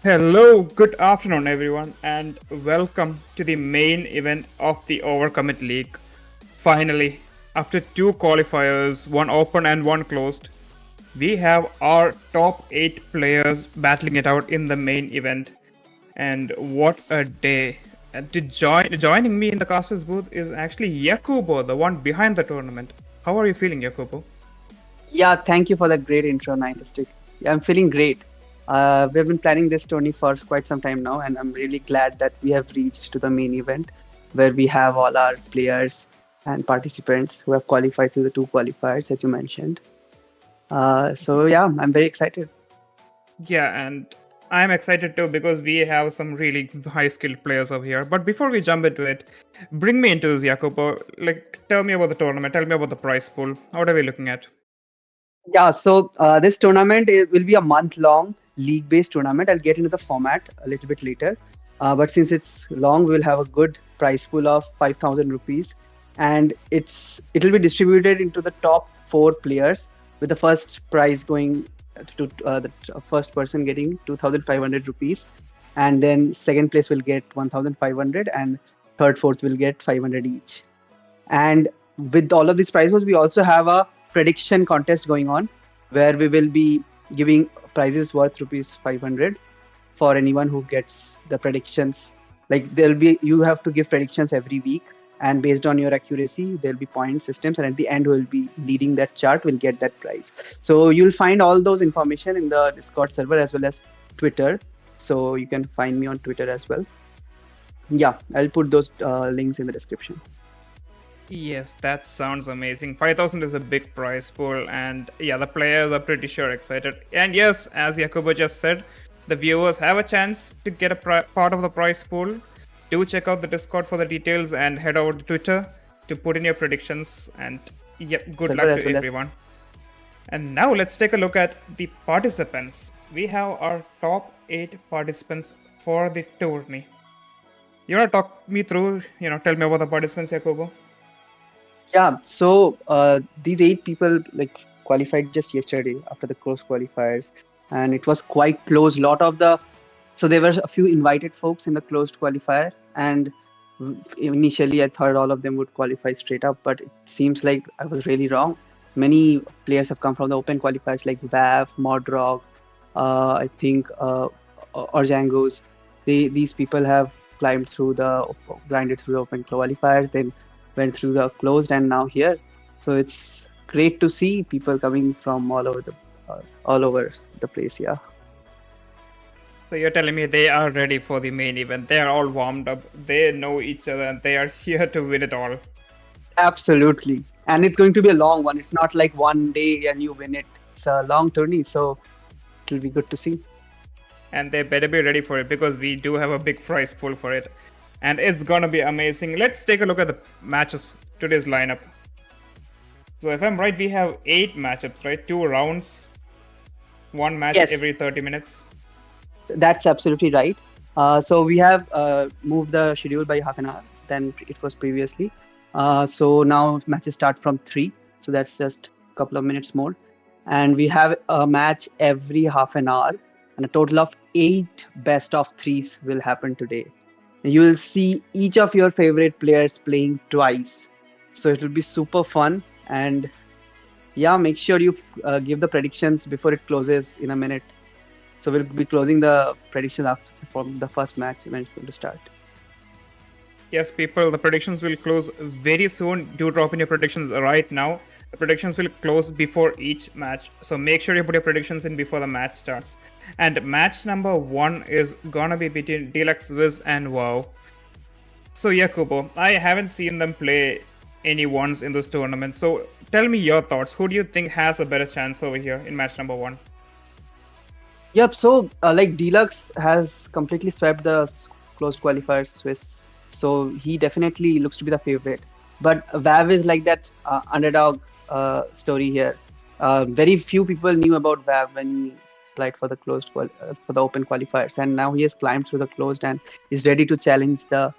Hello, good afternoon, everyone, and welcome to the main event of the OverCommit League. Finally, after two qualifiers, one open and one closed, we have our top 8 players battling it out in the main event. And what a day! And joining me in the casters booth is actually Jacobo, the one behind the tournament. How are you feeling, Jacobo? Yeah, thank you for that great intro, Niantic. Yeah, I'm feeling great. We've been planning this tourney for quite some time now, and I'm really glad that we have reached to the main event where we have all our players and participants who have qualified through the two qualifiers, as you mentioned. So, yeah, I'm very excited. Yeah, and I'm excited too because we have some really high skilled players over here. But before we jump into it, bring me into this, Jacopo. Like, tell me about the tournament, tell me about the prize pool. What are we looking at? Yeah, so this tournament will be a month-long league-based tournament. I'll get into the format a little bit later. But since it's long, we'll have a good prize pool of 5,000 rupees, and it'll be distributed into the top four players, with the first prize going to the first person getting 2,500 rupees, and then second place will get 1,500, and third, fourth will get 500 each. And with all of these prizes, we also have a prediction contest going on where we will be giving prizes worth rupees 500 for anyone who gets the predictions. Like you have to give predictions every week, and based on your accuracy, there'll be point systems, and at the end, who will be leading that chart will get that prize. So you'll find all those information in the Discord server as well as Twitter. So you can find me on Twitter as well. Yeah, I'll put those links in the description. Yes, that sounds amazing. 5,000 is a big prize pool, and yeah, the players are pretty sure excited. And yes, as Jacobo just said, the viewers have a chance to get a part of the prize pool. Do check out the Discord for the details and head over to Twitter to put in your predictions. And yeah, good Server luck as to well as everyone. And now let's take a look at the participants. We have our top 8 participants for the tourney. You wanna talk me through, tell me about the participants, Jacobo? Yeah, so these eight people like qualified just yesterday after the close qualifiers, and it was quite close. So there were a few invited folks in the closed qualifier, and initially I thought all of them would qualify straight up, but it seems like I was really wrong. Many players have come from the open qualifiers like Vav, Modrog, I think Orjangos. These people have grinded through the open qualifiers, then went through the closed, and now here. So it's great to see people coming from all over the place. Yeah, So you're telling me they are ready for the main event. They are all warmed up. They know each other and they are here to win it all. absolutely. And it's going to be a long one. It's not like one day and you win it. It's a long tourney, so it'll be good to see. And they better be ready for it because we do have a big prize pool for it. And it's gonna be amazing. Let's take a look at the matches, today's lineup. So if I'm right, we have 8 matchups, right? 2 rounds, one match Yes, every 30 minutes. that's absolutely right. So we have moved the schedule by half an hour than it was previously. So now matches start from 3. So that's just a couple of minutes more. And we have a match every half an hour. And a total of 8 best of threes will happen today. You will see each of your favorite players playing twice. So it will be super fun. And yeah, make sure you give the predictions before it closes in a minute. So we'll be closing the predictions after from the first match when it's going to start. Yes, people, the predictions will close very soon. Do drop in your predictions right now. The predictions will close before each match. So make sure you put your predictions in before the match starts. And match number 1 is gonna be between Deluxe Wiz and WoW. So yeah, Kubo, I haven't seen them play any once in this tournament. So tell me your thoughts. Who do you think has a better chance over here in match number 1? Yep. So like Deluxe has completely swept the closed qualifiers Swiss. So he definitely looks to be the favorite. But Vav is like that underdog story here. Very few people knew about Vav when he applied for the for the open qualifiers, and now he has climbed through the closed and is ready to challenge the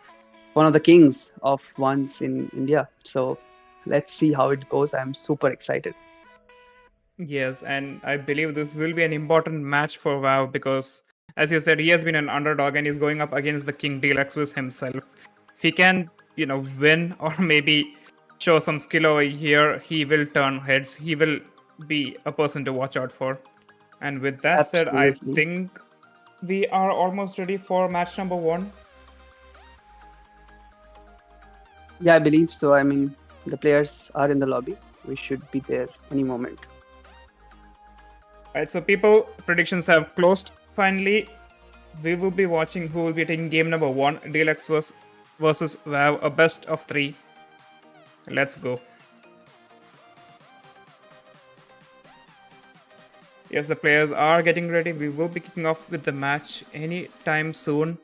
one of the kings of ones in India. So let's see how it goes. I'm super excited. Yes, and I believe this will be an important match for WoW because As you said, he has been an underdog and he's going up against the King Deluxe himself. If he can, win or maybe show some skill over here, he will turn heads. He will be a person to watch out for. And with that said, I Absolutely. think we are almost ready for match number 1. Yeah, I believe so. I mean, the players are in the lobby. We should be there any moment. Right, so people, predictions have closed. Finally, we will be watching who will be taking game number 1, Deluxe versus WoW, a best of 3. Let's go. Yes, the players are getting ready. We will be kicking off with the match anytime soon.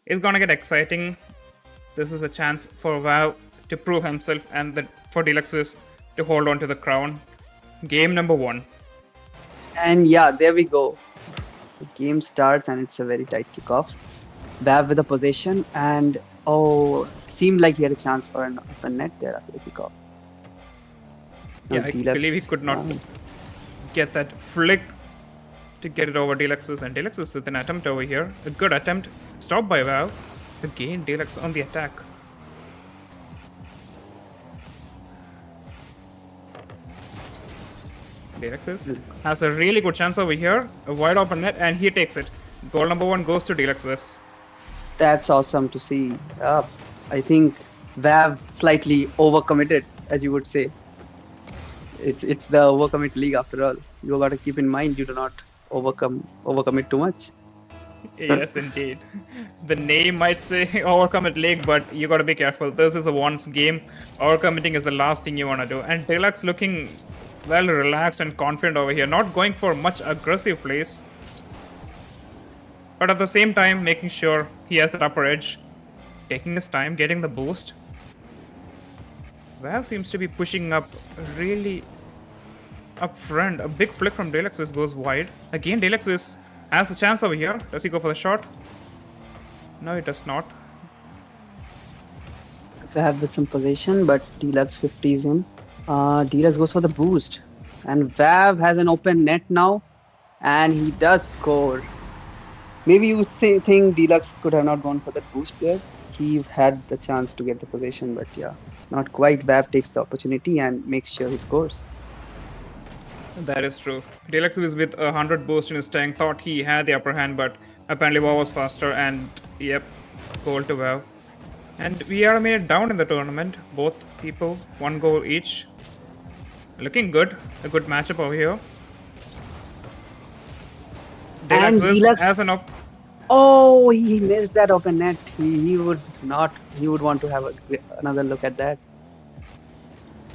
It's gonna get exciting. This is a chance for WoW to prove himself and for Deluxe to hold on to the crown. Game number 1. And yeah, there we go. The game starts and it's a very tight kickoff. Bav with a possession and seemed like he had a chance for an open net there after the kickoff. Yeah, I believe he could not get that flick to get it over Deluxe and Deluxe with an attempt over here. A good attempt. Stopped by WoW. Again, Deluxe on the attack. Deluxe has a really good chance over here. A wide open net and he takes it. Goal number 1 goes to Deluxe. That's awesome to see. I think Vav slightly overcommitted, as you would say. It's the overcommit league after all. You got to keep in mind you do not overcommit too much. Yes, indeed. The name might say Overcommit League, but you gotta be careful. This is a once game. Overcommitting is the last thing you wanna do. And Deluxe looking well relaxed and confident over here, not going for much aggressive plays, but at the same time making sure he has an upper edge, taking his time, getting the boost. Vav seems to be pushing up really up front. A big flick from Deluxe goes wide. Again, Deluxe has a chance over here. Does he go for the shot? No, he does not. Vav with some possession, but Deluxe 50 is in. Deluxe goes for the boost. And Vav has an open net now. And he does score. Maybe you would think Deluxe could have not gone for that boost there. He had the chance to get the possession, but yeah, not quite. Vav takes the opportunity and makes sure he scores. That is true. Deluxe was with 100 boost in his tank, thought he had the upper hand, but apparently WoW was faster, and yep, goal to WoW. And we are a minute down in the tournament. Both people, 1 goal each. Looking good. A good matchup over here. Deluxe has an up. Oh, he missed that open net. He would want to have another look at that.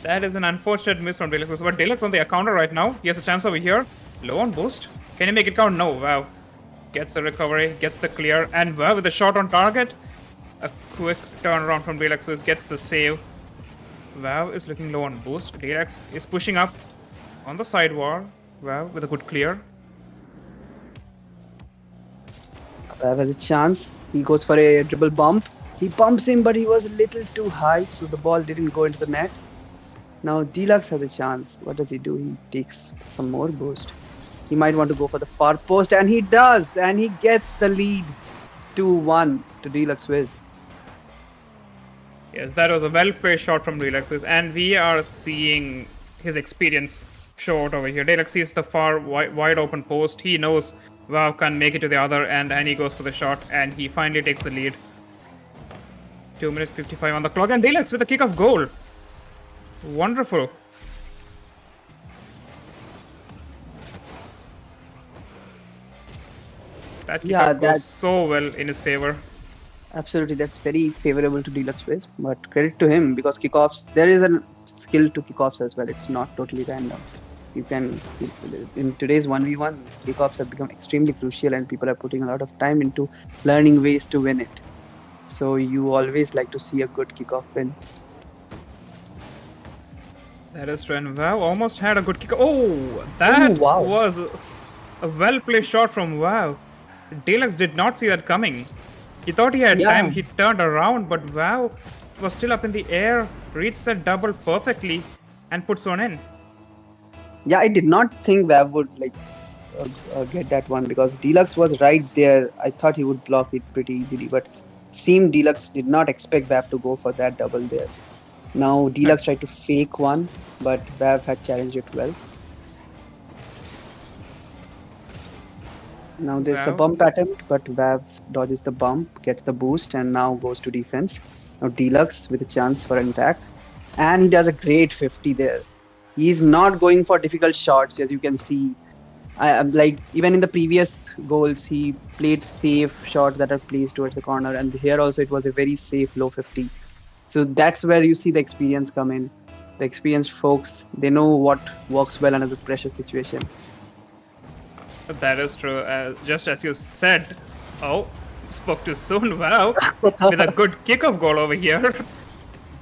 That is an unfortunate miss from Deluxe, but Deluxe on the counter right now. He has a chance over here. Low on boost. Can he make it count? No. Wow. Gets the recovery, gets the clear, and wow, with a shot on target. A quick turnaround from Deluxe gets the save. WoW is looking low on boost. Deluxe is pushing up on the side wall. WoW with a good clear. WoW has a chance. He goes for a dribble bump. He bumps him, but he was a little too high, so the ball didn't go into the net. Now Deluxe has a chance. What does he do? He takes some more boost. He might want to go for the far post, and he does, and he gets the lead 2-1 to Deluxe Wiz. Yes, that was a well-placed shot from Deluxe, and we are seeing his experience show out over here. Deluxe sees the far wide open post. He knows WoW can make it to the other end, and he goes for the shot, and he finally takes the lead. 2 minutes 55 on the clock, and Deluxe with a kick of goal. Wonderful. That kick goes so well in his favor. Absolutely, that's very favorable to Deluxe Wiz, but credit to him because kickoffs, there is a skill to kickoffs as well. It's not totally random. You can, in today's 1v1, kickoffs have become extremely crucial and people are putting a lot of time into learning ways to win it. So you always like to see a good kickoff win. That is true, and WoW almost had a good kick. Oh, that was a well-placed shot from WoW. Deluxe did not see that coming. He thought he had time, he turned around, but WoW was still up in the air, reached that double perfectly, and puts one in. Yeah, I did not think WoW would get that one because Deluxe was right there. I thought he would block it pretty easily, but seemed Deluxe did not expect Vav to go for that double there. Now Deluxe tried to fake one, but Vav had challenged it well. Now there's a Wow. bump attempt, but Vav dodges the bump, gets the boost, and now goes to defense. Now Deluxe with a chance for an attack, and he does a great 50 there. He's not going for difficult shots, as you can see. I'm like even in the previous goals, he played safe shots that are placed towards the corner, and here also it was a very safe low 50. So that's where you see the experience come in. The experienced folks, they know what works well under the pressure situation. That is true. Just as you said, oh, spoke too soon. Wow, with a good kickoff goal over here,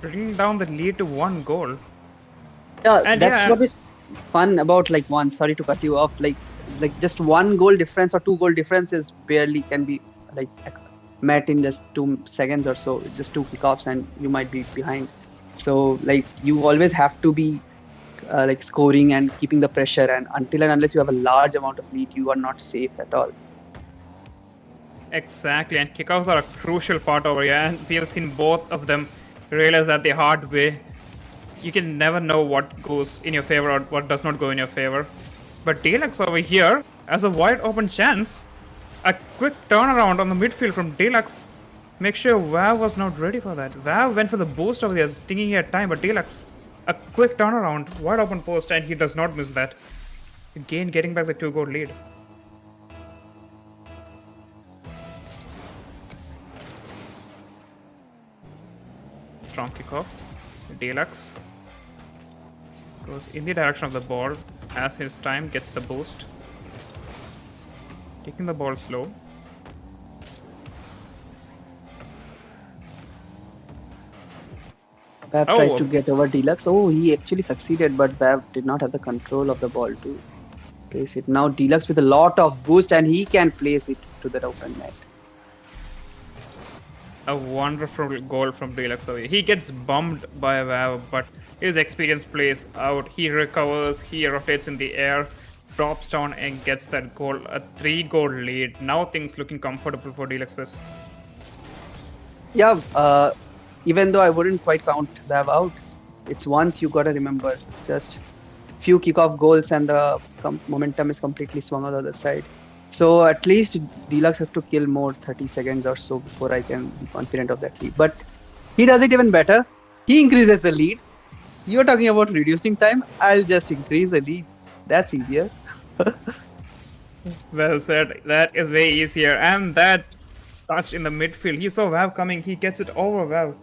bringing down the lead to 1 goal. Yeah, And that's yeah, what is fun about like one. Sorry to cut you off. Like just 1 goal difference or 2 goal difference is barely can be like met in just 2 seconds or so. Just 2 kickoffs and you might be behind. So like you always have to be like scoring and keeping the pressure. And until and unless you have a large amount of lead, you are not safe at all. exactly. And kickoffs are a crucial part over here, and we have seen both of them realize that the hard way. You can never know what goes in your favor or what does not go in your favor. But Deluxe over here has a wide open chance. A quick turnaround on the midfield from Deluxe. Make sure Vav was not ready for that. Vav went for the boost over there, thinking he had time, but Deluxe, a quick turnaround, wide open post, and he does not miss that. Again, getting back the 2 goal lead. Strong kickoff. Deluxe goes in the direction of the ball, has his time, gets the boost. Taking the ball slow. Vav Oh. tries to get over Deluxe. Oh, he actually succeeded, but Vav did not have the control of the ball to place it. Now Deluxe with a lot of boost and he can place it to the open net. A wonderful goal from Deluxe away. He gets bumped by Vav, but his experience plays out. He recovers, he rotates in the air, drops down and gets that goal. A 3 goal lead. Now things looking comfortable for Deluxe Swiss. Yeah, even though I wouldn't quite count Vav out, it's once you gotta remember. It's just few kickoff goals and the momentum is completely swung on the other side. So at least Deluxe have to kill more 30 seconds or so before I can be confident of that lead. But he does it even better. He increases the lead. You're talking about reducing time. I'll just increase the lead. That's easier. Well said. That is way easier. And that touch in the midfield. He saw Vav coming. He gets it over Vav.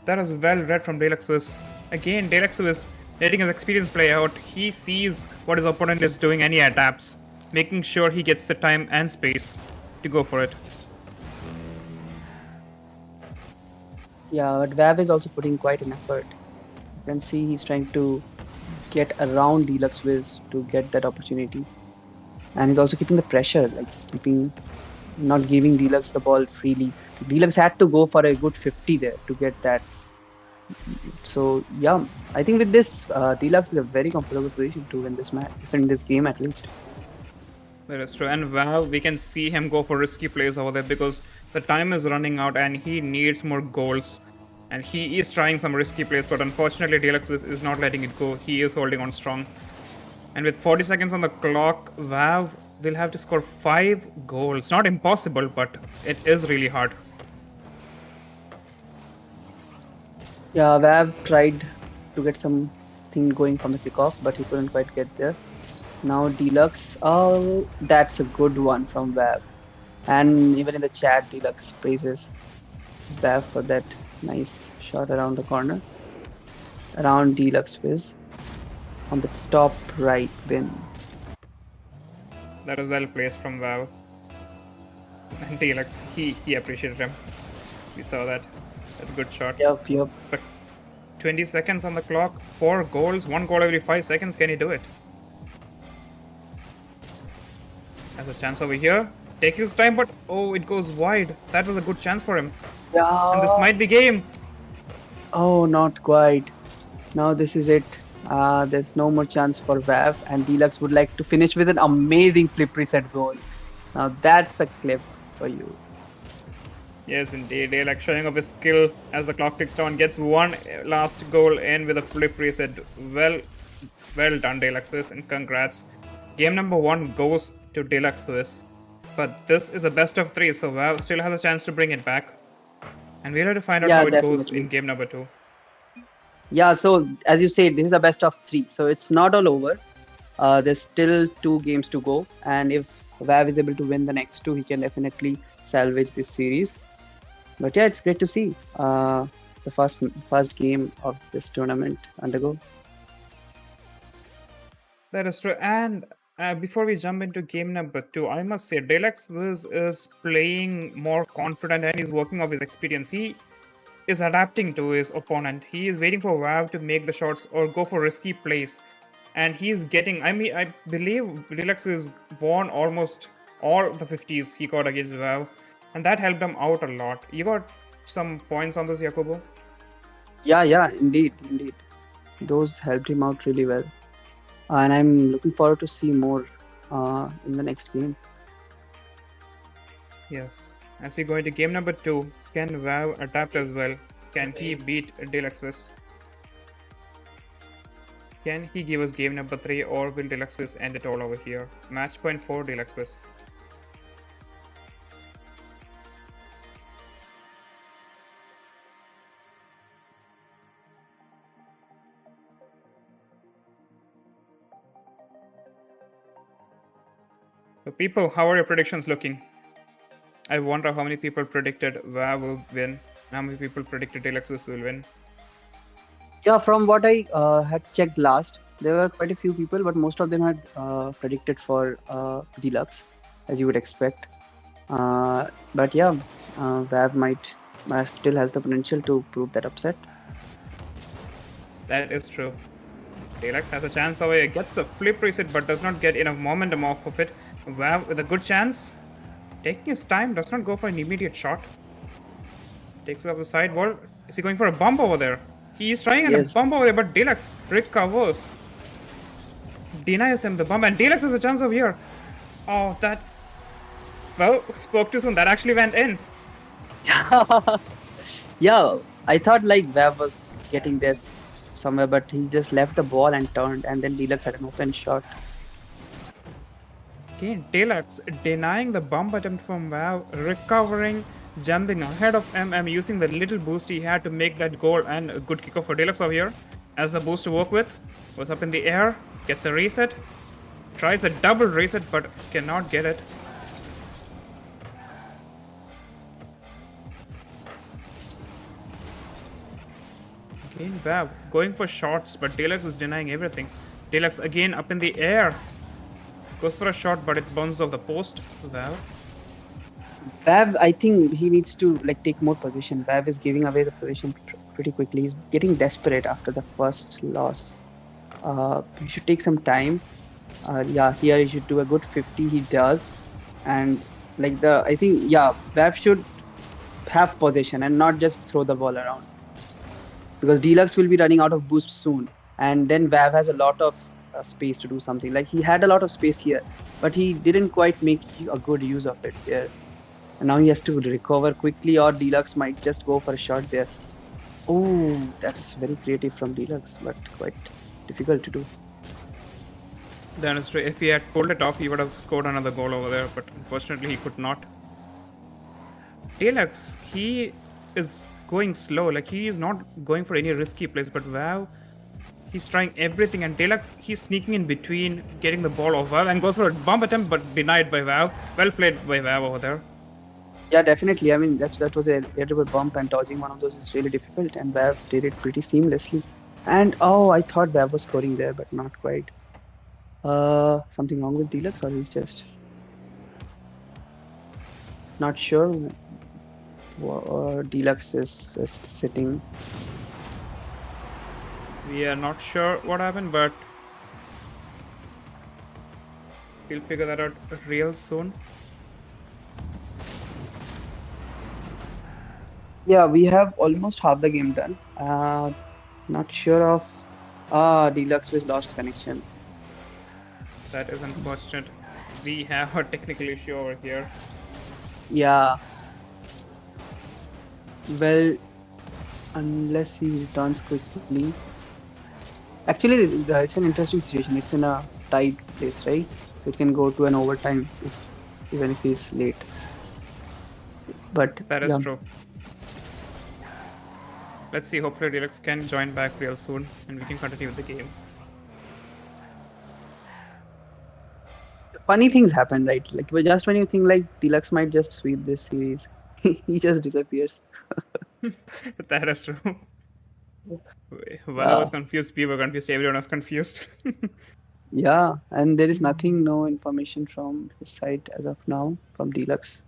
That was well read from Deluxe Swiss. Again, Deluxe Swiss letting his experience play out. He sees what his opponent is doing and he adapts, making sure he gets the time and space to go for it. Yeah, but Vav is also putting quite an effort. You can see he's trying to get around Deluxe Wiz to get that opportunity. And he's also keeping the pressure, like not giving Deluxe the ball freely. Deluxe had to go for a good 50 there to get that. So yeah, I think with this, Deluxe is a very comfortable position to win this match, in this game at least. That is true. And Vav, we can see him go for risky plays over there because the time is running out and he needs more goals. And he is trying some risky plays, but unfortunately, Deluxe is not letting it go. He is holding on strong. And with 40 seconds on the clock, Vav will have to score 5 goals. Not impossible, but it is really hard. Yeah, Vav tried to get something going from the kickoff, but he couldn't quite get there. Now Deluxe, oh, that's a good one from Vav. And even in the chat, Deluxe praises Vav for that nice shot around the corner. Around Deluxe Wiz on the top right bin. That is well placed from Vav. And Deluxe, he appreciated him. We saw that. That's a good shot. Yep. But 20 seconds on the clock, 4 goals, 1 goal every 5 seconds. Can he do it? Has a chance over here. Take his time, but oh, it goes wide. That was a good chance for him. Yeah. And this might be game. Oh, not quite. Now this is it. There's no more chance for Vav, and Deluxe would like to finish with an amazing flip reset goal. Now that's a clip for you. Yes, indeed. Like showing off his skill as the clock ticks down, gets one last goal in with a flip reset. Well done, Deluxe Swiss, and congrats. Game number 1 goes to Deluxe Swiss. But this is a best of 3, so WoW still has a chance to bring it back. And we'll have to find out Yeah, how it goes in definitely. game number 2. Yeah, so as you said, this is a best of 3, so it's not all over. There's still 2 games to go, and if Vav is able to win the next 2, he can definitely salvage this series. But yeah, it's great to see the first game of this tournament undergo. That is true. And before we jump into game number 2, I must say, Deluxe is playing more confident and he's working off his experience. He is adapting to his opponent. He is waiting for Vav to make the shots or go for risky plays. And he's getting, I believe Deluxe has won almost all the 50s he got against Vav. And that helped him out a lot. You got some points on this, Jacobo? Yeah, indeed. Those helped him out really well. And I'm looking forward to see more in the next game. Yes. As we go into game number 2, can Vav adapt as well? Can he beat Deluxe Swiss? Can he give us game number 3, or will Deluxe Swiss end it all over here? Match point for Deluxe Swiss. So people, how are your predictions looking? I wonder how many people predicted Vav will win, and how many people predicted Deluxe Swiss will win. Yeah, from what I had checked last, there were quite a few people, but most of them had predicted for Deluxe, as you would expect. But yeah, Vav might still has the potential to prove that upset. That is true. Deluxe has a chance over here, gets a flip reset but does not get enough momentum off of it. Vav with a good chance, taking his time, does not go for an immediate shot. Takes it off the side wall. Is he going for a bump over there? He is trying a Yes. bump over there, but Deluxe recovers. Denies him the bump, and Deluxe has a chance over here. Oh, that... Well, spoke too soon. That actually went in. Yeah, I thought like Vav was getting there somewhere, but he just left the ball and turned, and then Deluxe had an open shot. Again, Deluxe denying the bump attempt from Vav, recovering, jumping ahead of MM, using the little boost he had to make that goal, and a good kickoff for Deluxe over here. As a boost to work with, was up in the air, gets a reset, tries a double reset but cannot get it. Again, Vav going for shots, but Deluxe is denying everything. Deluxe again up in the air. Goes for a shot, but it bounces off the post. Vav. Vav, I think he needs to like take more position. Vav is giving away the position pretty quickly. He's getting desperate after the first loss. He should take some time. Yeah, here he should do a good 50. He does, and like I think Vav should have possession and not just throw the ball around, because Deluxe will be running out of boost soon, and then Vav has a lot of space to do something. Like he had a lot of space here, but he didn't quite make a good use of it there. And now he has to recover quickly, or Deluxe might just go for a shot there. Oh, that's very creative from Deluxe, but quite difficult to do. That is true. If he had pulled it off, he would have scored another goal over there, but unfortunately he could not. Deluxe, he is going slow. Like he is not going for any risky plays, but Vav, he's trying everything, and Deluxe, he's sneaking in between, getting the ball off Vav, and goes for a bump attempt, but denied by Vav. Well played by Vav over there. Yeah, definitely. I mean, that was a terrible bump, and dodging one of those is really difficult, and Vav did it pretty seamlessly. And oh, I thought Vav was scoring there, but not quite. Something wrong with Deluxe, or he's just not sure. Deluxe is just sitting. We are not sure what happened, but we'll figure that out real soon. Yeah, we have almost half the game done. Not sure of Deluxe was lost connection. That is unfortunate. We have a technical issue over here. Yeah. Well, unless he returns quickly. Actually, it's an interesting situation. It's in a tight place, right? So it can go to an overtime even if he's late. But That is yeah, true. Let's see. Hopefully, Deluxe can join back real soon, and we can continue with the game. funny things happen, right? Like just when you think like Deluxe might just sweep this series, he just disappears. That is true. Well, I Yeah, was confused. We were confused. Everyone was confused. yeah, and there is nothing, no information from his side as of now from Deluxe.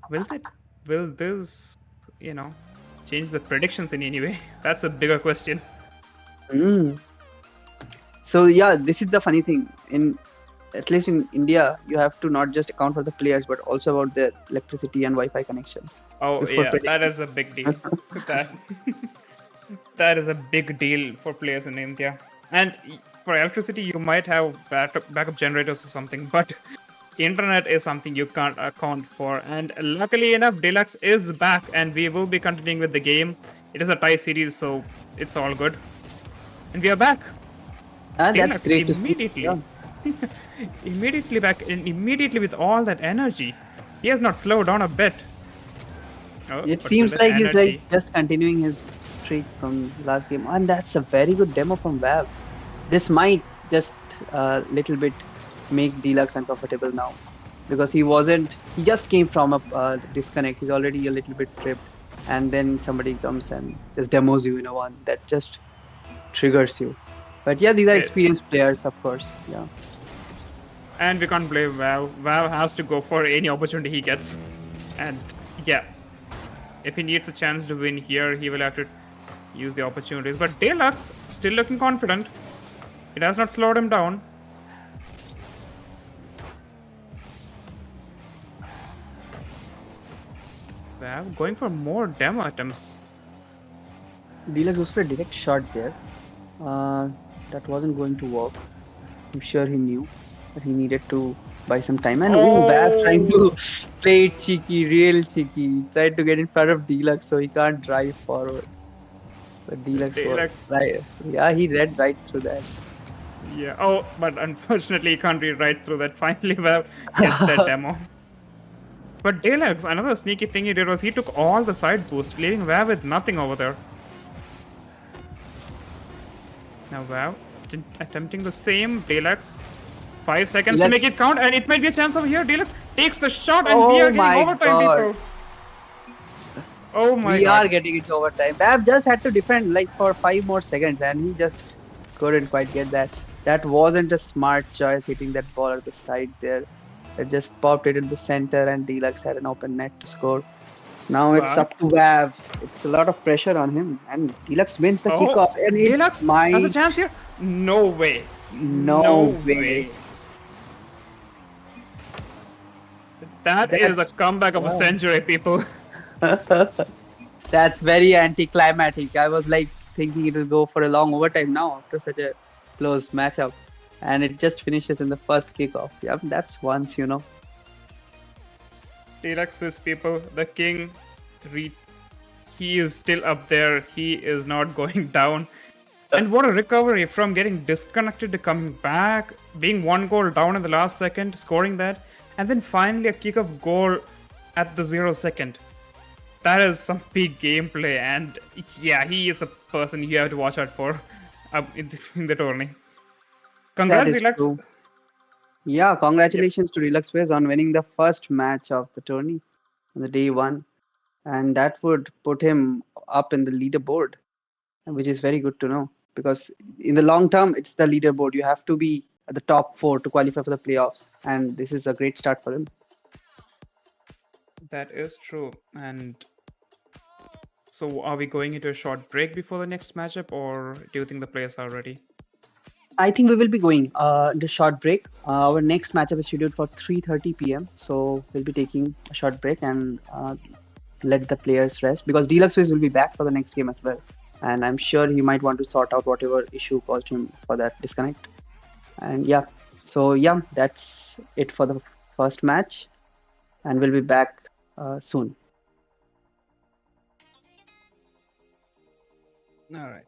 will that? Will this? You know, change the predictions in any way? That's a bigger question. Mm. So yeah, this is the funny thing. In at least in India, you have to not just account for the players, but also about their electricity and Wi-Fi connections Oh before yeah, that predicting. is a big deal. That that is a big deal for players in India. And for electricity, you might have backup generators or something, but internet is something you can't account for. And luckily enough, Deluxe is back, and we will be continuing with the game. It is a tie series, so it's all good. And we are back. Ah, that's Deluxe great to see. Yeah. immediately back, and immediately with all that energy. He has not slowed down a bit. Oh, It but with seems that like he's like energy, just continuing his streak from last game, and that's a very good demo from Valve. This might just a little bit make Deluxe uncomfortable now because he wasn't. He just came from a disconnect. He's already a little bit tripped, and then somebody comes and just demos you in a one that just triggers you. But yeah, these are it, experienced players, of course. Yeah. and we can't blame Valve. Valve has to go for any opportunity he gets. And yeah, if he needs a chance to win here, he will have to use the opportunities. But Deluxe still looking confident. It has not slowed him down. Valve going for more demo attempts. Deluxe goes for a direct shot there. That wasn't going to work. I'm sure he knew that he needed to buy some time. And Valve trying to play it cheeky, real cheeky. He tried to get in front of Deluxe so he can't drive forward. But Deluxe was Deluxe. right. Yeah, he read right through that. Yeah. Oh, but unfortunately, he can't read right through that. Finally, Valve gets that demo. But Deluxe, another sneaky thing he did was he took all the side boost, leaving Valve with nothing over there. Now Valve attempting the same. Deluxe, 5 seconds to make it count, and it might be a chance over here. Deluxe takes the shot, and we are getting overtime, people. Oh my god. We are getting into overtime. Valve just had to defend like for 5 more seconds, and he just couldn't quite get that. That wasn't a smart choice hitting that ball at the side there. It just popped it in the center, and Deluxe had an open net to score. Now it's up to Valve. It's a lot of pressure on him, and Deluxe wins the kickoff. And Deluxe has a chance here. No way. No way. That is a comeback of a century, people. That's very anticlimactic. I was like thinking it will go for a long overtime now after such a close matchup, and it just finishes in the first kickoff. Yeah, that's once, you know. Deluxe Swiss, people, the king, he is still up there. He is not going down. And what a recovery from getting disconnected to coming back, being 1 goal down in the last second, scoring that, and then finally a kickoff goal at the 0 second. That is some big gameplay, and yeah, he is a person you have to watch out for in the tourney. Congrats, Deluxe. True. Yeah, congratulations to Deluxe Wiz on winning the first match of the tourney on the day 1. And that would put him up in the leaderboard, which is very good to know. Because in the long term, it's the leaderboard. You have to be at the top 4 to qualify for the playoffs. And this is a great start for him. That is true. And so are we going into a short break before the next matchup, or do you think the players are ready? I think we will be going into a short break. Our next matchup is scheduled for 3:30 p.m. So we'll be taking a short break, and let the players rest, because Deluxe Wiz will be back for the next game as well. And I'm sure he might want to sort out whatever issue caused him for that disconnect. And yeah, so yeah, that's it for the first match. And we'll be back soon. All right.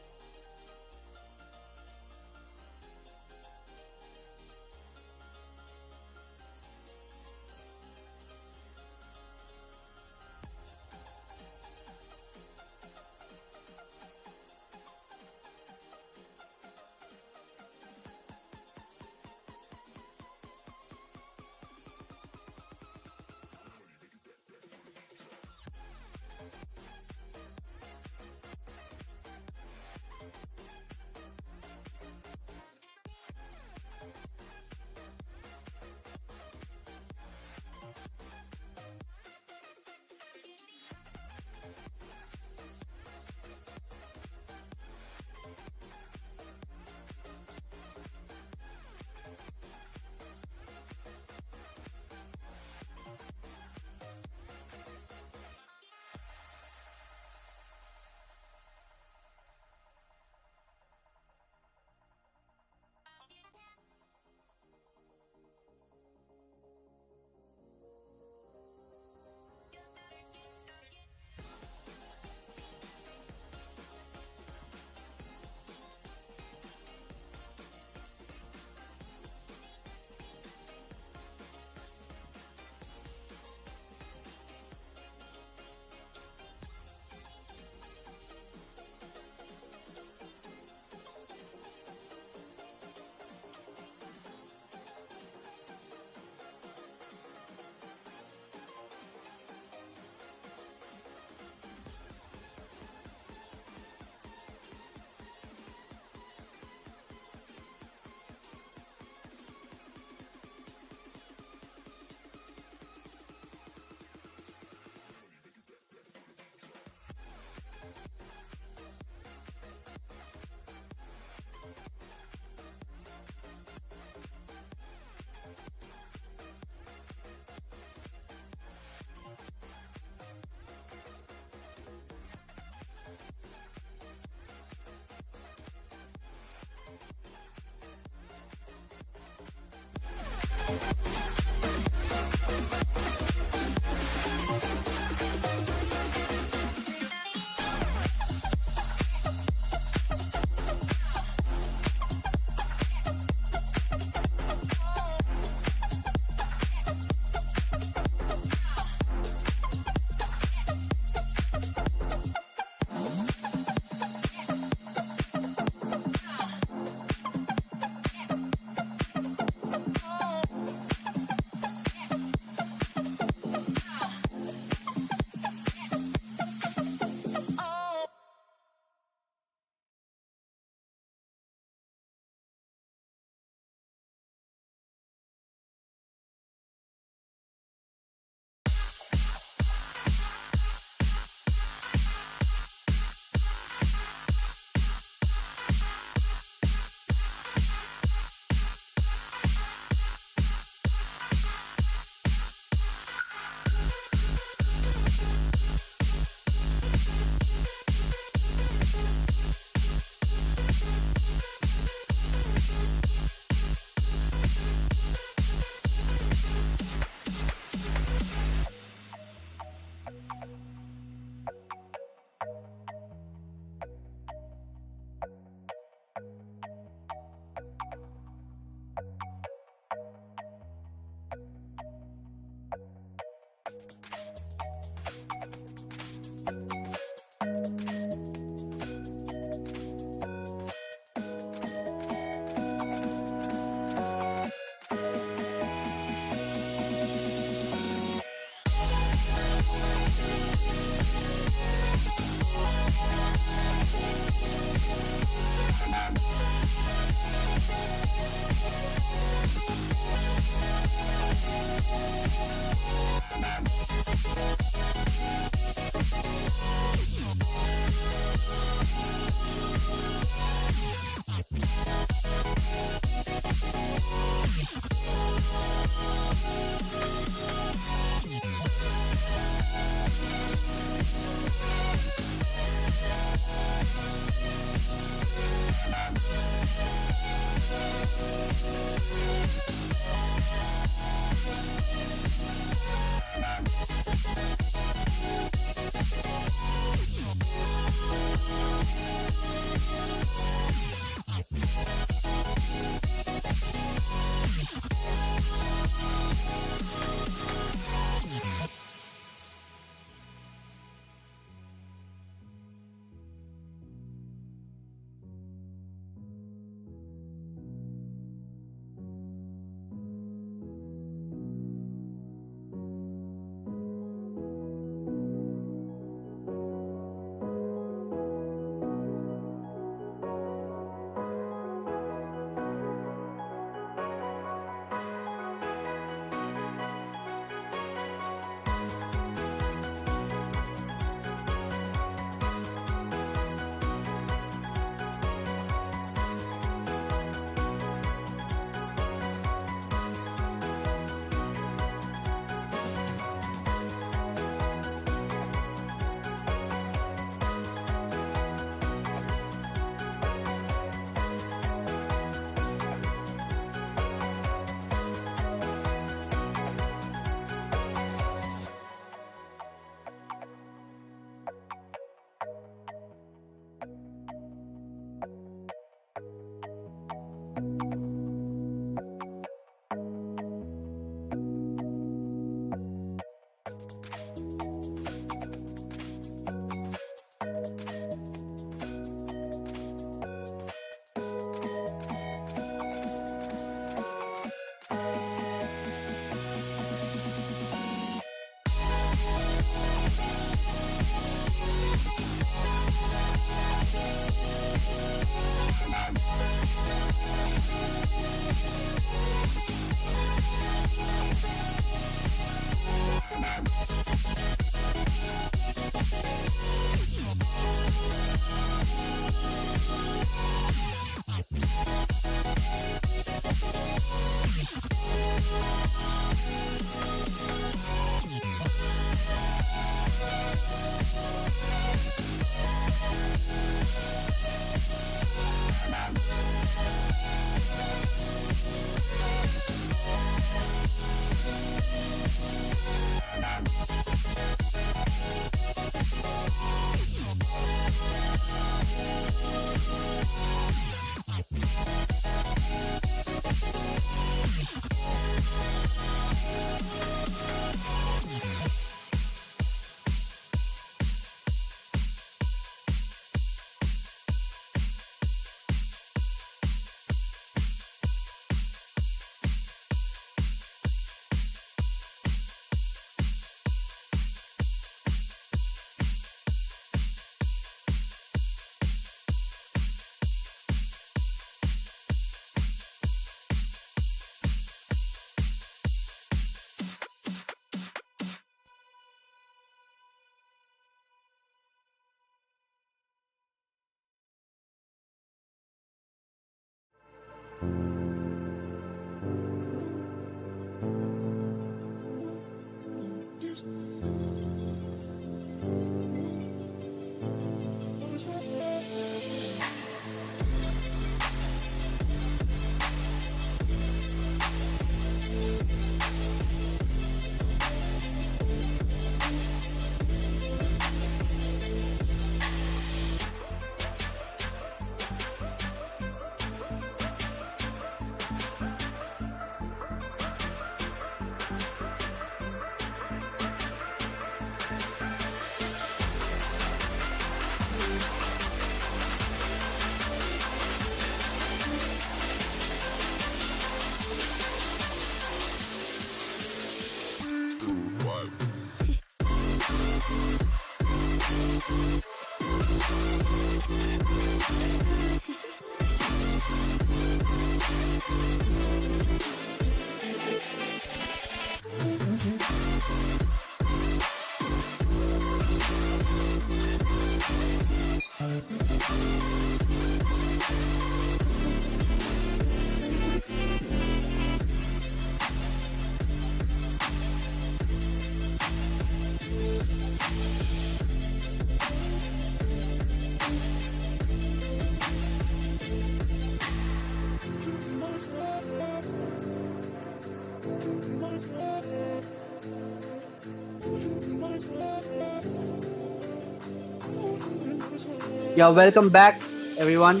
Yeah, welcome back, everyone.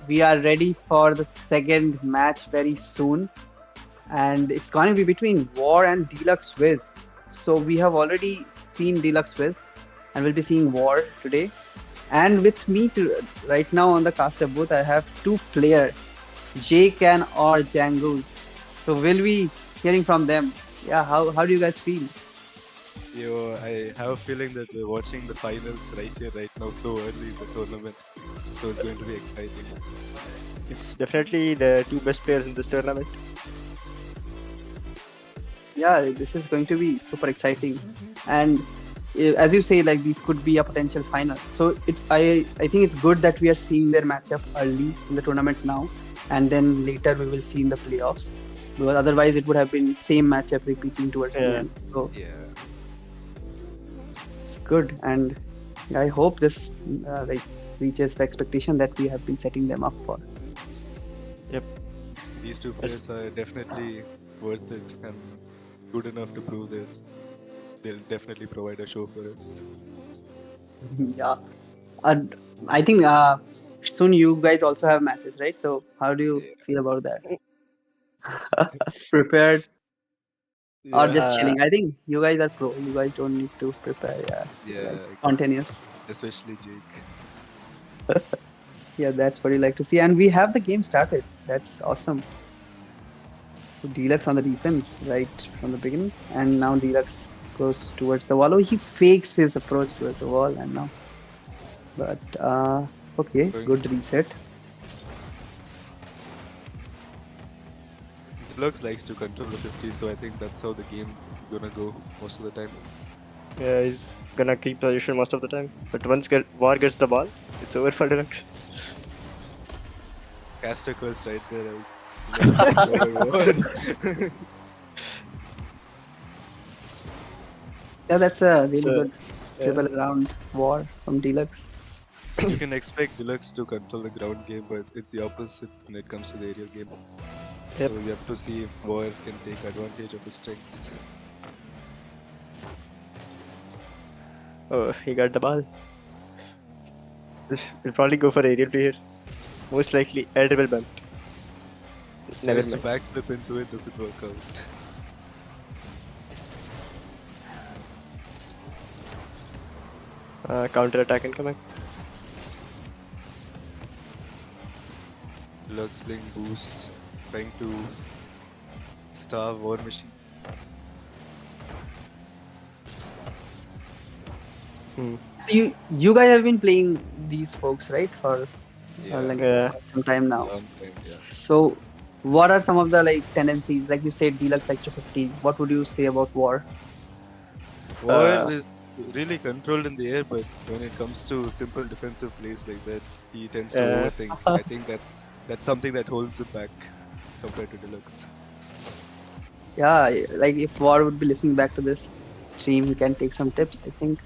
We are ready for the second match very soon, and it's going to be between War and Deluxe Wiz. So we have already seen Deluxe Wiz, and we'll be seeing War today. And with me right now on the caster booth, I have two players, Jake and or Jangoose. So we'll be hearing from them. Yeah, how do you guys feel? Yo, I have a feeling that we're watching the finals right here, right now, so early in the tournament. So it's going to be exciting. It's definitely the two best players in this tournament. Yeah, this is going to be super exciting, and as you say, like these could be a potential final. So I think it's good that we are seeing their matchup early in the tournament now, and then later we will see in the playoffs. Because otherwise, it would have been same matchup repeating towards the Yeah. end. So Yeah. it's good, and I hope this like reaches the expectation that we have been setting them up for. These two players are definitely worth it and good enough to prove that they'll definitely provide a show for us. Yeah, and I think soon you guys also have matches, right? So how do you Yeah. feel about that? Prepared or Yeah, just chilling? I think you guys are pro. You guys don't need to prepare. Yeah, like yeah, spontaneous. especially Jake. Yeah, that's what you like to see. And we have the game started. That's awesome. So Deluxe on the defense right from the beginning, and now Deluxe goes towards the wall. Oh, he fakes his approach towards the wall, and now. But okay, good reset. Deluxe likes to control the 50, so I think that's how the game is gonna go most of the time. Yeah, he's gonna keep position most of the time. But once War gets the ball, it's over for Deluxe. Caster curse right there as Deluxe is over War. Yeah, that's a really So, good triple around war from Deluxe. You can expect Deluxe to control the ground game, but it's the opposite when it comes to the aerial game. Yep. So we have to see if War can take advantage of his strengths. Oh, he got the ball. He'll probably go for aerial play here. Most likely, air dribble bump. Never Tries to mind. backflip into it, doesn't work out. Counter attack incoming. Deluxe playing boost, trying to starve War Machine. So you guys have been playing these folks, right, for Yeah, like Yeah. some time now. long time, yeah. So what are some of the like tendencies? Like you said, Deluxe likes to 50. What would you say about War? War is really controlled in the air, but when it comes to simple defensive plays like that, he tends to Yeah. overthink. I think that's something that holds him back compared to Deluxe. Yeah, like if War would be listening back to this stream, he can take some tips, I think.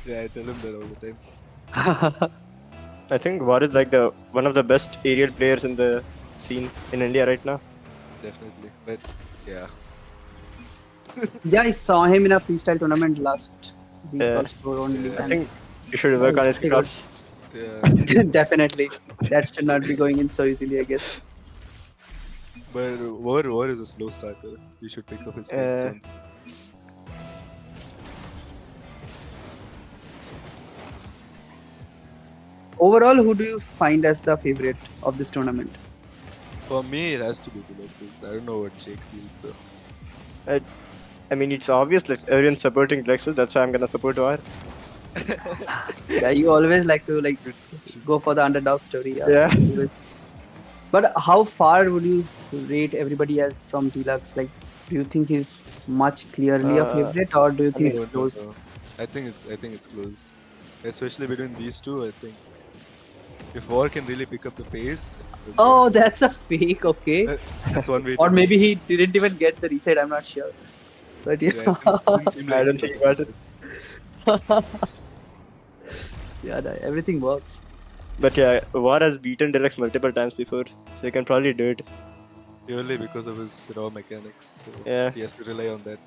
Yeah, I tell him that all the time. I think War is like the one of the best aerial players in the scene in India right now. Definitely, but yeah, Yeah, I saw him in a freestyle tournament last week Yeah. or so only. Yeah. I think you should work he's on his pretty good. cross. yeah. Definitely. That should not be going in so easily, I guess. But War is a slow starter. We should pick up his pace soon. Overall, who do you find as the favorite of this tournament? For me, it has to be Deluxe. I don't know what Jake feels though. I mean, it's obvious like everyone's supporting Lexus. That's why I'm gonna support War. Yeah, you always like to like go for the underdog story. Yeah. But how far would you rate everybody else from Deluxe? Like, do you think he's much clearly a favorite, or do you think it's No, close? no. I think it's close, especially between these two. I think if War can really pick up the pace, then Oh, that's a fake. Okay. that's one way. Or to maybe do he didn't even get the reset. I'm not sure. But it. yeah, Yeah, it didn't seem I like don't he think got about the it. yeah, everything works. But yeah, War has beaten Deluxe multiple times before, so he can probably do it. purely because of his raw mechanics. So Yeah. he has to rely on that.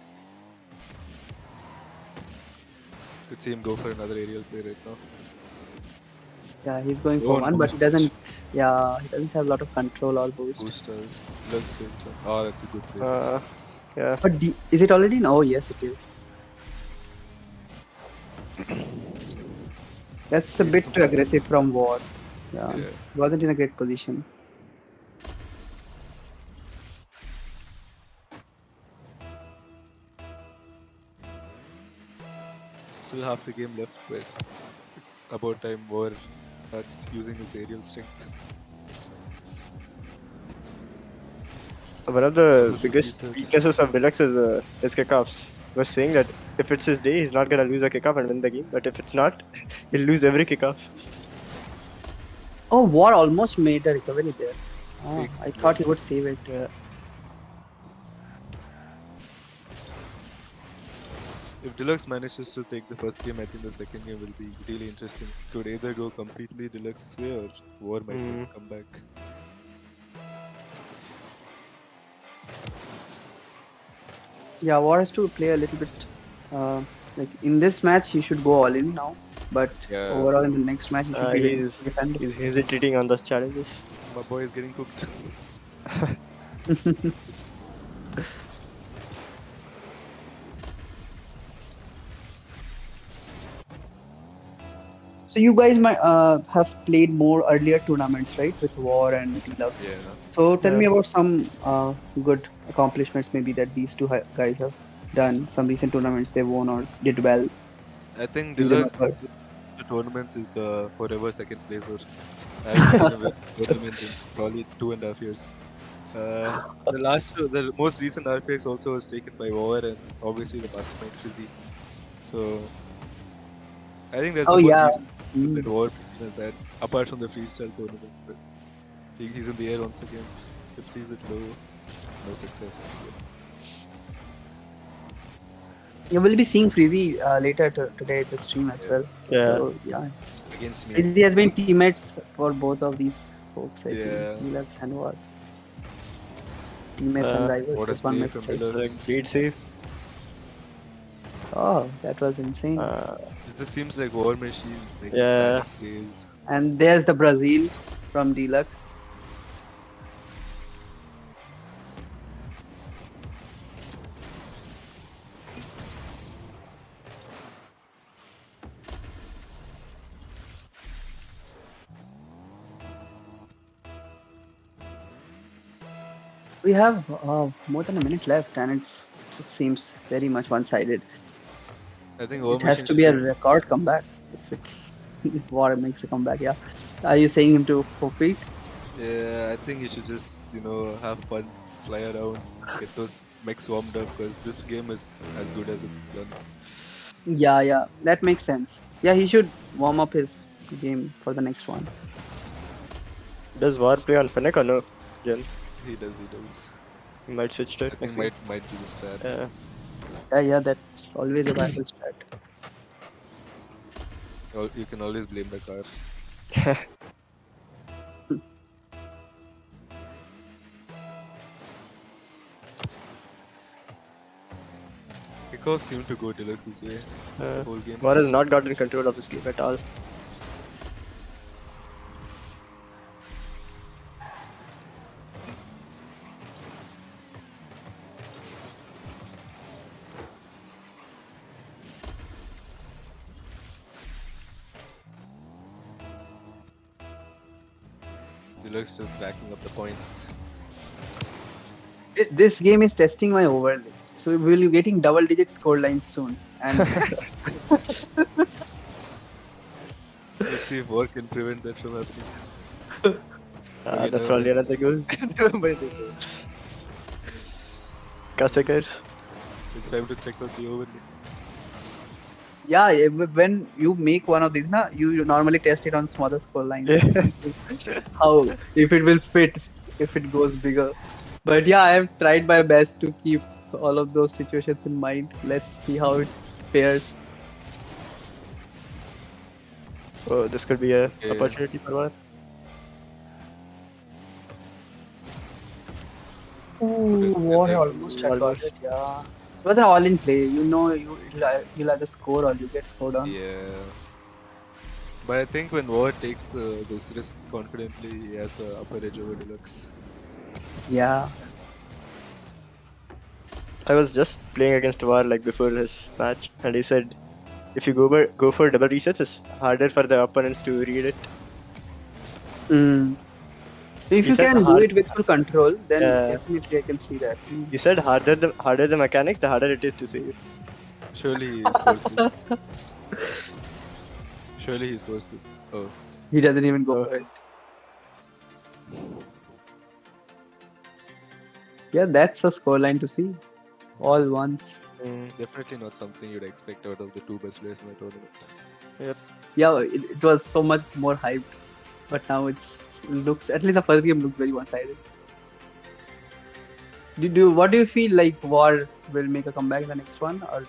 Could see him go for another aerial play right now. Yeah, he's going for Don't one, but he boost it. doesn't. Yeah, he doesn't have a lot of control or boost. Booster. Deluxe Ranger. Oh, that's a good play. Yeah. But is it already in? Oh, yes, it is. That's a Need bit some too help. aggressive from War. Yeah, Yeah. he wasn't in a great position. Still half the game left, but it's about time War starts using his aerial strength. One of the Good biggest research. weaknesses of Deluxe is his kickoffs. Was saying that if it's his day, he's not gonna lose a kickoff and win the game. But if it's not, he'll lose every kickoff. Oh, War almost made a recovery there. Oh, Takes I the thought he block. would save it. Yeah. If Deluxe manages to take the first game, I think the second game will be really interesting. Could either go completely Deluxe's way or War might come back. Yeah, War has to play a little bit. Like in this match, he should go all in now. But Yeah. overall, in the next match, he should be ready to defend. He's hesitating on those challenges. My boy is getting cooked. So you guys might have played more earlier tournaments, right, with War and Deluxe. Yeah. So tell Yeah. me about some good accomplishments maybe that these two guys have done. Some recent tournaments they won or did well. I think Give them a Deluxe the tournaments is forever second placer. I haven't seen a tournament in probably 2.5 years. The most recent RPX also was taken by War and obviously the mastermind Frizzy. So I think that's Oh, the most yeah. recent that War has had, apart from the freestyle tournament. But he's in the air once again. If he's at low, no success. You will be seeing Freezy later today at the stream as well. Yeah. So, yeah. Against me. Freezy has been teammates for both of these folks, I Yeah. think. Deluxe and War. Teammates and rivals. What a with one play match from side. Deluxe. Like great save. Oh, that was insane. It just seems like War Machine. Like Yeah. plays. And there's the Brazil from Deluxe. We have more than a minute left, and it seems very much one-sided. I think War It has Machine to be a should just- record comeback if War makes a comeback. Yeah. Are you saying him to forfeit? Yeah, I think he should just, have fun, fly around, get those mechs warmed up because this game is as good as it's done. Yeah, that makes sense. Yeah, he should warm up his game for the next one. Does War play on Fennec or no? Jen? He does. He might switch to I it. think might be the strat. Yeah. Yeah, that's always a viable strat. You can always blame the car. Kickoff seemed to go Deluxe's way the whole game. War has not gotten control of this game at all. Deluxe just racking up the points. This game is testing my overlay. So we'll be getting double-digit score lines soon. And Let's see if War can prevent that from happening. That's probably another goal. Kassekers. It's time to check out the overlay. yeah, when you make one of these, you normally test it on smaller score lines. How if it will fit, if it goes bigger. But yeah, I have tried my best to keep all of those situations in mind. Let's see how it fares. Oh, this could be a Yeah. opportunity for War. Ooh, War almost had got Almost. it. Yeah, it was an all-in play. You'll either score or you get scored on. Yeah. But I think when War takes those risks confidently, he has a upper edge over Deluxe. Yeah. I was just playing against War like before his match, and he said if you go for double resets, it's harder for the opponents to read it. Mm. If He you said can do it with full control, then uh, definitely I can see that. he said harder the mechanics, the harder it is to save. Surely he scores this. Surely he scores this. Oh, He doesn't even go Oh. for it. Yeah, that's a scoreline to see. All ones. definitely not something you'd expect out of the two best players in the tournament. Yeah, it was so much more hyped, but now it looks, at least the first game looks very one-sided. What do you feel like War will make a comeback in the next one, or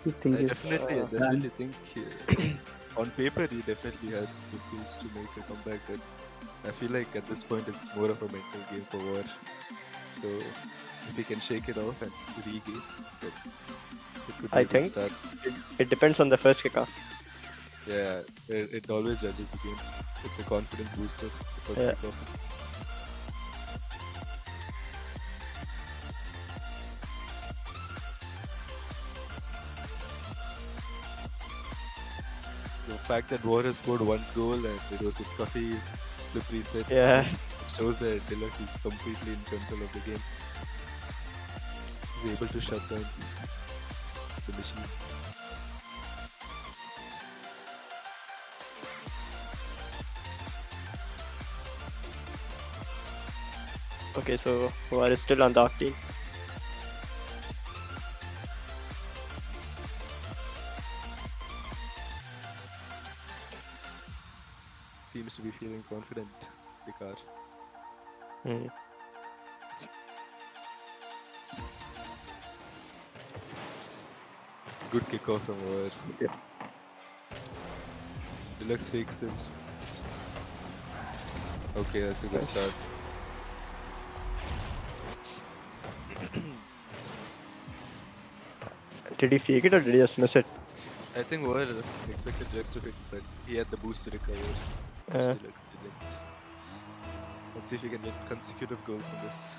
you think I it's definitely think on paper he definitely has the skills to make a comeback, but I feel like at this point it's more of a mental game for War. So if he can shake it off and regain, then it could be I a good think start. it depends on the first kickoff. Yeah, it always judges the game. It's a confidence booster. The first Yeah. kickoff. The fact that War has scored one goal and it was a scuffy flip reset Yeah. shows that Deluxe is completely in control of the game. He's able to shut down the machine. Okay, so War is still on the octane. Seems to be feeling confident, Picard. Hmm. Good kickoff from War. Yeah. Deluxe fakes it. Okay, that's a good Nice. start. Did he fake it or did he just miss it? I think War expected Deluxe to hit, but he had the boost to recover, which Uh. Deluxe didn't. Let's see if he can get consecutive goals in this.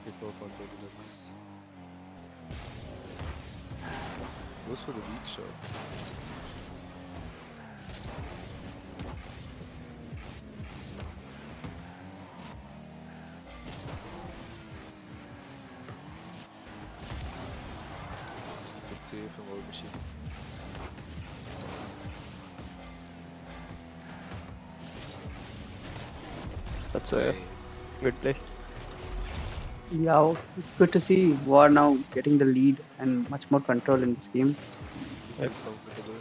Kickoff on the Deluxe. Goes for the weak shot. Good save from Old Machine. That's a good play. Yeah, it's good to see War now getting the lead and much more control in this game. He feels comfortable.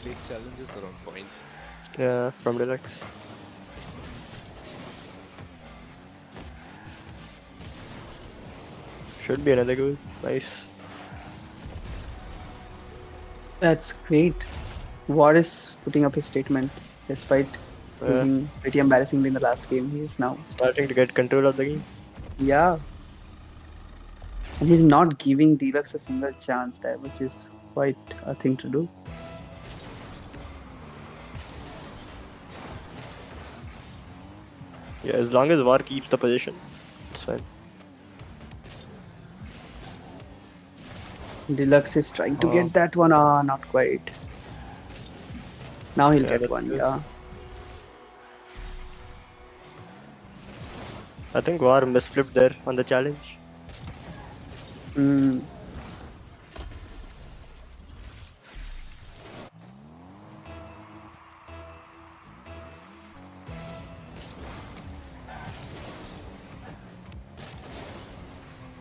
Big challenges are on point. Yeah, from Deluxe. Should be another goal. Nice. That's great. War is putting up his statement despite losing pretty embarrassingly in the last game. He is now, Starting to get control of the game. yeah, and he's not giving Deluxe a single chance there, which is quite a thing to do. Yeah, as long as War keeps the position, it's fine. Deluxe is trying to get that one. Not quite. Now he'll Yeah, get that's one. good. Yeah. I think War misflipped there on the challenge. Mm.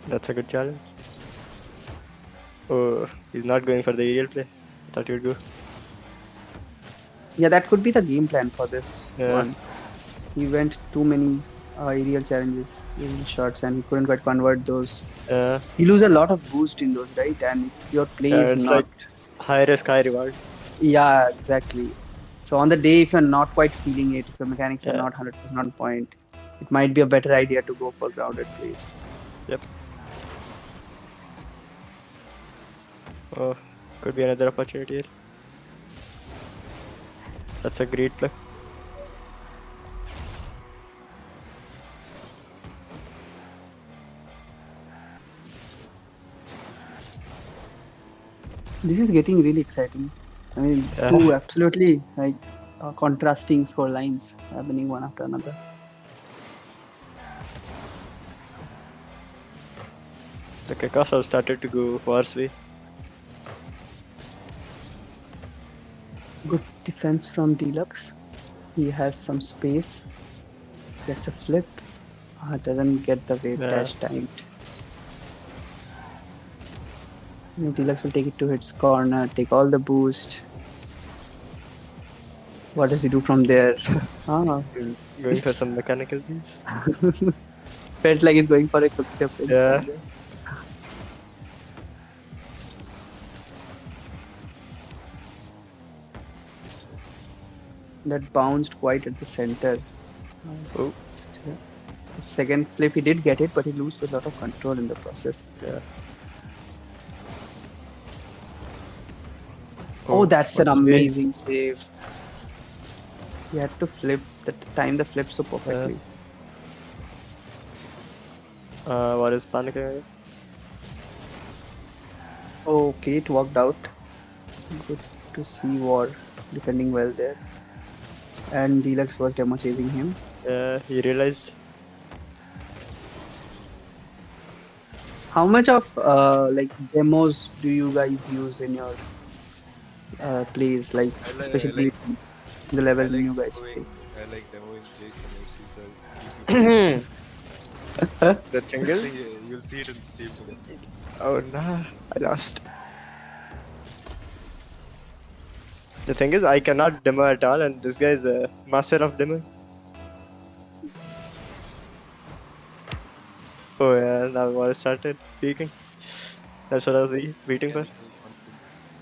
That's a good challenge. Oh, he's not going for the aerial play. Thought he would go. Yeah, that could be the game plan for this Yeah. one. He went too many aerial challenges, aerial shots, and he couldn't quite convert those. Yeah. You lose a lot of boost in those, right? And if your play Yeah. is It's not, like high risk, high reward. yeah, exactly. So on the day, if you're not quite feeling it, if your mechanics are Yeah. not 100% on point, it might be a better idea to go for grounded plays. Yep. Oh, could be another opportunity here. That's a great play. This is getting really exciting. I mean, Yeah. two absolutely like contrasting score lines happening one after another. The kickoffs have started to go War's way. Good defense from Deluxe. He has some space. Gets a flip. Doesn't get the wave Yeah. dash timed. Deluxe will take it to its corner, take all the boost. What does he do from there? He's going for some mechanical beats. Felt like he's going for a quick step. Yeah. That bounced quite at the center. Oh. The second flip, he did get it, but he lost a lot of control in the process. Yeah. Oh, that's an what a save. amazing save. He had to flip, time the flip so perfectly. What is panicking? Okay, it worked out. Good to see War defending well there. And Deluxe was demo chasing him. Yeah, he realized. How much of like demos do you guys use in your plays? Like especially the level you guys play. I like demoing Jake from FC, so The thing I is, think you'll see it in stream today. oh nah, I lost. The thing is, I cannot demo at all, and this guy is a master of demo. Oh yeah, now war started speaking. That's what I was waiting for. Confidence.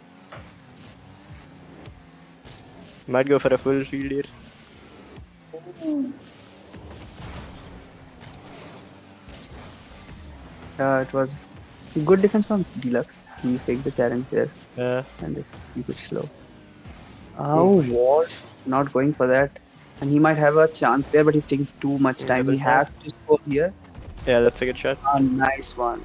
Might go for a full field here. It was good defense from Deluxe. He faked the challenge there Yeah, and he could slow. Oh, War not going for that. And he might have a chance there, but he's taking too much time. Double He has to score here. yeah, that's a good shot. A nice one.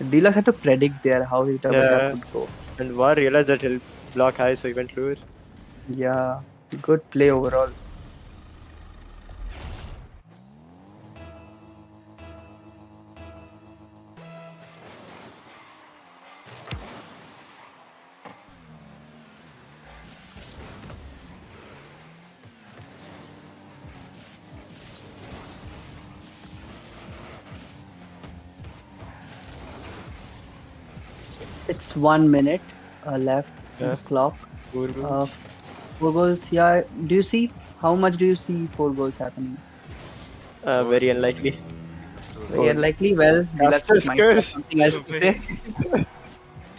Deluxe had to predict there how his double Yeah. tap would go. And War realized that he'll block high, so he went lower. Yeah, good play overall. It's 1 minute left on Yeah. the clock. Four goals. 4 goals. Yeah. Do you see how much do you see 4 goals happening? Very unlikely. Very unlikely. Well, Deluxe Master might have scores. something else to say.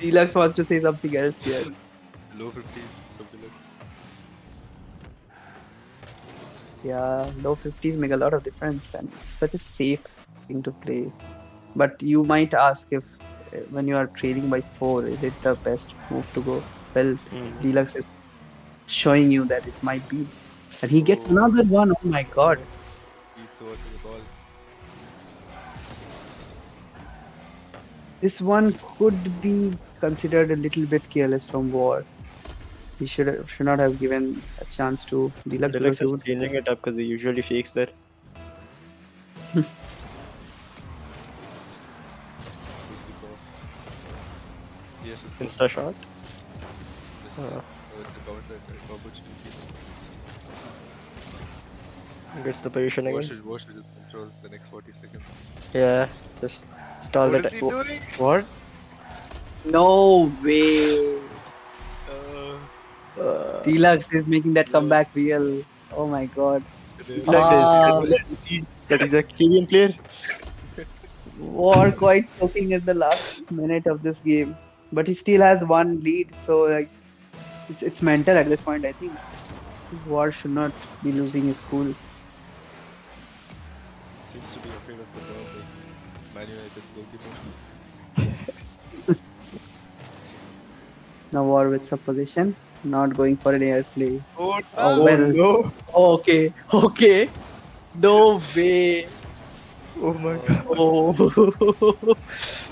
Deluxe wants to say something else here. Low 50s, so Deluxe. Yeah, low 50s make a lot of difference, and it's such a safe thing to play. But you might ask if when you are trading by 4, is it the best move to go? Well, Deluxe is showing you that it might be. And he gets Oh. another one. Oh my god. Beats over to the ball. This one could be considered a little bit careless from War. He should not have given a chance to Deluxe. Deluxe because he is would- changing it up because he usually fakes that. Yes, just Insta shot. Just, Ah. it's a counter opportunity. Gets the position War again. should just control the next 40 seconds. Yeah, just stall What that. is he doing? What? No way. Deluxe is making that comeback real. Oh my god. Like this. Ah, That is a Canadian player. War quite choking at the last minute of this game, but he still has one lead. So like, it's mental at this point. I think War should not be losing his cool. Seems to be afraid of the ball, like Man United's goalkeeper. Now War with some position, not going for an airplay. Oh, Oh no! well. No. Okay, okay. No way. Oh my god. Oh,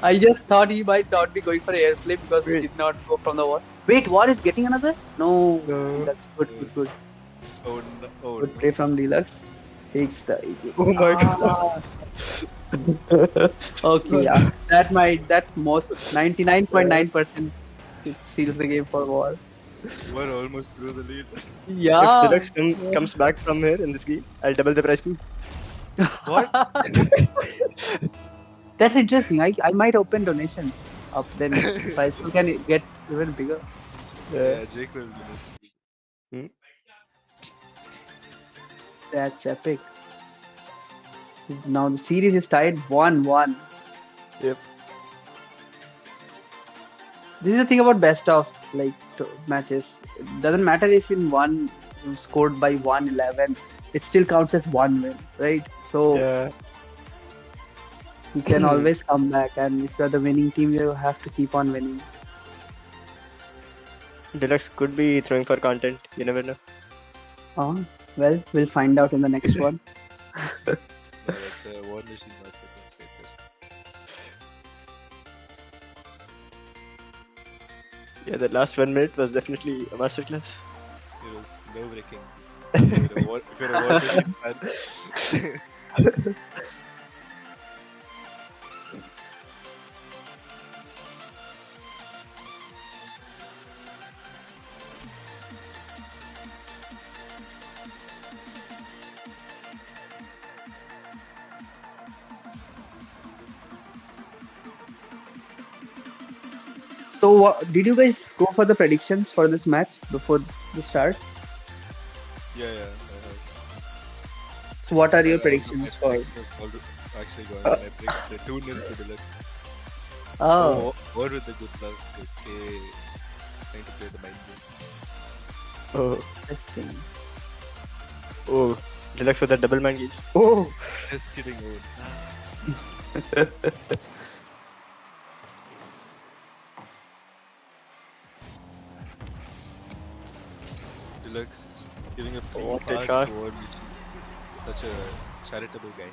I just thought he might not be going for airplay because he Wait. did not go from the War. Wait, War is getting another? No, No. Deluxe. Good, good, good. Oh no! Oh Good no! play from Deluxe. Takes the. Oh my god. Ah. Okay, yeah. That most 99.9% it seals the game for War. We're almost through the lead. If Yeah. Deluxe comes back from here in this game, I'll double the prize pool. What? That's interesting. I might open donations up, then price pool can get even bigger. Yeah, Jake will win it. That's epic. Now the series is tied 1-1. Yep. This is the thing about best of like matches. It doesn't matter if in one you scored by 1-11, it still counts as one win, right? So Yeah. you can always come back, and if you're the winning team, you have to keep on winning. Deluxe could be throwing for content. You never know. Well, we'll find out in the next one. Yeah, that's a War Machine masterclass right there. Yeah, the last 1 minute was definitely a masterclass. It was nerve-wracking. If you're a War Machine fan. So, did you guys go for the predictions for this match before the start? Yeah, I heard. So, what are your My predictions for? prediction is actually going. I predict the 2-0 to Deluxe. Oh, Or with the good luck. Okay. It's trying to play the mind games. Oh. interesting. Oh. Deluxe with the double man games. Oh. Just kidding. Deluxe giving a free What a pass shot. to War Machine. Such a charitable guy.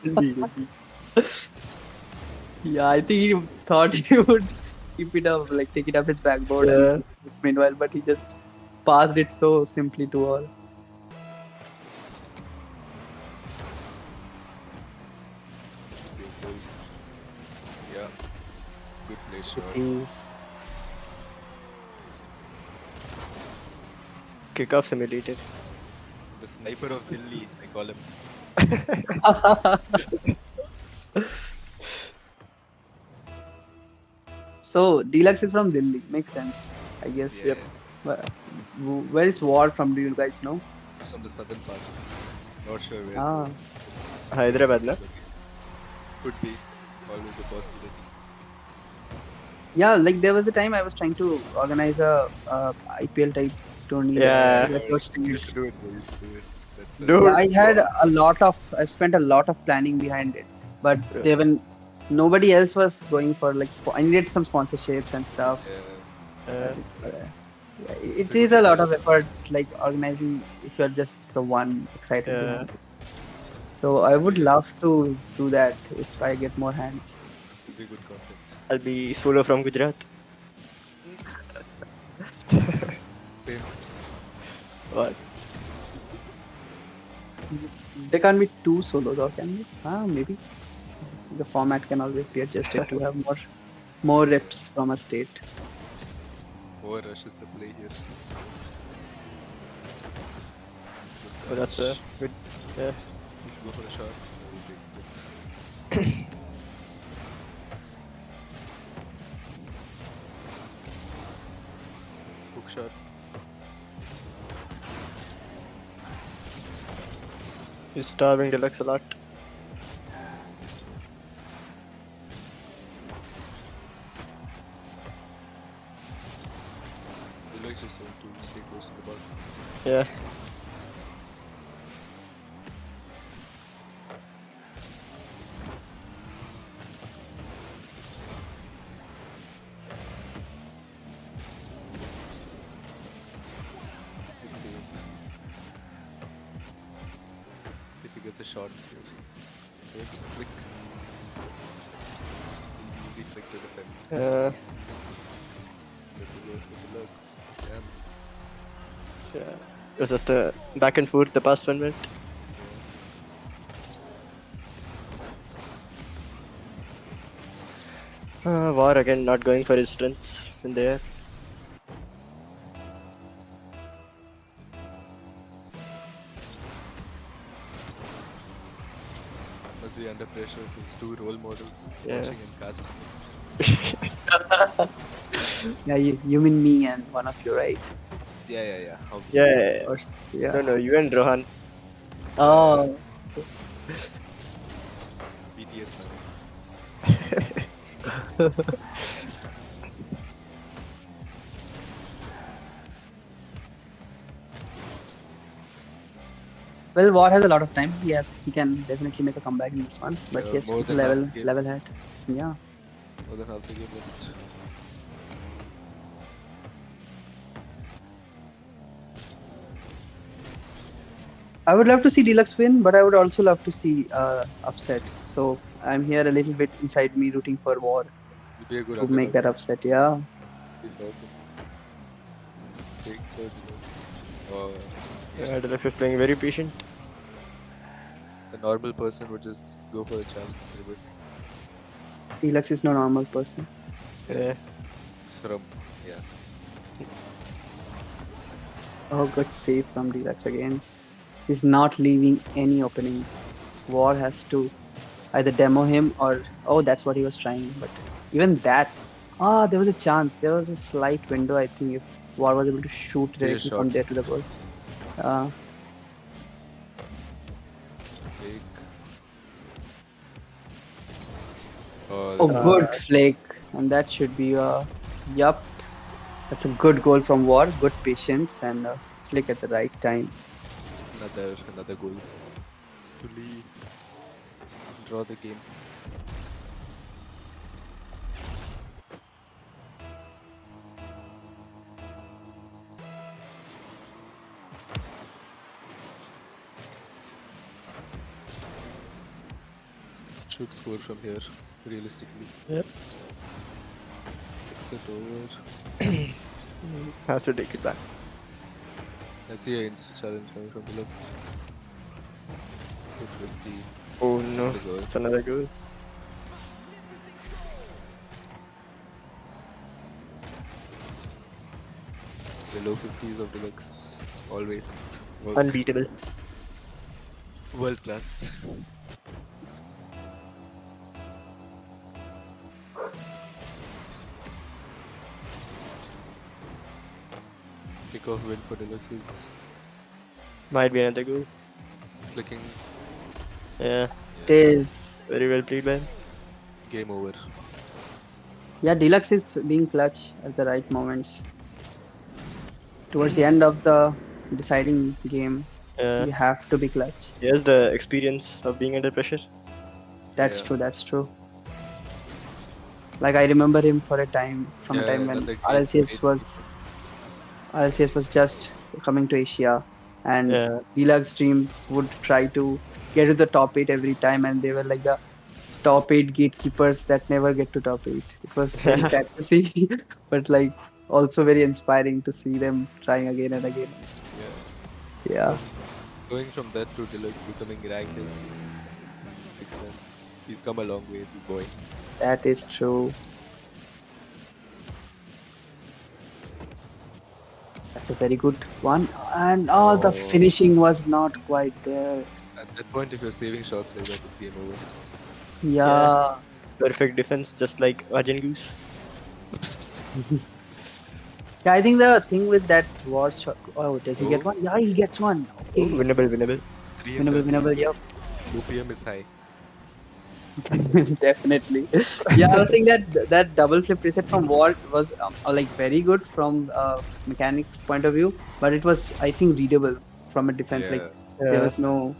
Indeed, indeed. Yeah, I think he thought he would keep it up, like take it up his backboard. Yeah. And meanwhile, but he just passed it so simply to all. Beautiful. Yeah. Good play shot. He's Kickoff simulated. The sniper of Delhi, I call him. So Deluxe is from Delhi. Makes sense, I guess. Yeah, But where is War from? Do you guys know? He's from the southern parts. Not sure where. Ah, Hyderabad, na? Could be. Always a possibility. yeah. Like there was a time I was trying to organize a IPL type tourney. Yeah. You should do it, bro. You should do it. That's Dude. Yeah, I had a lot of. I've spent a lot of planning behind it, but Yeah. they even nobody else was going for like. I needed some sponsorships and stuff. yeah. It is a lot of effort, like organizing if you're just the one excited. Yeah. behind it. So I would love to do that if I get more hands. Could be good content. I'll be solo from Gujarat. Same. What? There can't be two solos, or can we? Maybe. The format can always be adjusted to have more reps from a state. Over rushes the play here. Oh, that's a good. Yeah. You should go for a shot. That would be good. hook shot. He's starving Deluxe a lot. Deluxe just want to stay close to the ball. Yeah. Good save. See if he gets a shot here. There's a flick. Easy flick to defend. That's a goal for Deluxe. Damn. Yeah. It was just a back and forth the past 1 minute. War again not going for his strengths in there. Must be under pressure. His two role models Yeah. watching and casting. Yeah, you mean me and one of you, right? Yeah. Obviously. Yeah. Or, yeah. No, you and Rohan. Oh, BTS man. well, War has a lot of time. He can definitely make a comeback in this one, but Yeah, he has more to than half level the game. level head. Yeah. More than half the game left. I would love to see Deluxe win, but I would also love to see upset. So I'm here a little bit inside me rooting for War It'll be a good to make that underdog. upset. Yeah. Be fair. Takes out, Yeah, Deluxe is playing very patient. a normal person would just go for a challenge. But Deluxe is no normal person. Yeah. it's from Oh, good save from Deluxe again. He's not leaving any openings. War has to either demo him or that's what he was trying. But even that, there was a chance. There was a slight window. I think if War was able to shoot directly from shot. there to the goal. fake. Oh, That's good flake, and that should be yup. That's a good goal from War. Good patience and flick at the right time. another goal to lead, draw the game. Should score from here, realistically. Yep. Takes it over. Has to take it back. I see an insta challenge coming from Deluxe. Hit 50. Oh no, That's a goal. it's another goal. The low 50s of Deluxe always work. Unbeatable. World class. Kickoff win for Deluxe is Might be another goal. flicking. Yeah, It is. very well played by him. Game over. Yeah, Deluxe is being clutch at the right moments. Towards the end of the deciding game, Yeah, you have to be clutch. he has the experience of being under pressure. That's Yeah. true. That's true. Like I remember him for a time, from a Yeah, time when another great- RLCS was just coming to Asia, and Yeah. Deluxe team would try to get to the top 8 every time, and they were like the top 8 gatekeepers that never get to top 8. It was very sad to see, but like also very inspiring to see them trying again and again. Yeah. Yeah. Going from that to Deluxe becoming ranked is 6 months. He's come a long way, this boy. That is true. That's a very good one. And the Oh. finishing was not quite there. At that point, if you're saving shots like that, it's game over. Yeah. Perfect defense, just like Arjun Goose. Yeah, I think the thing with that war shot. Oh, does he get Oh. one? Yeah, he gets one. Oh, Okay, winnable. 3 and winnable, 30. winnable. Yep. OPM is high. Definitely. Yeah, I was saying that that double flip reset from Walt was like very good from mechanics point of view, but it was, I think, readable from a defense. Like Yeah. there Yeah. was no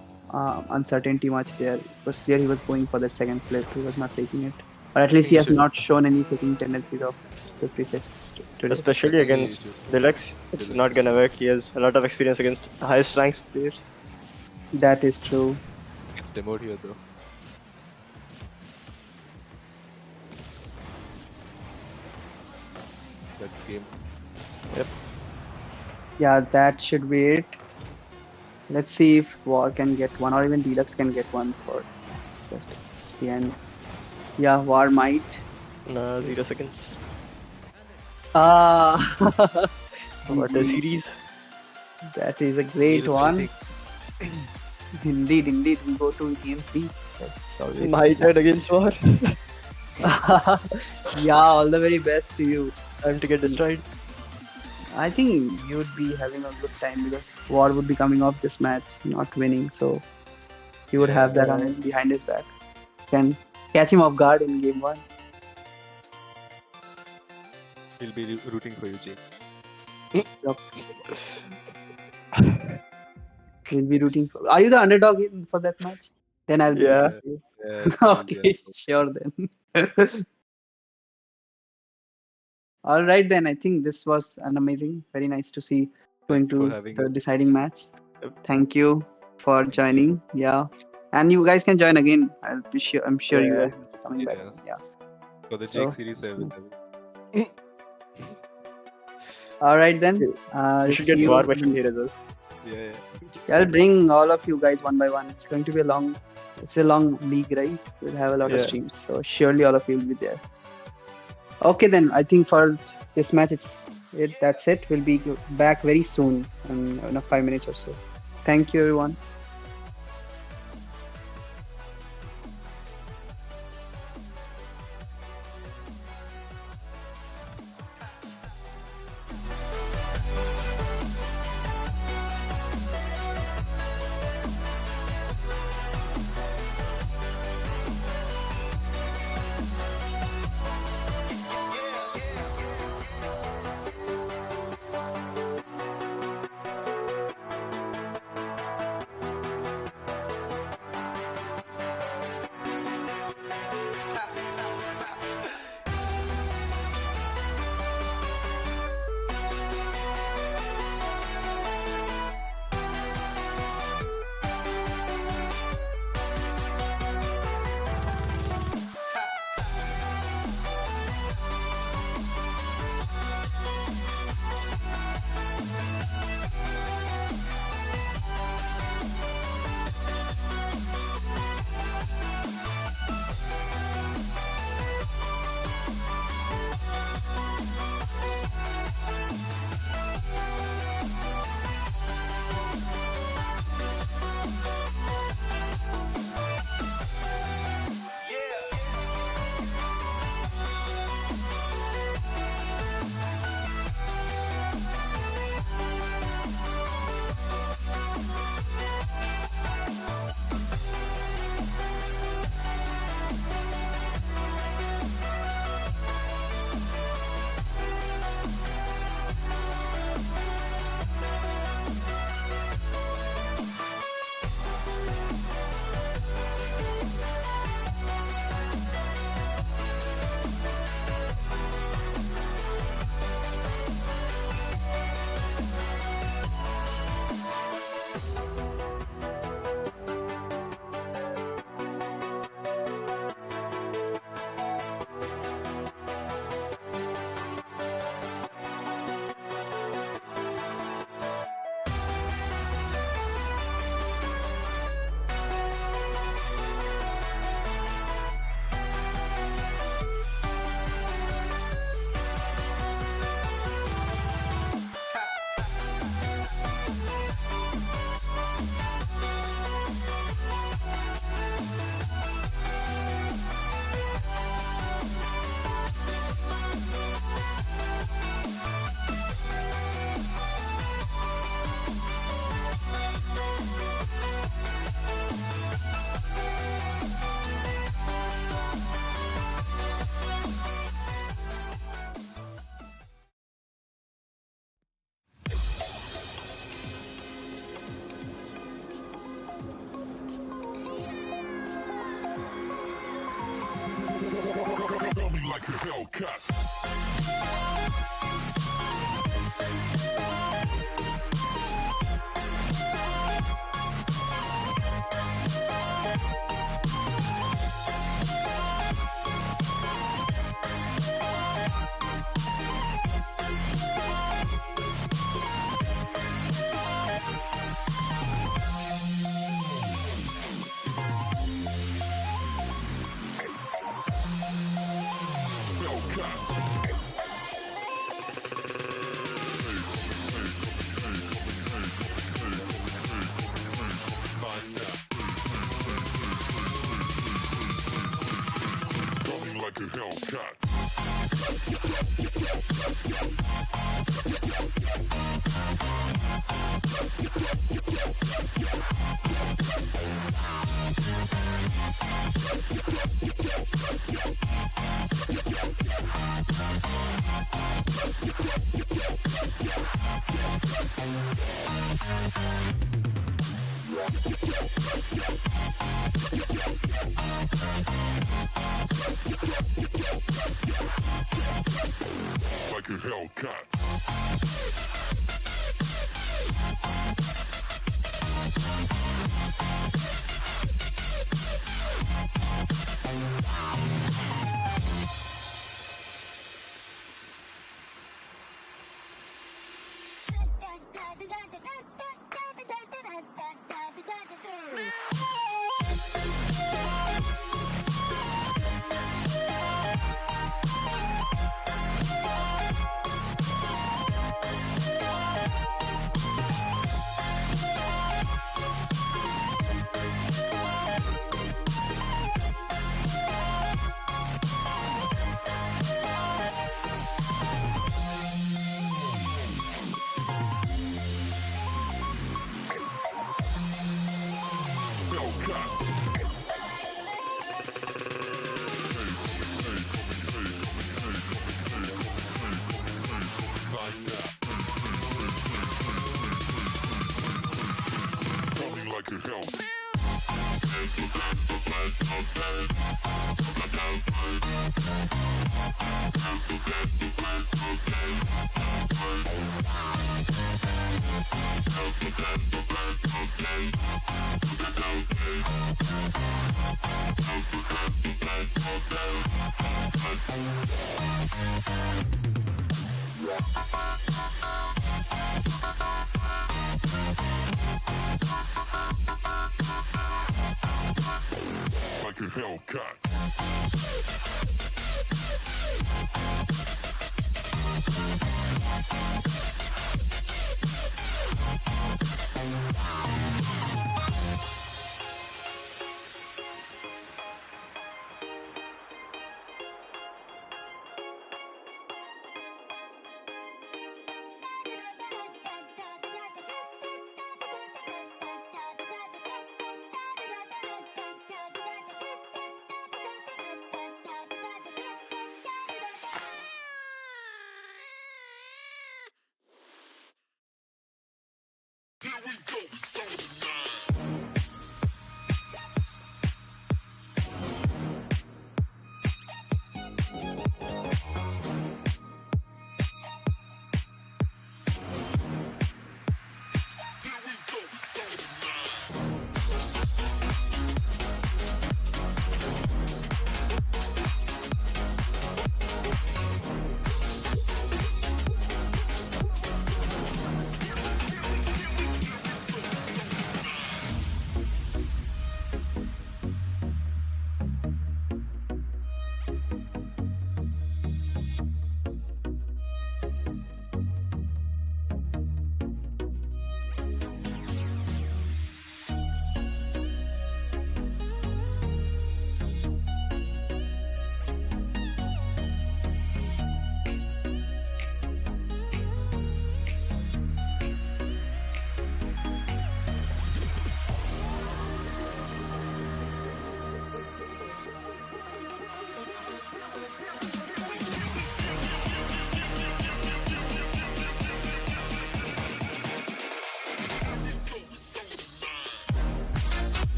uncertainty much there. It was clear he was going for that second flip. He was not faking it, or at I least think he he has should. not shown any faking tendencies of flip resets today. I Especially think he against should. Deluxe, it's not Deluxe. gonna work. He has a lot of experience against highest ranks players. That is true. It's demoed here though. That's game. Yeah, that should be it. Let's see if War can get one, or even Deluxe can get one for just the end. Yeah, War might. Nah, 0 seconds. Ah, What a GG. series. That is a great He'll one. waiting. Indeed, indeed. We go to game 3. That's always. My turn against War. Yeah, all the very best to you. Time to get destroyed. I think you would be having a good time because War would be coming off this match, not winning. So he would have that on behind his back. Can catch him off guard in game 1. He'll be rooting for you, Jake. We'll be rooting for. Are you the underdog for that match? Then I'll be Yeah. rooting for you. Yeah, please, Okay, yeah. sure then. All right then. I think this was an amazing, very nice to see going Thank you for to having the us. deciding match. Yep. Thank you for Thank joining. you. Yeah, and you guys can join again. I'll be sure. I'm sure you Yeah. guys will be coming back. Yeah. Yeah. For the So, Jake series, I will. all right then. We I'll should see get you. War mentioned here as well. Yeah. Yeah, I'll bring all of you guys one by one. It's going to be a long. It's a long league, right? We'll have a lot of Yeah. streams, so surely all of you will be there. Okay, then I think for this match, that's it. We'll be back very soon, in 5 minutes or so. Thank you, everyone. Like a Hellcat. Coming like a hell. Like a Hellcat. Here we go.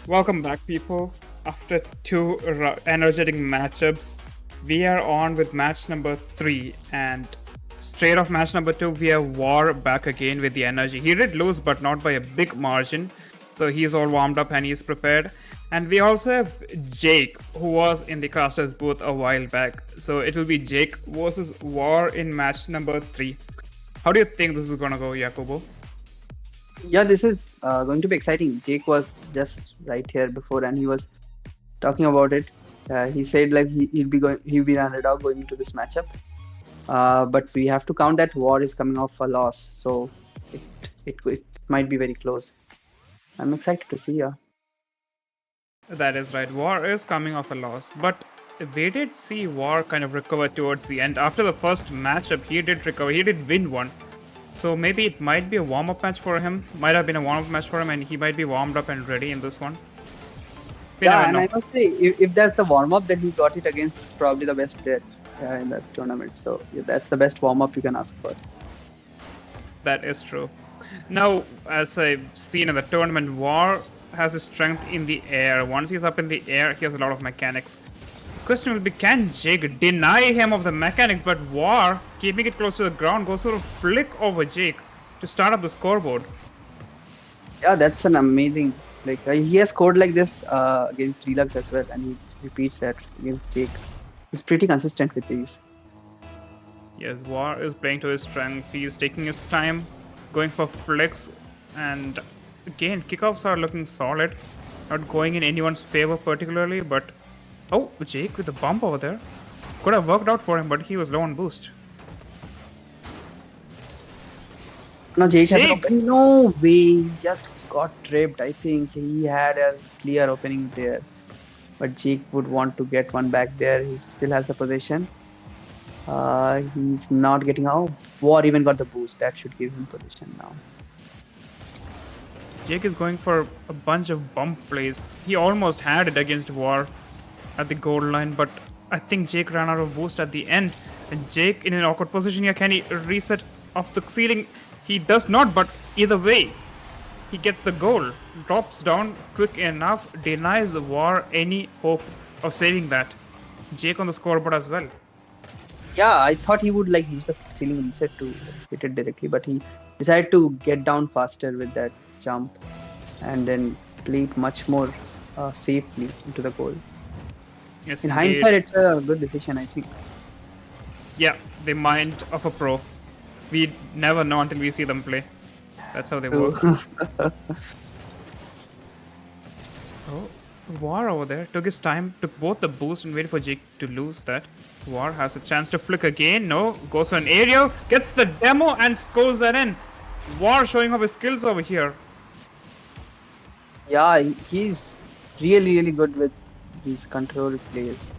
Welcome back, people. After two energetic matchups, we are on with match number 3, and straight off match number 2, we have War back again with the energy. He did lose, but not by a big margin, so he's all warmed up and he's prepared. And we also have Jake, who was in the casters booth a while back. So it will be Jake versus War in match number 3. How do you think this is gonna go, Jacobo? Yeah, this is going to be exciting. Jake was just right here before, and he was talking about it. He said like he'll be an underdog going into this matchup. But we have to count that War is coming off a loss, so it might be very close. I'm excited to see. That is right. War is coming off a loss, but we did see War kind of recover towards the end. After the first matchup, he did recover. He did win one. So maybe it might be a warm-up match for him. Might have been a warm-up match for him, and he might be warmed up and ready in this one. We Yeah, never and know. I must say, if that's the warm up, then he got it against probably the best player in that tournament. So yeah, that's the best warm up you can ask for. That is true. Now, as I've seen in the tournament, War has his strength in the air. Once he's up in the air, he has a lot of mechanics. Question will be, can Jake deny him of the mechanics? But War, keeping it close to the ground, goes for a flick over Jake to start up the scoreboard. Yeah, that's an amazing. Like he has scored like this against Deluxe as well, and he repeats that against Jake. He's pretty consistent with these. Yes, War is playing to his strengths. He is taking his time, going for flicks, and again, kickoffs are looking solid. Not going in anyone's favor particularly, but oh, Jake with the bump over there. Could have worked out for him, but he was low on boost. No, Jake has an Jake! open. No way, he just got tripped. I think he had a clear opening there, but Jake would want to get one back there. He still has the position. He's not getting out. War even got the boost. That should give him position now. Jake is going for a bunch of bump plays. He almost had it against War at the goal line, but I think Jake ran out of boost at the end. And Jake in an awkward position here. Can he reset off the ceiling? He does not, but either way, he gets the goal. Drops down quick enough, denies the War any hope of saving that. Jake on the scoreboard as well. Yeah, I thought he would like use the ceiling reset to hit it directly, but he decided to get down faster with that jump and then play it much more safely into the goal. Yes, In indeed. hindsight, it's a good decision, I think. Yeah, the mind of a pro. We never know until we see them play. That's how they work. Oh, War over there took his time, took both the boost and waited for Jake to lose that. War has a chance to flick again. No, goes for an aerial, gets the demo and scores that in. War showing off his skills over here. Yeah, he's really good with these control plays.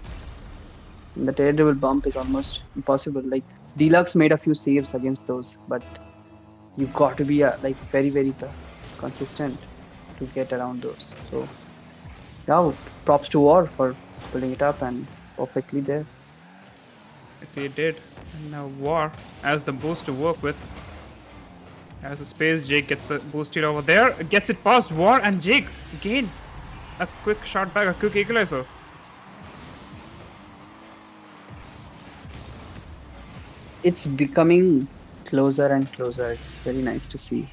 And the terrible bump is almost impossible. Like Deluxe made a few saves against those, but you've got to be like very consistent to get around those. So yeah, props to War for pulling it up and perfectly there. Yes, he did. And now War has the boost to work with. Has the space, Jake gets the boosted over there, gets it past War, and Jake again a quick shot back, a quick equalizer. It's becoming closer and closer. It's very nice to see.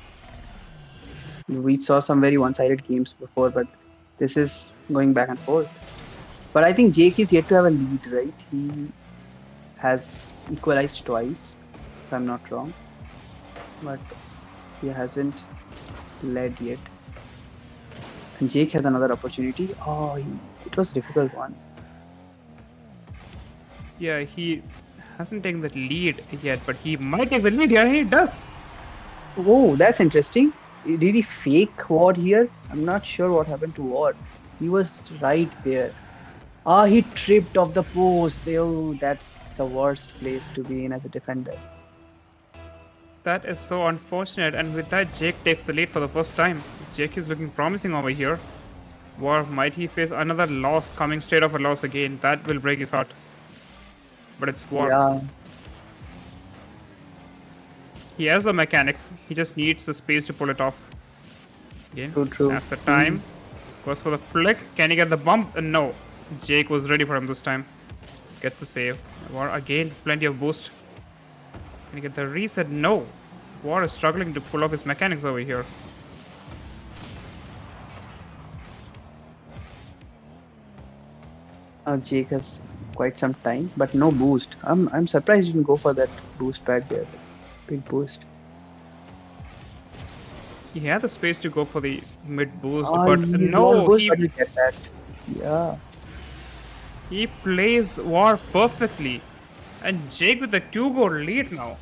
We saw some very one-sided games before, but this is going back and forth. But I think Jake is yet to have a lead, right? He has equalized twice, if I'm not wrong. But he hasn't led yet. And Jake has another opportunity. Oh, it was a difficult one. Yeah, he hasn't taken the lead yet, but he might take the lead here. He does. Oh, that's interesting. Did he fake Ward here? I'm not sure what happened to Ward. He was right there. Ah, he tripped off the post. Oh, that's the worst place to be in as a defender. That is so unfortunate, and with that, Jake takes the lead for the first time. Jake is looking promising over here. War, might he face another loss coming straight off a loss again? That will break his heart. But it's War. Yeah, He has the mechanics. He just needs the space to pull it off. Again, true. that's the time. Goes for the flick. Can he get the bump? No. Jake was ready for him this time. Gets the save. War again, plenty of boost. Can he get the reset? No. War is struggling to pull off his mechanics over here. Jake has quite some time, but no boost. I'm surprised you didn't go for that boost back there. Big boost. He had the space to go for the mid boost, Oh, but he's no, one boost, he but you get that. Yeah. He plays War perfectly. And Jake with a 2-goal lead now.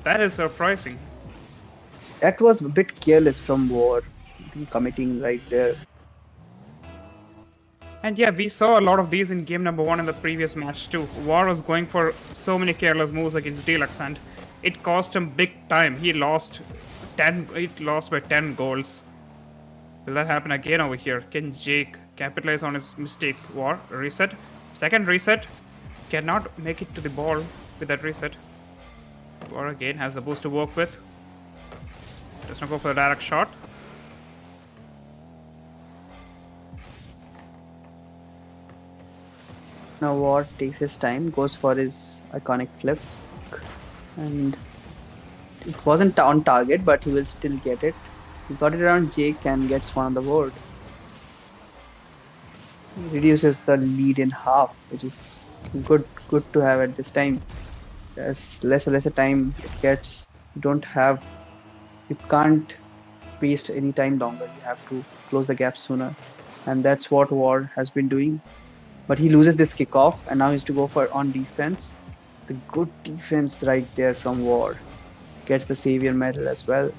That is surprising. That was a bit careless from War. I think committing right there. And yeah, we saw a lot of these in game number 1 in the previous match too. War was going for so many careless moves against Deluxe and it cost him big time. He lost by 10 goals. Will that happen again over here? Can Jake capitalize on his mistakes? War, reset. Second reset. Cannot make it to the ball with that reset. War again has the boost to work with. Does not go for the direct shot. Now War takes his time, goes for his iconic flip, and it wasn't on target, but he will still get it. He got it around Jake and gets one on the board. He reduces the lead in half, which is good to have at this time. As lesser time it gets, you can't waste any time longer. You have to close the gap sooner, and that's what War has been doing. But he loses this kickoff, and now he's to go for on defense. The good defense right there from War. Gets the Savior medal as well.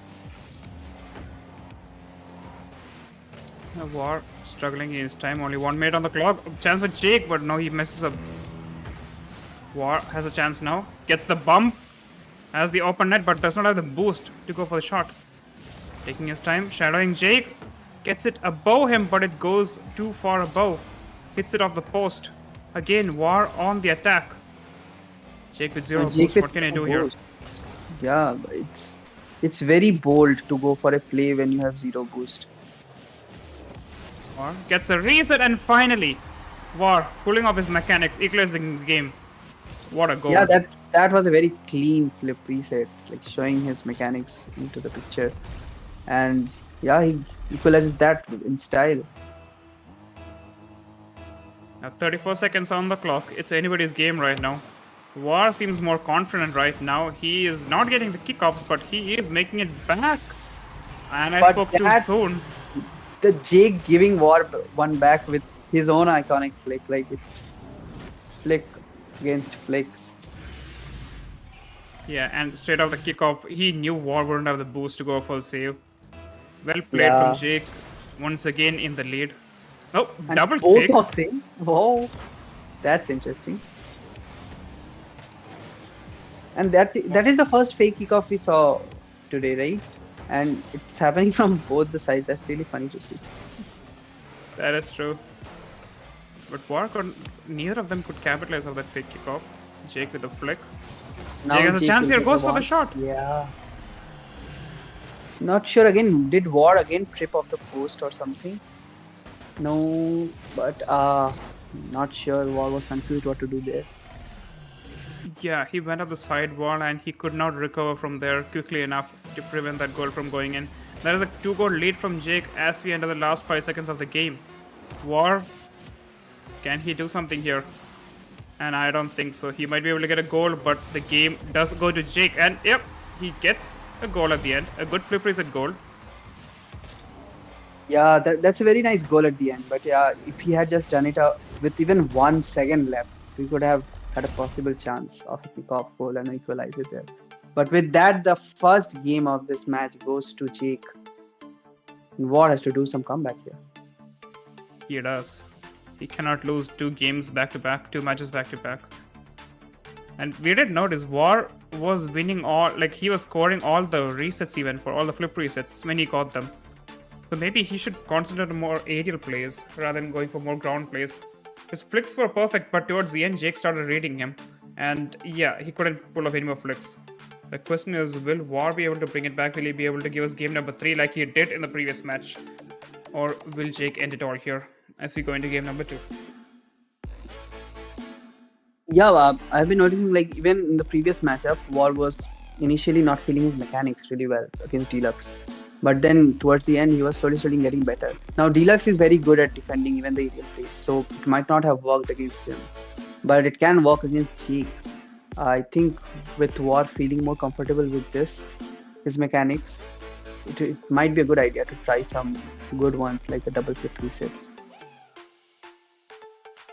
War struggling in his time. Only 1 minute on the clock. Chance for Jake, but no, he messes up. War has a chance now. Gets the bump. Has the open net, but does not have the boost to go for the shot. Taking his time. Shadowing Jake. Gets it above him, but it goes too far above. Hits it off the post. Again, War on the attack. Jake with 0 boost. What can I do here? Yeah, it's very bold to go for a play when you have 0 boost. War gets a reset, and finally, War pulling off his mechanics, equalizing the game. What a goal! Yeah, that was a very clean flip reset, like showing his mechanics into the picture, and yeah, he equalizes that in style. Now 34 seconds on the clock. It's anybody's game right now. War seems more confident right now. He is not getting the kickoffs, but he is making it back. And I spoke too soon. The Jake giving War one back with his own iconic flick, like it's flick against flicks. Yeah, and straight off the kickoff, he knew War wouldn't have the boost to go for the save. Well played from Jake. Once again in the lead. Oh, And double both kick. of them. Wow, that's interesting. And that is the first fake kickoff we saw today, right? And it's happening from both the sides. That's really funny to see. That is true. But War neither of them could capitalize on that fake kickoff. Jake with a flick. Now Jake has a chance will here, get goes for the one. shot. Yeah. Not sure again. Did War again trip off the post or something? No, but not sure. War was confused what to do there. Yeah, he went up the side wall and he could not recover from there quickly enough to prevent that goal from going in. That is a 2-goal lead from Jake as we enter the last 5 seconds of the game. War, can he do something here? And I don't think so. He might be able to get a goal, but the game does go to Jake. And yep, he gets a goal at the end. A good flip reset goal. Yeah, that's a very nice goal at the end. But yeah, if he had just done it with even 1 second left, we could have had a possible chance of a kickoff goal and equalize it there. But with that, the first game of this match goes to Jake. And War has to do some comeback here. He does. He cannot lose 2 games back to back, 2 matches back to back. And we did notice War was winning he was scoring all the resets even for all the flip resets when he got them. So maybe he should concentrate on more aerial plays rather than going for more ground plays. His flicks were perfect, but towards the end, Jake started reading him. And yeah, he couldn't pull off any more flicks. The question is, will War be able to bring it back? Will he be able to give us game number 3 like he did in the previous match? Or will Jake end it all here as we go into game number 2? Yeah, I've been noticing like even in the previous matchup, War was initially not feeling his mechanics really well against Deluxe. But then towards the end, he was slowly getting better. Now, Deluxe is very good at defending even the aerial phase, so it might not have worked against him. But it can work against Jake. I think with War feeling more comfortable with his mechanics, it might be a good idea to try some good ones like the double flip resets.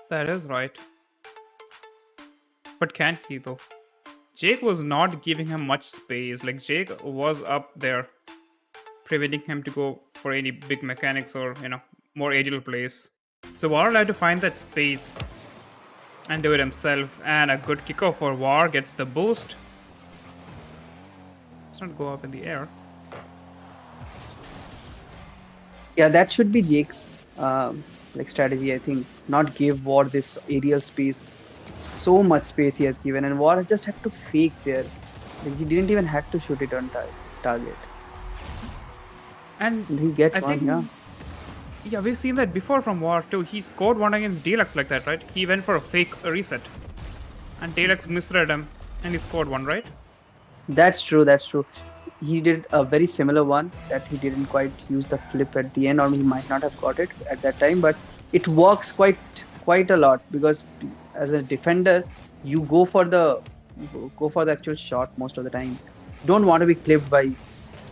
That is right. But can he though? Jake was not giving him much space. Like Jake was up there, preventing him to go for any big mechanics or more aerial plays. So War had to find that space and do it himself. And a good kickoff for War gets the boost. Let's not go up in the air. Yeah, that should be Jake's like strategy. I think not give War this aerial space. So much space he has given, and War just had to fake there. Like, he didn't even have to shoot it on target. And He gets I one, think, yeah. Yeah, we've seen that before from War too. He scored one against Deluxe like that, right? He went for a fake reset. And Deluxe misread him and he scored one, right? That's true. He did a very similar one that he didn't quite use the flip at the end, or he might not have got it at that time, but it works quite a lot because as a defender, you go for the actual shot most of the times. Don't want to be clipped by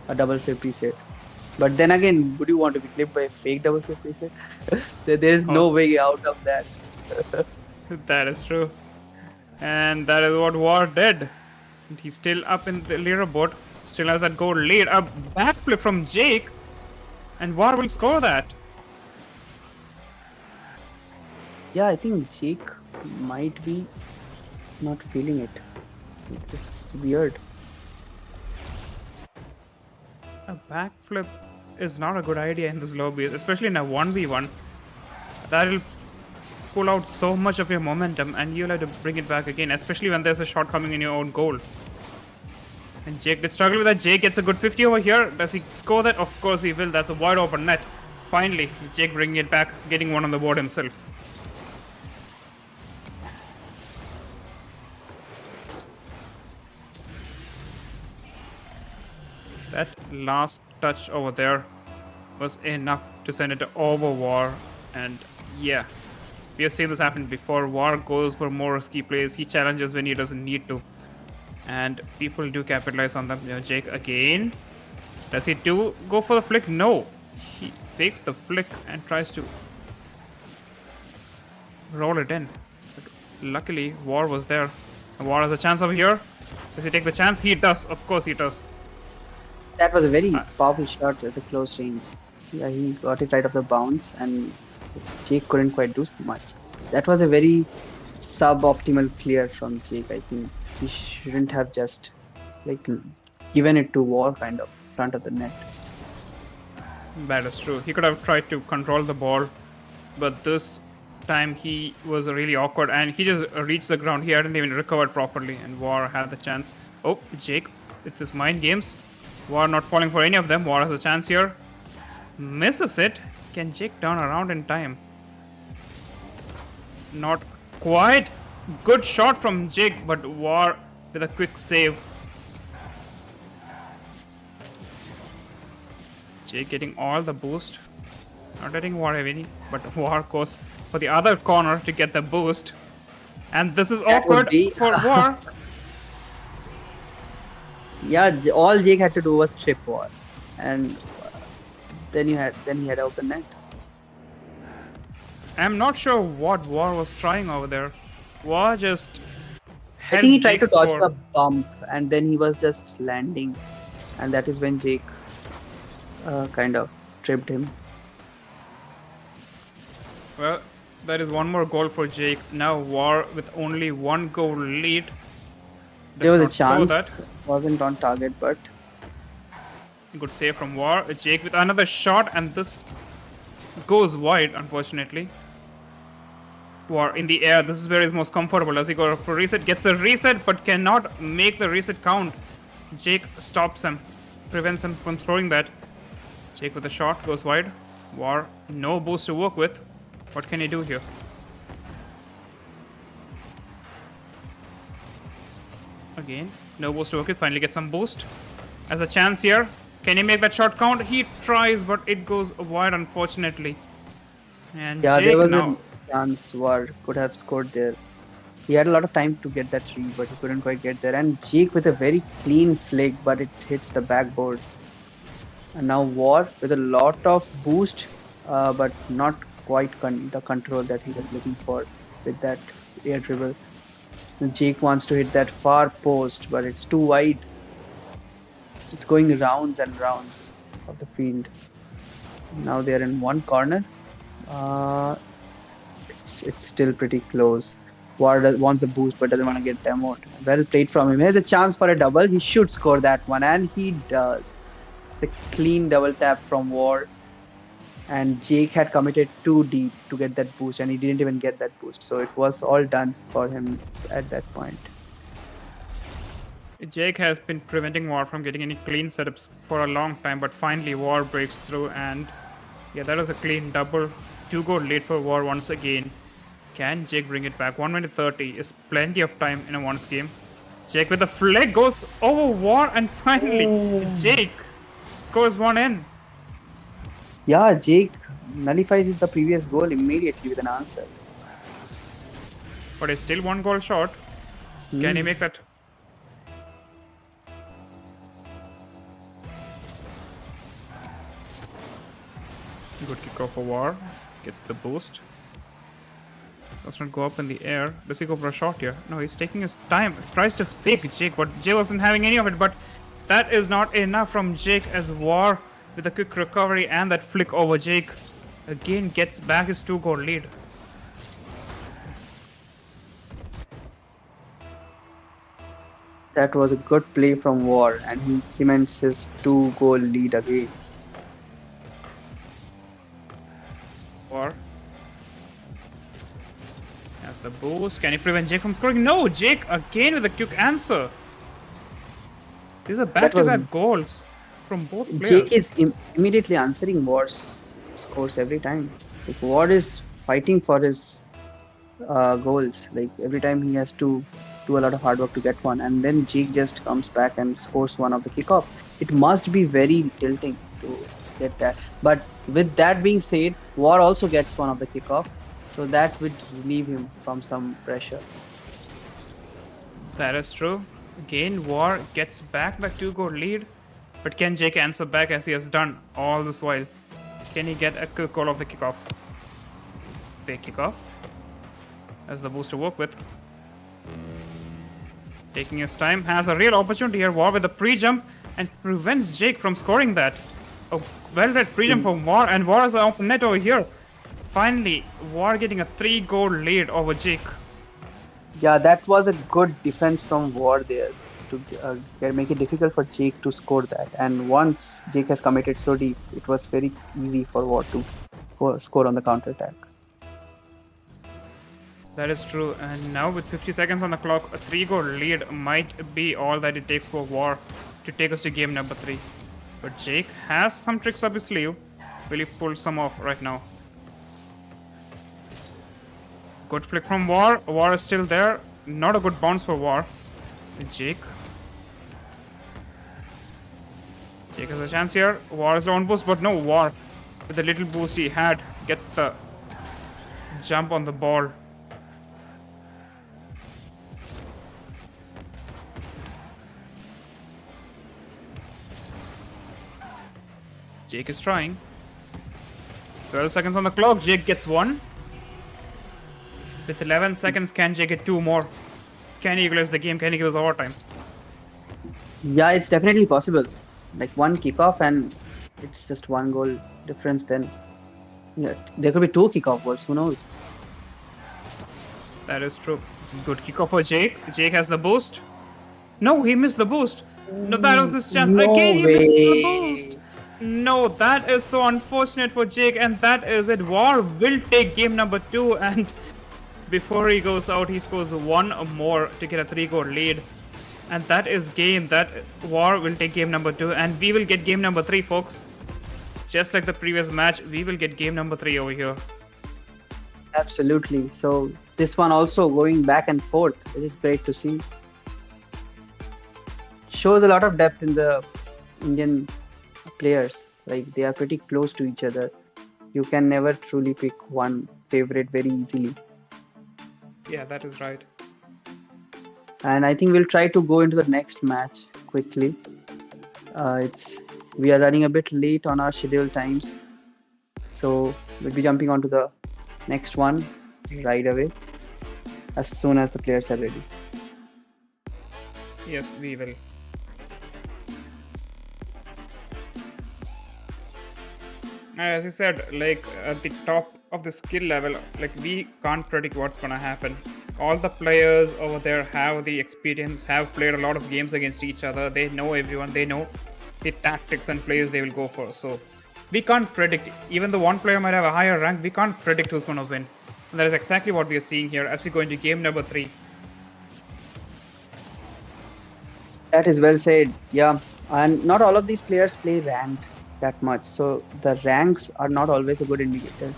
a double flip reset. But then again, would you want to be clipped by a fake double flip reset? There is no way out of that. That is true. And that is what War did. And he's still up in the leaderboard. Still has that goal lead. A backflip from Jake. And War will score that. Yeah, I think Jake might be not feeling it. It's weird. A backflip is not a good idea in this lobby, especially in a 1v1. That'll pull out so much of your momentum and you'll have to bring it back again, especially when there's a shot coming in your own goal. And Jake did struggle with that. Jake gets a good 50 over here. Does he score that? Of course he will. That's a wide open net. Finally, Jake bringing it back, getting one on the board himself. That last touch over there was enough to send it over War. And yeah, we have seen this happen before. War goes for more risky plays. He challenges when he doesn't need to. And people do capitalize on them. Jake again. Does he go for the flick? No. He fakes the flick and tries to roll it in. But luckily, War was there. War has a chance over here. Does he take the chance? He does. Of course he does. That was a very powerful shot at the close range. Yeah, he got it right off the bounce, and Jake couldn't quite do much. That was a very suboptimal clear from Jake. I think he shouldn't have just like given it to War kind of front of the net. That is true. He could have tried to control the ball, but this time he was really awkward and he just reached the ground. He hadn't even recovered properly, and War had the chance. Oh, Jake with his mind games. War not falling for any of them. War has a chance here. Misses it. Can Jake turn around in time? Not quite. Good shot from Jake, but War with a quick save. Jake getting all the boost. Not letting War have any, but War goes for the other corner to get the boost. And this is awkward for War. Yeah, all Jake had to do was trip War, and then he had open net. I'm not sure what War was trying over there. War just I think he tried Jake to dodge score. the bump, and then he was just landing, and that is when Jake kind of tripped him. Well, that is one more goal for Jake. Now War with only one goal lead. There was a Does not score chance, that. wasn't on target, but Good save from War. Jake with another shot, and this goes wide, unfortunately. War in the air. This is where he's most comfortable. As he goes for reset, gets a reset, but cannot make the reset count. Jake stops him, prevents him from throwing that. Jake with a shot goes wide. War, no boost to work with. What can he do here? Again, no boost to work with. Finally get some boost. As a chance here. Can he make that shot count? He tries, but it goes wide, unfortunately. And Yeah, Jake there was now. a chance War could have scored there. He had a lot of time to get that tree, but he couldn't quite get there. And Jake with a very clean flick, but it hits the backboard. And now War with a lot of boost, but not quite the control that he was looking for with that air dribble. And Jake wants to hit that far post, but it's too wide. It's going rounds and rounds of the field. Now they're in one corner. It's still pretty close. War wants the boost but doesn't want to get demoed. Well played from him. Here's a chance for a double. He should score that one, and he does. The clean double tap from War. And Jake had committed too deep to get that boost, and he didn't even get that boost. So it was all done for him at that point. Jake has been preventing War from getting any clean setups for a long time, but finally War breaks through, and yeah, that was a clean double. 2-goal lead for War once again. Can Jake bring it back? 1 minute 30 is plenty of time in a once game. Jake with the flag goes over War, and finally Jake scores one in. Yeah, Jake nullifies the previous goal immediately with an answer. But he's still 1 goal short. Can he make that? Good kickoff for War. Gets the boost. Does not go up in the air. Does he go for a shot here? No, he's taking his time. Tries to fake Jake, but Jake wasn't having any of it. But that is not enough from Jake, as War with a quick recovery and that flick over Jake again gets back his 2-goal lead. That was a good play from War, and he cements his 2-goal lead again. War has the boost. Can he prevent Jake from scoring? No, Jake again with a quick answer. These are back-to-back goals from both players. Jake is immediately answering War's scores every time. Like, War is fighting for his goals. Like, every time he has to do a lot of hard work to get one, and then Jake just comes back and scores one of the kickoff. It must be very tilting to get that. But with that being said, War also gets one of the kickoff, so that would relieve him from some pressure. That is true. Again, War gets back the 2-goal lead. But can Jake answer back as he has done all this while? Can he get a quick goal of the kickoff? Big kickoff. As the boost to work with. Taking his time. Has a real opportunity here. War with a pre-jump. And prevents Jake from scoring that. A well-read pre-jump from War. And War has an open net over here. Finally, War getting a 3-goal lead over Jake. Yeah, that was a good defense from War there to make it difficult for Jake to score that. And once Jake has committed so deep, it was very easy for War to score on the counter attack. That is true. And now with 50 seconds on the clock, a 3-goal lead might be all that it takes for War to take us to game number 3. But Jake has some tricks up his sleeve. Will he pull some off right now? Good flick from War. War is still there. Not a good bounce for War. Jake. Jake has a chance here. War is on boost, but no, War with the little boost he had gets the jump on the ball. Jake is trying. 12 seconds on the clock. Jake gets one. With 11 seconds, can Jake get 2 more? Can he equalize the game? Can he give us overtime? Yeah, it's definitely possible. Like, one kickoff and it's just 1 goal difference, then yeah, there could be 2 kickoff goals, who knows? That is true. Good kickoff for Jake. Jake has the boost. No, he missed the boost. No, that was his chance. No Again, he missed the way. boost. No, that is so unfortunate for Jake, and that is it. War will take game number 2, and before he goes out, he scores 1 more to get a 3-goal lead. And that is game. That War will take game number 2, and we will get game number 3, folks. just like the previous match, we will get game number 3 over here. Absolutely. So this one also going back and forth, which is great to see. Shows a lot of depth in the Indian players. Like they are pretty close to each other. You can never truly pick one favorite very easily. Yeah, that is right. And I think we'll try to go into the next match quickly. We are running a bit late on our scheduled times, so we'll be jumping onto the next one right away as soon as the players are ready. Yes, we will. As you said, like at the top of the skill level, like we can't predict what's gonna happen. All the players over there have the experience, have played a lot of games against each other. They know everyone. They know the tactics and plays they will go for. So we can't predict. Even though one player might have a higher rank, we can't predict who's gonna win. And that is exactly what we are seeing here as we go into game number 3. That is well said. Yeah, and not all of these players play ranked that much, so the ranks are not always a good indicator.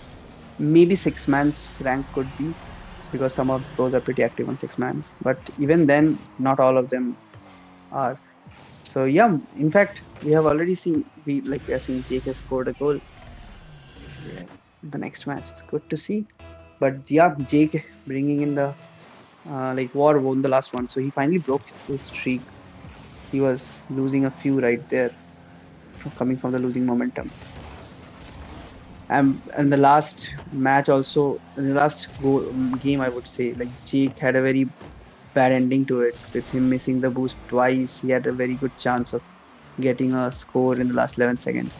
Maybe 6-man's rank could be, because some of those are pretty active on 6-man's, but even then, not all of them are. So yeah, in fact, we have already seen we are seeing Jake has scored a goal. The next match, it's good to see. But yeah, Jake bringing in the War won the last one, so he finally broke his streak. He was losing a few right there, coming from the losing momentum. And the last match also, in the last game, I would say, like Jake had a very bad ending to it, with him missing the boost twice. He had a very good chance of getting a score in the last 11 seconds.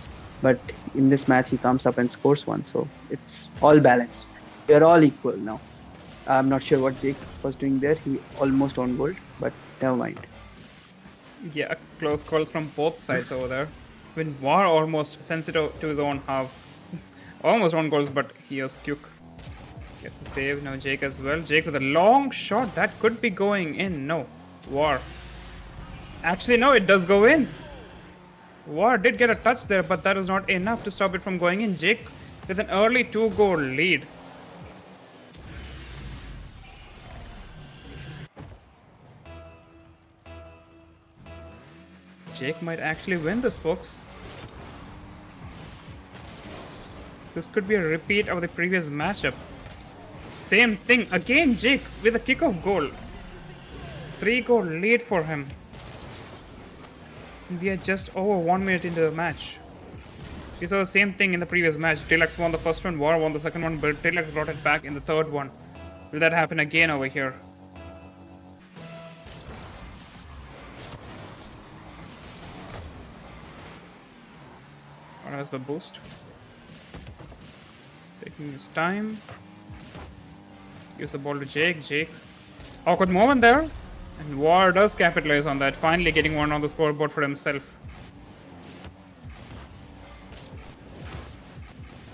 But in this match, he comes up and scores one, so it's all balanced. We are all equal now. I'm not sure what Jake was doing there. He almost on goal, but never mind. Yeah, close calls from both sides over there. When War almost sends it to his own half. Almost on goals, but here's Kyuk. Gets a save. Now Jake as well. Jake with a long shot. That could be going in. No. War. Actually, no, it does go in. War did get a touch there, but that was not enough to stop it from going in. Jake with an early 2-goal lead. Jake might actually win this, folks. This could be a repeat of the previous matchup. Same thing. Again, Jake with a kickoff goal. 3-goal lead for him. We are just over 1 minute into the match. We saw the same thing in the previous match. Tilex won the first one, War won the second one, but Tilex brought it back in the third one. Will that happen again over here? What has the boost? Taking his time. Gives the ball to Jake. Jake. Awkward moment there. And War does capitalize on that, finally getting one on the scoreboard for himself.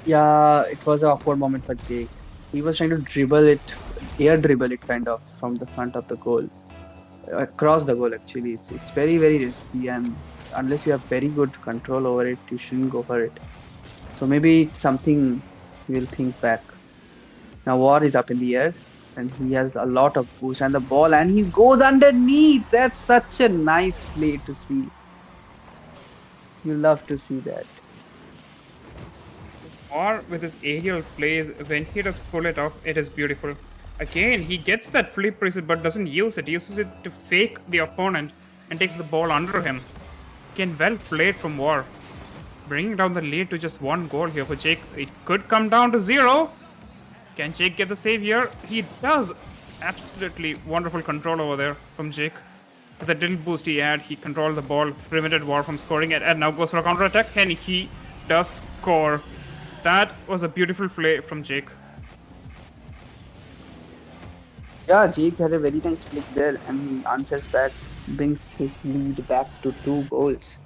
Yeah, it was an awkward moment for Jake. He was trying to dribble it, air dribble it kind of from the front of the goal. Across the goal actually. It's very, very risky, and unless you have very good control over it, you shouldn't go for it. So maybe it's something we'll think back. Now War is up in the air, and he has a lot of boost and the ball, and he goes underneath. That's such a nice play to see. You love to see that. Or with his aerial plays, when he does pull it off, it is beautiful. Again, he gets that flip reset but doesn't use it. He uses it to fake the opponent and takes the ball under him. Again, well played from War. Bringing down the lead to just 1 goal here for Jake. It could come down to 0. Can Jake get the save here? He does. Absolutely wonderful control over there from Jake. With the little boost he had, he controlled the ball, prevented War from scoring it, and now goes for a counter attack, and he does score. That was a beautiful play from Jake. Yeah, Jake had a very nice flick there, and he answers back, brings his lead back to 2 goals.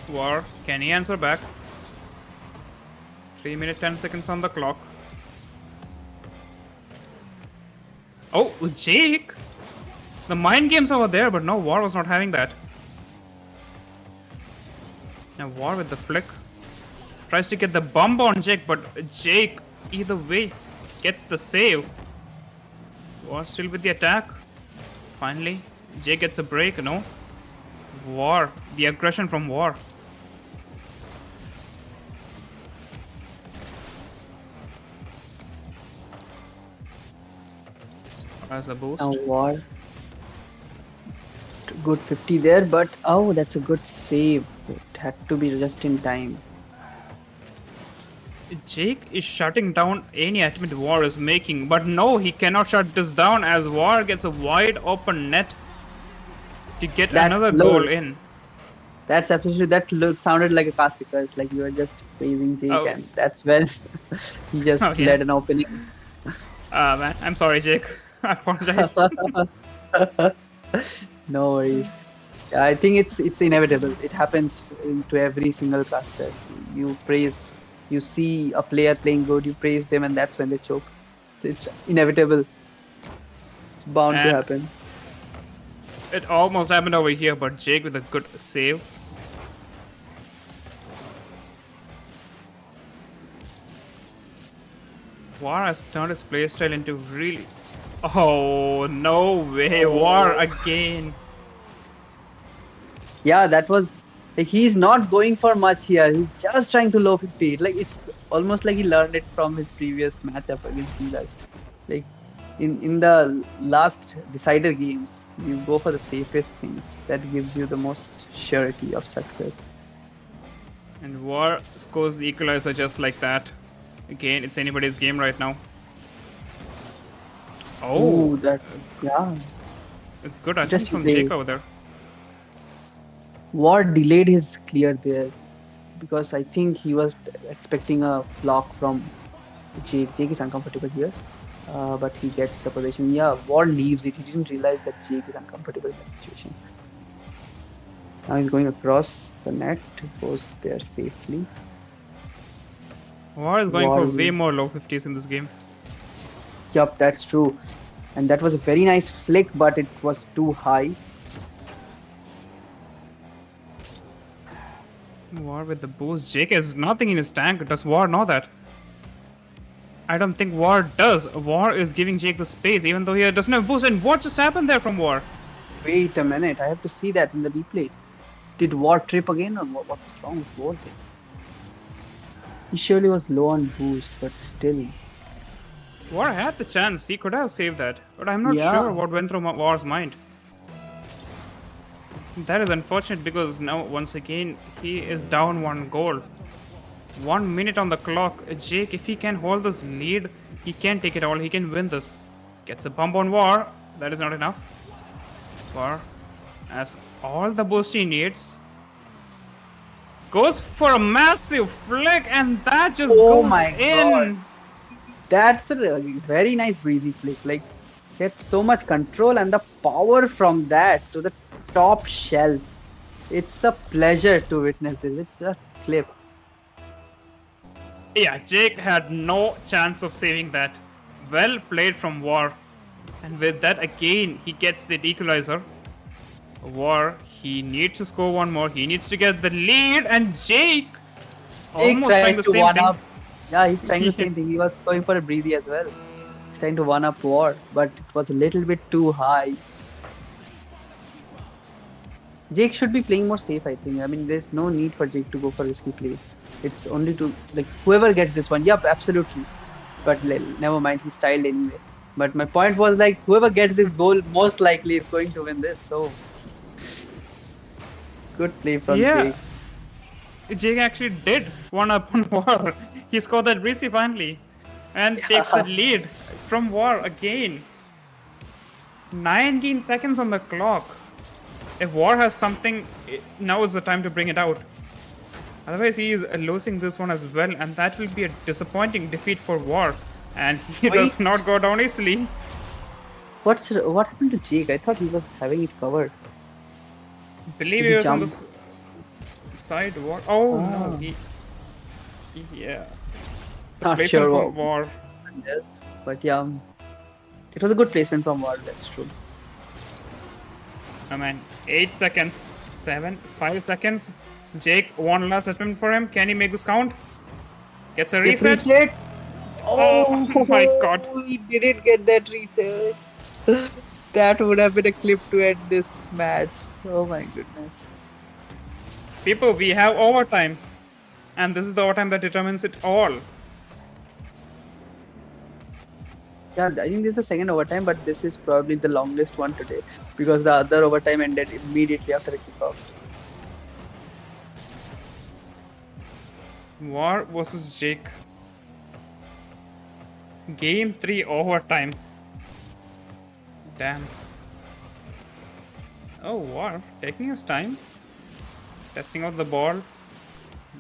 War, can he answer back? 3 minutes 10 seconds on the clock. Oh, Jake! The mind games over there, but no, War was not having that. Now War with the flick. Tries to get the bump on Jake, but Jake, either way, gets the save. War still with the attack. Finally, Jake gets a break, no? War. The aggression from War. As a boost. Now War. Good 50 there, but oh, that's a good save. It had to be just in time. Jake is shutting down any attempt War is making, but no, he cannot shut this down as War gets a wide open net to get That's another low. goal in. That's absolutely sounded like a casticle. It's like you were just praising Jake, Oh. and that's when he just Oh, yeah. led an opening. Man, I'm sorry, Jake. I apologize. No worries. I think it's inevitable. It happens to every single caster. You see a player playing good, you praise them, and that's when they choke. It's inevitable. It's bound to And- happen. It almost happened over here, but Jake with a good save. War has turned his playstyle into really... Oh, no way. War again. Yeah, that was like he's not going for much here. He's just trying to low 50. Like it's almost like he learned it from his previous matchup against Milas. Like in the last decider games, you go for the safest things. That gives you the most surety of success. And War scores the equalizer just like that. Again, it's anybody's game right now. Oh, Oh, that yeah. a good attempt Interesting from play. Jake over there. Ward delayed his clear there because I think he was expecting a block from Jake. Jake is uncomfortable here, but he gets the position. Yeah, Ward leaves it. He didn't realize that Jake is uncomfortable in that situation. Now he's going across the net, goes there safely. War is going for War- way more low 50s in this game. Yup, that's true. And that was a very nice flick, but it was too high. War with the boost. Jake has nothing in his tank. Does War know that? I don't think War does. War is giving Jake the space, even though he doesn't have boost. And what just happened there from War? Wait a minute, I have to see that in the replay. Did Ward trip again, or what was wrong with Ward there? He surely was low on boost, but still. War had the chance. He could have saved that. But I'm not Yeah. sure what went through War's mind. That is unfortunate because now, once again, he is down one goal. 1 minute on the clock. Jake, if he can hold this lead, he can take it all. He can win this. Gets a bump on War. That is not enough. War has all the boost he needs. Goes for a massive flick, and that just Oh goes my in. God. That's a very nice breezy flick. Like, gets so much control and the power from that to the top shelf. It's a pleasure to witness this. It's a clip. Yeah, Jake had no chance of saving that. Well played from War. And with that, again, he gets the equalizer. War, he needs to score one more. He needs to get the lead. And Jake, Jake almost trying tries the to same one thing. up. Yeah, he's trying the same thing. He was going for a breezy as well. He's trying to one up War, but it was a little bit too high. Jake should be playing more safe, I think. I mean, there's no need for Jake to go for risky plays. It's only to, like, whoever gets this one. Yep, absolutely. But never mind, he styled anyway. But my point was, like, whoever gets this goal most likely is going to win this. So, good play from Yeah. Jake. Jake actually did one up on War. He scored that breezy finally. And takes the lead from War again. 19 seconds on the clock. If War has something, now is the time to bring it out. Otherwise, he is losing this one as well, and that will be a disappointing defeat for War. And he does Wait. not go down easily. What happened to Jake? I thought he was having it covered. Believe Did he he was on jump? the side. War. Oh no, Ah. yeah. Not Placement sure for what. War. But yeah, it was a good placement from Ward, that's true. I mean, 8 seconds, 7, 5 seconds. Jake, one last attempt for him. Can he make this count? Gets a Gets reset. reset. Oh my god. He didn't get that reset. That would have been a clip to end this match. Oh my goodness. People, we have overtime. And this is the overtime that determines it all. Yeah, I think this is the second overtime, but this is probably the longest one today because the other overtime ended immediately after the kickoff. War versus Jake. Game 3 overtime. Damn. Oh, War taking his time. Testing out the ball.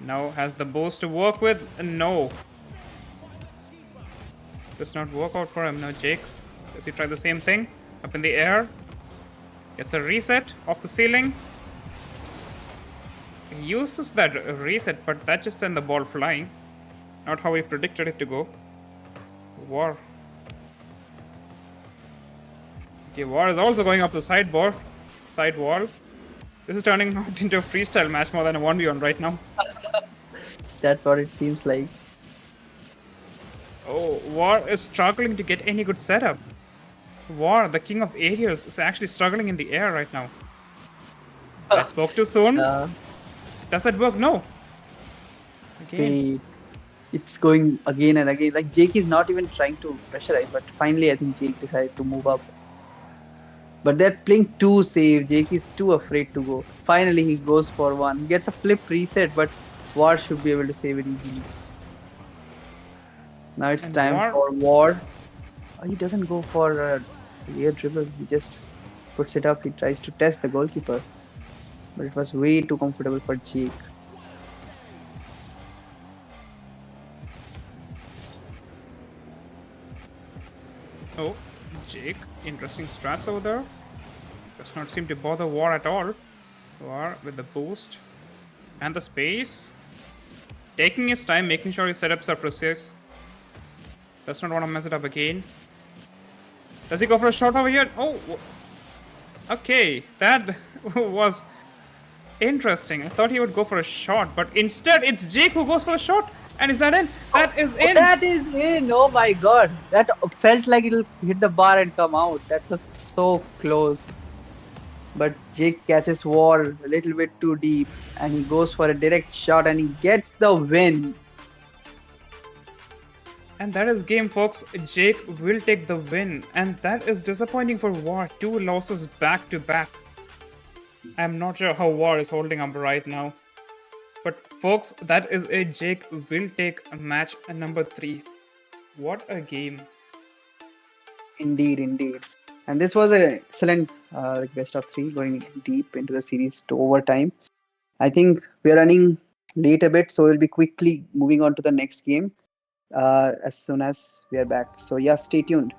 Now has the boost to work with. No. Does not work out for him. Now Jake. Does he try the same thing? Up in the air. Gets a reset off the ceiling. He uses that reset, but that just sent the ball flying. Not how he predicted it to go. War. Okay, War is also going up the side wall. This is turning out into a freestyle match more than a 1v1 right now. That's what it seems like. Oh, War is struggling to get any good setup. War, the king of aerials, is actually struggling in the air right now. I spoke too soon. Does that work? No. Again. It's going again and again. Like Jake is not even trying to pressurize, but finally I think Jake decided to move up. But they're playing too safe. Jake is too afraid to go. Finally he goes for one. Gets a flip reset, but War should be able to save it easily. Now it's And time for War. He doesn't go for a rear dribble. He just puts it up. He tries to test the goalkeeper. But it was way too comfortable for Jake. Oh, Jake, interesting strats over there. Does not seem to bother War at all. War with the boost and the space. Taking his time, making sure his setups are precise. Does not want to mess it up again. Does he go for a shot over here? Oh, okay. That was interesting. I thought he would go for a shot, but instead it's Jake who goes for a shot. And is that in? That is in. That is in. Oh my god. That felt like it'll hit the bar and come out. That was so close. But Jake catches War a little bit too deep and he goes for a direct shot and he gets the win. And that is game, folks. Jake will take the win. And that is disappointing for War. 2 losses back to back. I'm not sure how War is holding up right now. But folks, that is it. Jake will take match number 3. What a game. Indeed, indeed. And this was an excellent best of 3 going deep into the series to overtime. I think we're running late a bit, so we'll be quickly moving on to the next game as soon as we are back. So yeah, stay tuned.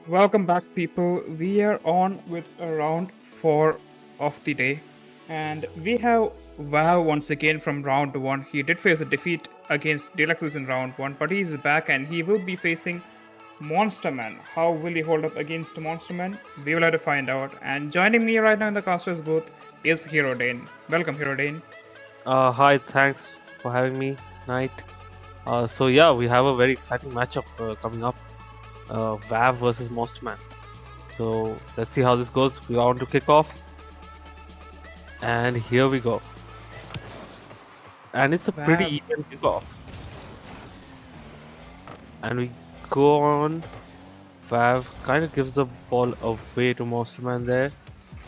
Welcome back, people. We are on with round 4 of the day, and we have Wow once again from round 1. He did face a defeat against Deluxe in round 1, but he's back and he will be facing Monster Man. How will he hold up against Monster Man? We will have to find out. And joining me right now in the caster's booth is Hero Dane. Welcome, Hero Dane. Hi, thanks for having me, Knight. So yeah, we have a very exciting matchup coming up. Vav versus Monsterman. So let's see how this goes. We want to kick off. And here we go. And it's a pretty Vav. even kickoff. And we go on. Vav kind of gives the ball away to Monsterman there.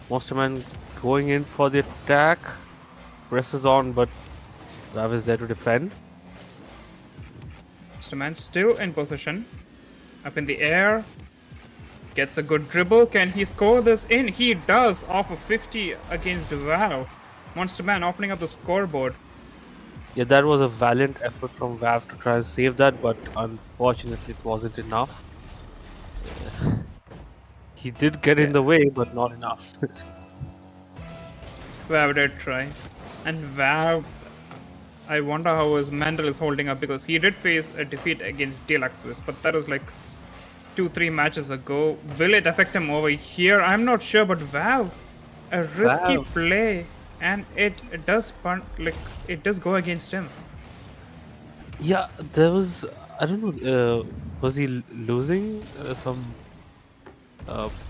Monsterman going in for the attack. Presses on, but Vav is there to defend. Monster Man still in position. Up in the air. Gets a good dribble. Can he score this in? He does off of 50 against Wow. Monster Man opening up the scoreboard. Yeah, that was a valiant effort from Vav to try and save that, but unfortunately it wasn't enough. He did get in the way, but not enough. Wow did try. And Wow, I wonder how his mental is holding up because he did face a defeat against Deluxe, but that was like 2-3 matches ago. Will it affect him over here? I'm not sure, but Wow, a risky Wow. play, and it does it does go against him. Yeah, there was, I don't know, was he losing some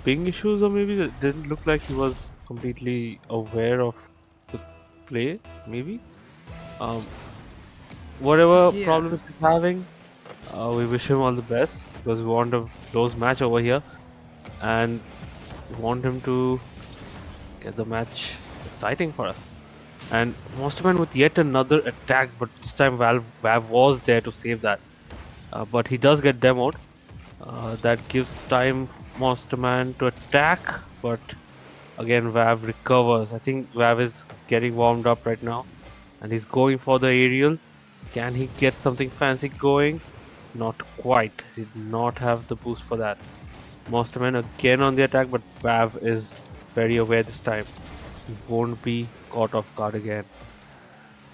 ping issues, or maybe it didn't look like he was completely aware of the play, maybe? Whatever Yeah. problems he's having, we wish him all the best because we want a close match over here and we want him to get the match exciting for us. And Monsterman with yet another attack, but this time Vav was there to save that. But he does get demoed. That gives time Monsterman to attack, but again Vav recovers. I think Vav is getting warmed up right now and he's going for the aerial. Can he get something fancy going? Not quite. He did not have the boost for that. Monsterman again on the attack, but Vav is very aware this time. He won't be caught off guard again.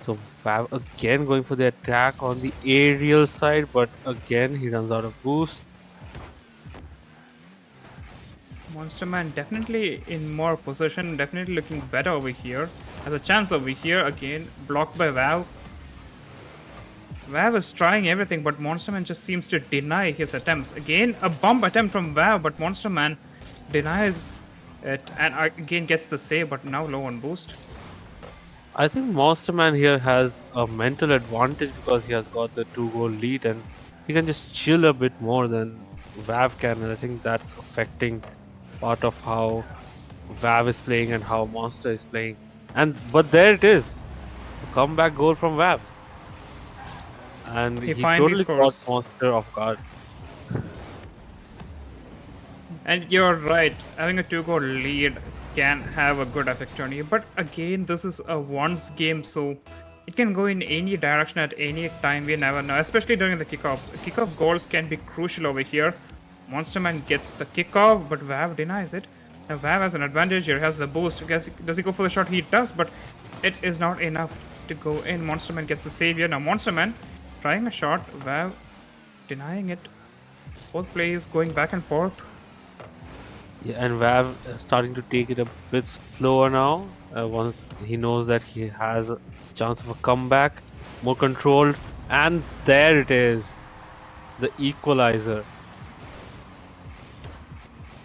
So Vav again going for the attack on the aerial side, but again he runs out of boost. Monster Man definitely in more position, definitely looking better over here. Has a chance over here again, blocked by Vav. Vav is trying everything, but Monster Man just seems to deny his attempts. Again, a bump attempt from Vav, but Monster Man denies it and again gets the save, but now low on boost. I think Monsterman here has a mental advantage because he has got the 2-goal lead and he can just chill a bit more than Vav can, and I think that's affecting part of how Vav is playing and how Monster is playing. But there it is, a comeback goal from Vav, and He he finally totally caught scores. Monster off guard. And you're right, having a 2-goal lead can have a good effect on you. But again, this is a once game, so it can go in any direction at any time. We never know, especially during the kickoffs. Kickoff goals can be crucial over here. Monsterman gets the kickoff, but Vav denies it. Now Vav has an advantage here, has the boost. Does he go for the shot? He does, but it is not enough to go in. Monsterman gets the savior. Now Monsterman trying a shot. Vav denying it. Both players going back and forth. Yeah, and Vav starting to take it a bit slower now. Once he knows that he has a chance of a comeback, more controlled, and there it is, the equalizer.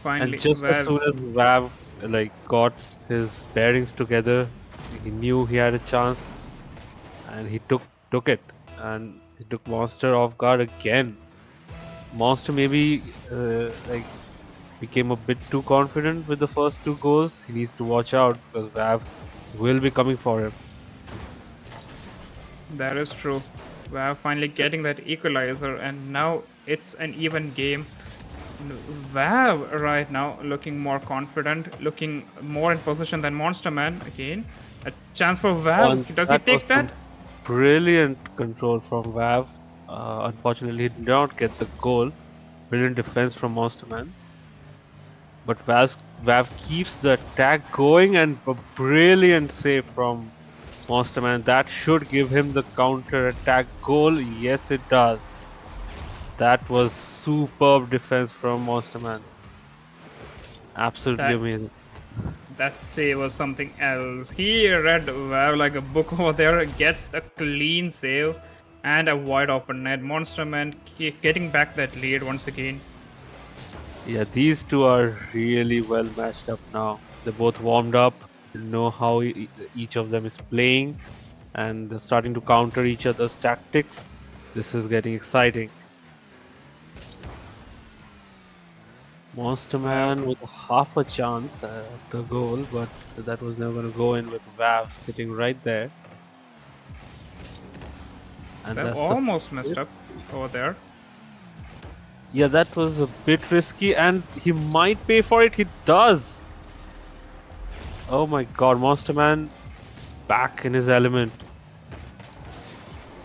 Finally, And just as Vav. soon as Vav got his bearings together, he knew he had a chance, and he took it, and he took Monster off guard again. Monster maybe became a bit too confident with the first two goals. He needs to watch out because Vav will be coming for him. That is true. Vav finally getting that equalizer, and now it's an even game. Vav right now looking more confident, looking more in position than Monsterman again. A chance for Vav. And Does he that was take that? some brilliant control from Vav. Unfortunately, he did not get the goal. Brilliant defense from Monsterman. But Vav keeps the attack going, and a brilliant save from Monsterman. That should give him the counter attack goal. Yes, it does. That was superb defense from Monsterman. Absolutely That- amazing. That save was something else. He read Vav like a book over there, gets a clean save and a wide open net. Monsterman getting back that lead once again. Yeah, these two are really well matched up now. They're both warmed up, they know how each of them is playing, and they're starting to counter each other's tactics. This is getting exciting. Monsterman with half a chance at the goal, but that was never going to go in with Vav sitting right there. And Vav that's almost messed up over there. yeah, that was a bit risky, and he might pay for it. He does. Oh my God, Monsterman back in his element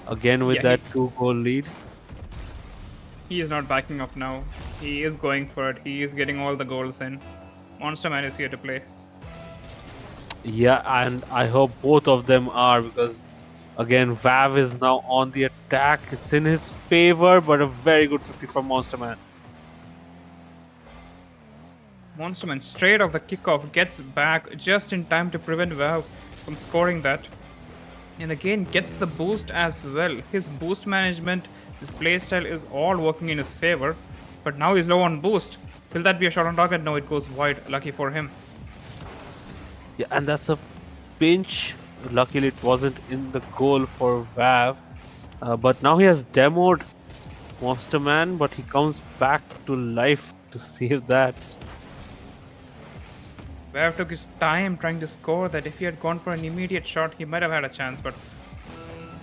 again with Yeah, that 2-goal lead. He is not backing off now. He is going for it. He is getting all the goals in. Monsterman is here to play. Yeah, and I hope both of them are, because again Vav is now on the attack. It's in his favor, but a very good 50 from Monsterman. Monsterman straight off the kickoff gets back just in time to prevent Vav from scoring that. And again gets the boost as well. His boost management, his playstyle is all working in his favor. But now he's low on boost. Will that be a shot on target? No, it goes wide. Lucky for him. Yeah, and that's a pinch. Luckily, it wasn't in the goal for Vav. But now he has demoed Monsterman, but he comes back to life to save that. Vav took his time trying to score that. If he had gone for an immediate shot, he might have had a chance, but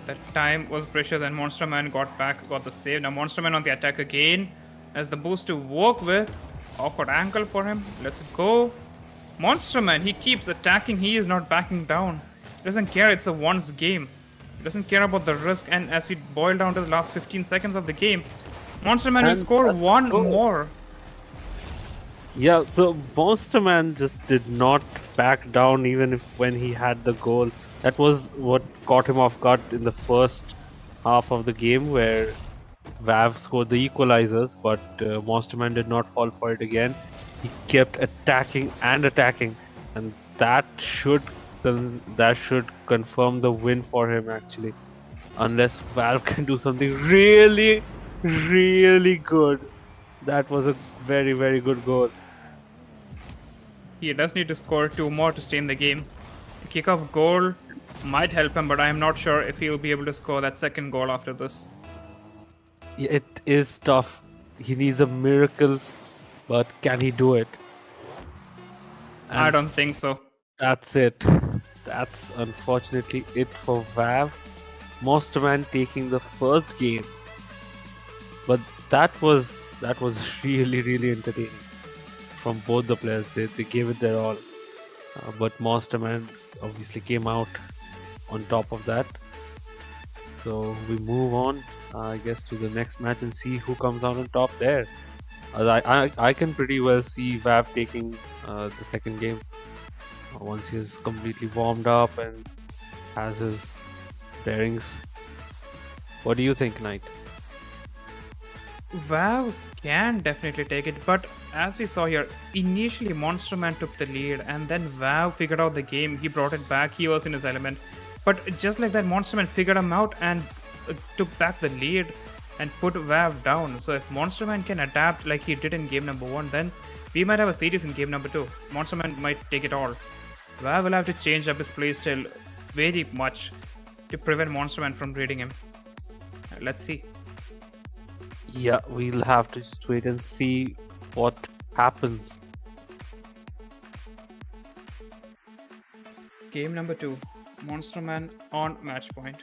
that time was precious and Monsterman got back, got the save. Now Monsterman on the attack again as the boost to work with. Awkward ankle for him. Let's go. Monsterman, he keeps attacking. He is not backing down. He doesn't care. It's a once game. He doesn't care about the risk. And as we boil down to the last 15 seconds of the game, Monsterman will And score that's one good. more. Yeah, so Monsterman just did not back down even if when he had the goal. That was what caught him off guard in the first half of the game, where Vav scored the equalizers, but Monsterman did not fall for it again. He kept attacking and attacking, and that should confirm the win for him actually, unless Valve can do something really, really good. That was a very, very good goal. He does need to score two more to stay in the game. The kickoff goal might help him, but I am not sure if he'll be able to score that second goal after this. Yeah, it is tough. He needs a miracle, but can he do it? I And don't think so. that's it. That's unfortunately it for Vav. Monsterman taking the first game, but that was really, really entertaining from both the players. They gave it their all, but Monsterman obviously came out on top of that. So we move on, I guess, to the next match and see who comes out on top there. I can pretty well see Vav taking the second game once he's completely warmed up and has his pairings. What do you think, Knight? WoW can definitely take it, but as we saw here, initially Monster Man took the lead, and then WoW figured out the game. He brought it back. He was in his element, but just like that, Monster Man figured him out and took back the lead and put WoW down. So if Monster Man can adapt like he did in game number 1, then we might have a series in game number 2. Monster Man might take it all. WoW will have to change up his playstyle very much to prevent Monster Man from raiding him. Let's see. Yeah, we'll have to just wait and see what happens. Game number 2. Monster Man on match point.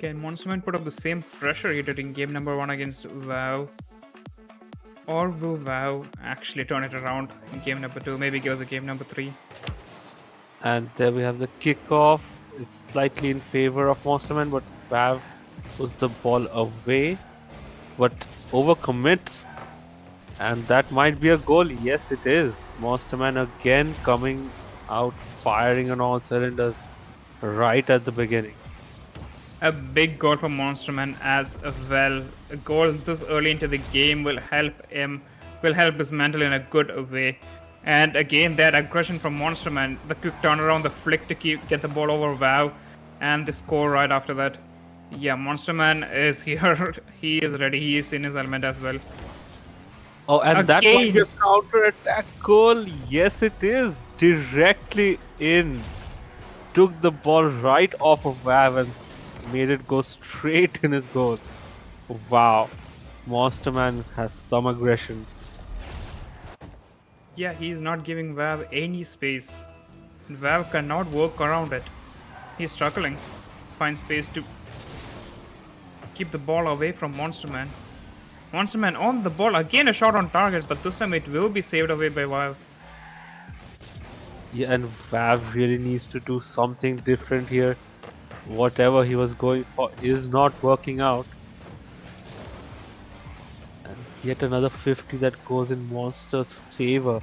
Can Monster Man put up the same pressure he did in game number 1 against WoW? Or will WoW actually turn it around in game number 2? Maybe give us a game number 3. And there we have the kickoff. It's slightly in favor of Monster Man, but Pav puts the ball away. But overcommits. And that might be a goal. Yes, it is. Monster Man again coming out, firing on all cylinders right at the beginning. A big goal for Monster Man as well. A goal this early into the game will help his mental in a good way. And again, that aggression from Monster Man, the quick turnaround, the flick to get the ball over WoW, and the score right after that. Yeah, Monster Man is here. He is ready. He is in his element as well. Oh, and that might be a Again. counter-attack goal. Yes, it is. Directly in. Took the ball right off of Vav and made it go straight in his goal. Wow. Monster Man has some aggression. Yeah, he is not giving WoW any space. WoW cannot work around it. He's struggling to find space to keep the ball away from Monster Man. Monster Man on the ball, again a shot on target, but this time it will be saved away by WoW. Yeah, and Vav really needs to do something different here. Whatever he was going for is not working out. And yet another 50 that goes in Monster's favor.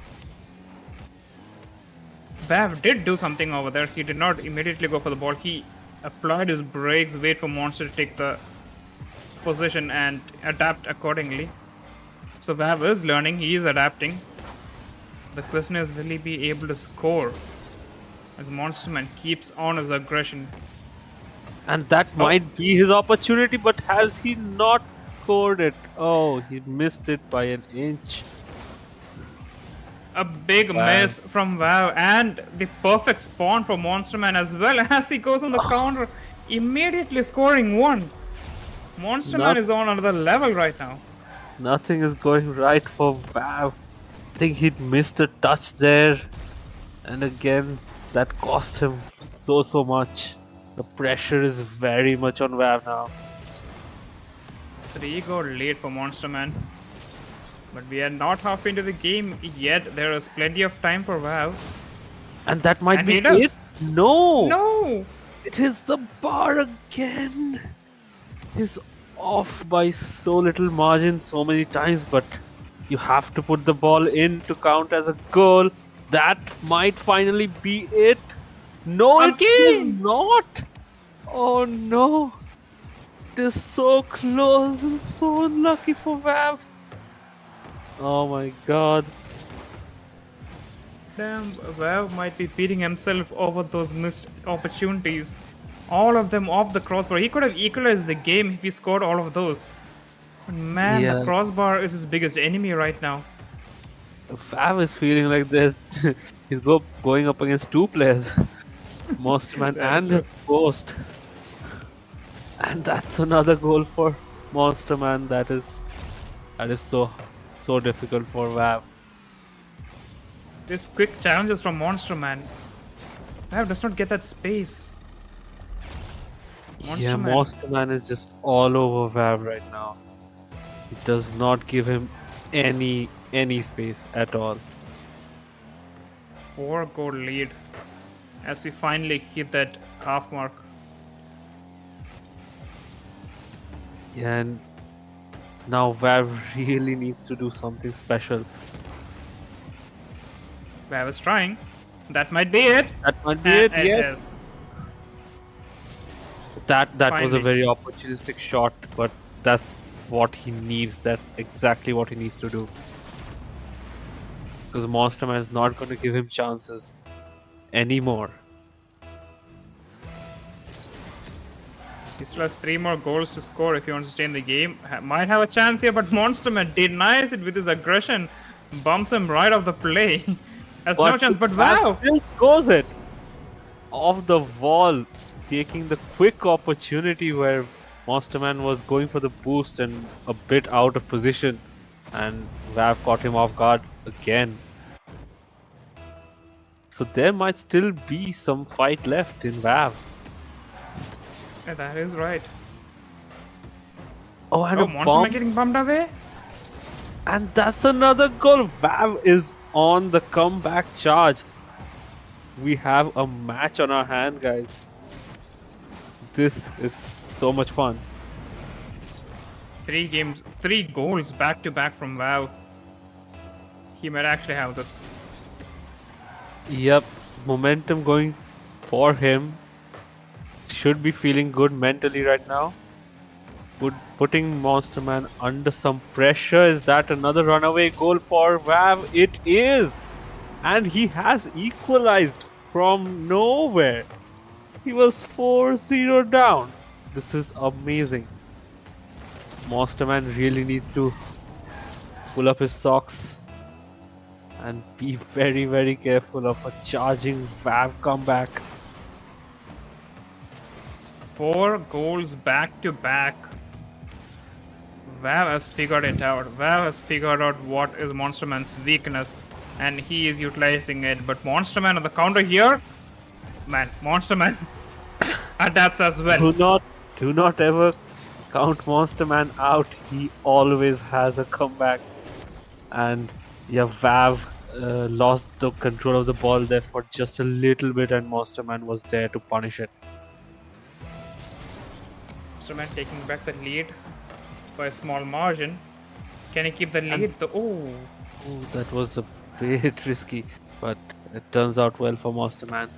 Bav did do something over there. He did not immediately go for the ball. He applied his brakes, wait for Monster to take the position and adapt accordingly. So Vav is learning, he is adapting. The question is, will he be able to score? As Monster Man keeps on his aggression. And that might be his opportunity, but has he not scored it? Oh, he missed it by an inch. A big miss from WoW and the perfect spawn for Monster Man as well as he goes on the counter, immediately scoring one. Monster Man is on another level right now. Nothing is going right for Vav. I think he'd missed a touch there. And again, that cost him so much. The pressure is very much on Vav now. 3 goal lead for Monster Man. But we are not half into the game yet. There is plenty of time for WoW. And that might And be he does. it. No! No! It is the bar again. He's off by so little margin so many times, but you have to put the ball in to count as a goal. That might finally be it. No, it is Again! not. Oh no. It is so close and so unlucky for Vav. Oh my god. Damn, WoW might be beating himself over those missed opportunities. All of them off the crossbar. He could have equalized the game if he scored all of those. But man, Yeah. the crossbar is his biggest enemy right now. Vav is feeling like this. He's going up against two players. Monster Man and his ghost. And that's another goal for Monster Man. That is so difficult for Vav. This quick challenges from Monster Man. WoW does not get that space. Monster Man. Monster Man is just all over Vav right now. It does not give him any space at all. 4 goal lead as we finally hit that half mark. And Now Vav really needs to do something special. I was trying. That might be it. That might be And it. it Yes. is. That was a Finally. very opportunistic shot, but that's what he needs. That's exactly what he needs to do. Because Monster Man is not going to give him chances anymore. He still has 3 more goals to score if he wants to stay in the game. Might have a chance here, but Monsterman denies it with his aggression. Bumps him right off the play. Has no chance, but wow! Still scores it off the wall, taking the quick opportunity where Monster Man was going for the boost and a bit out of position, and Vav caught him off guard again. So there might still be some fight left in Vav. Yeah, that is right. Oh, and Oh, a Monsterman bomb. getting bumped away? And that's another goal. Vav is on the comeback charge. We have a match on our hand, guys. This is so much fun. 3 goals back to back from WoW. He might actually have this. Yep, momentum going for him. Should be feeling good mentally right now. Putting Monster Man under some pressure. Is that another runaway goal for Vav? It is! And he has equalized from nowhere. He was 4-0 down. This is amazing. Monster Man really needs to pull up his socks and be very, very careful of a charging Vav comeback. 4 goals back to back. Vav has figured it out. Vav has figured out what is Monster Man's weakness, and he is utilizing it. But Monster Man on the counter here, man, Monster Man adapts as well. Do not ever count Monster Man out. He always has a comeback. And yeah, Vav lost the control of the ball there for just a little bit, and Monster Man was there to punish it. Monster Man taking back the lead by a small margin. Can he keep the lead? Oh, Ooh, that was a bit risky, but it turns out well for Monster Man.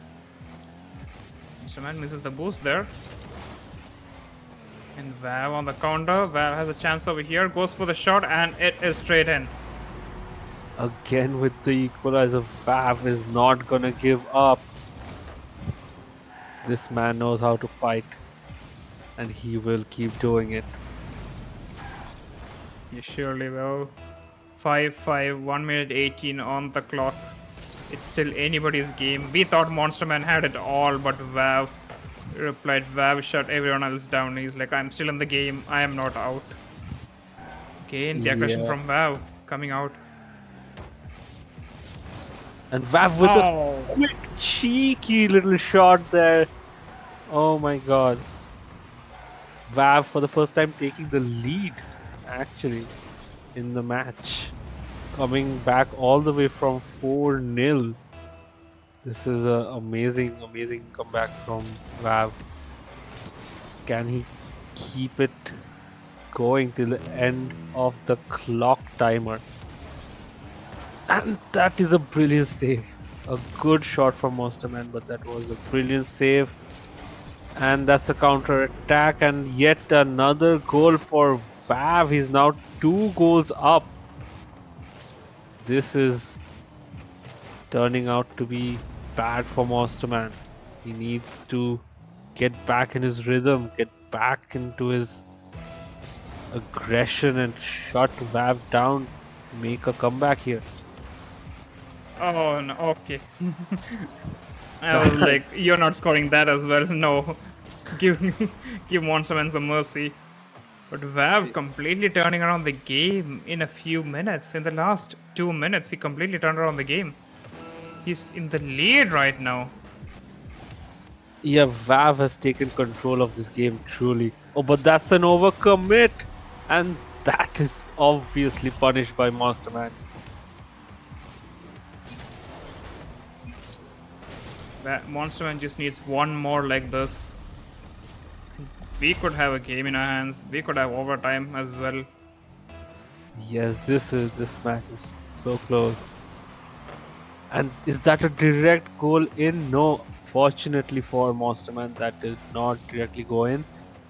Monster Man misses the boost there. And Vav on the counter. Vav has a chance over here. Goes for the shot, and it is straight in. Again with the equalizer, Vav is not gonna give up. This man knows how to fight, and he will keep doing it. You surely will. 5-5, 1 minute 18 on the clock. It's still anybody's game. We thought Monster Man had it all, but Vav replied, Vav shut everyone else down. He's like, I'm still in the game. I am not out. Again, the aggression Yeah. from Vav coming out. And Vav with Oh. a quick, cheeky little shot there. Oh my god. Vav for the first time taking the lead, actually, in the match. Coming back all the way from 4-0. This is an amazing, amazing comeback from Vav. Can he keep it going till the end of the clock timer? And that is a brilliant save. A good shot from Monster Man, but that was a brilliant save. And that's a counter attack, and yet another goal for Vav. He's now 2 goals up. This is turning out to be bad for Monster Man. He needs to get back in his rhythm, get back into his aggression and shut Vav down, make a comeback here. Oh no, okay. I was like, you're not scoring that as well. No. Give Monster Man some mercy. But Vav completely turning around the game in a few minutes. In the last 2 minutes, he completely turned around the game. He's in the lead right now. Yeah, Vav has taken control of this game truly. Oh, but that's an overcommit, and that is obviously punished by Monster Man. Monster Man just needs one more like this. We could have a game in our hands. We could have overtime as well. Yes, this match is so close. And is that a direct goal in? No, fortunately for Monsterman, that did not directly go in.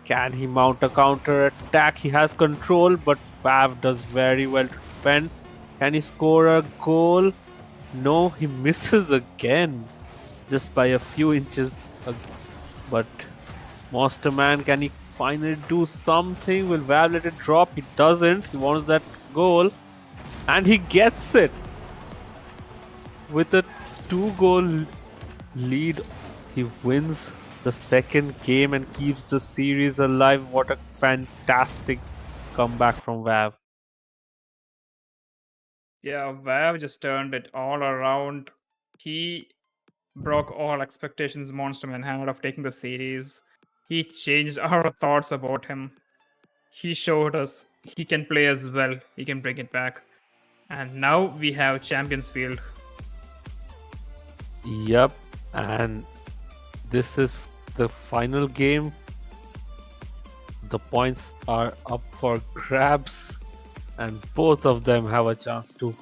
Can he mount a counter attack? He has control, but Pav does very well to defend. Can he score a goal? No, he misses again, just by a few inches. But Monsterman, can he finally do something? Will Vav let it drop? He doesn't. He wants that goal, and he gets it with a 2-goal lead. He wins the second game and keeps the series alive. What a fantastic comeback from Vav. Yeah, Vav just turned it all around. He broke all expectations Monsterman had of taking the series. He changed our thoughts about him. He showed us he can play as well. He can bring it back. And now we have Champions Field. Yep, and this is the final game. The points are up for grabs, and both of them have a chance to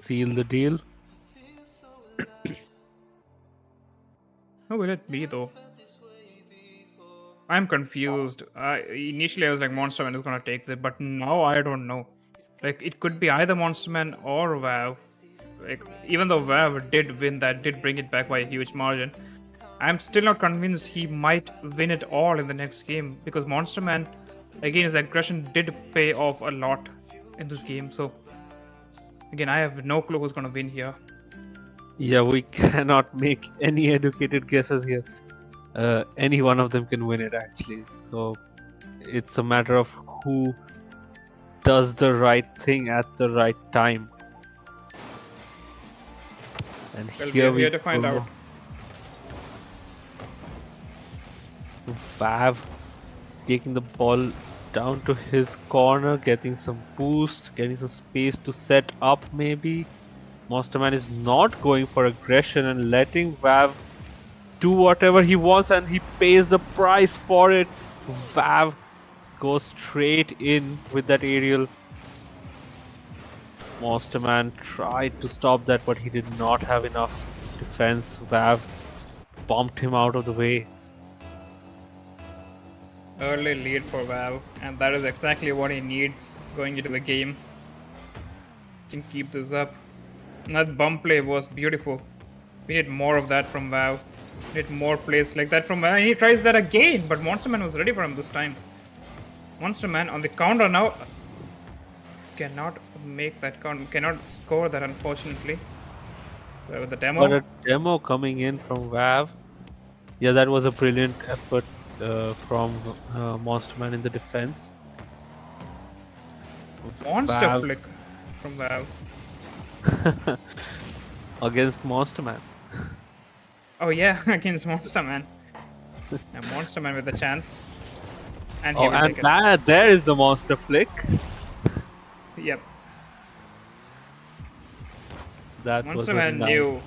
seal the deal. Who will it be though? I'm confused. Initially, I was like, Monsterman is gonna take it, but now I don't know. Like, it could be either Monsterman or Vav. Like, even though Vav did win that, did bring it back by a huge margin, I'm still not convinced he might win it all in the next game because Monsterman, again, his aggression did pay off a lot in this game. So, again, I have no clue who's gonna win here. Yeah, we cannot make any educated guesses here. Any one of them can win it, actually. So it's a matter of who does the right thing at the right time. And Well, here we are here to find go. out. Vav taking the ball down to his corner, getting some boost, getting some space to set up maybe. Monsterman is not going for aggression and letting Vav do whatever he wants, and he pays the price for it. Vav goes straight in with that aerial. Monsterman tried to stop that, but he did not have enough defense. Vav bumped him out of the way. Early lead for Valve, and that is exactly what he needs going into the game. Can keep this up. That bump play was beautiful. We need more of that from Valve. We need more plays like that from Valve. He tries that again, but Monsterman was ready for him this time. Monsterman on the counter now. Cannot make that count. Cannot score that, unfortunately. With the demo. But a demo coming in from Vav. Yeah, that was a brilliant effort from Monsterman in the defense. Monster Vav flick from Valve. against Monsterman. Oh yeah, against Monsterman. Now Monsterman with a chance. And he Oh, will and take it. there is the monster flick. Yep. That was very Monsterman nice. knew.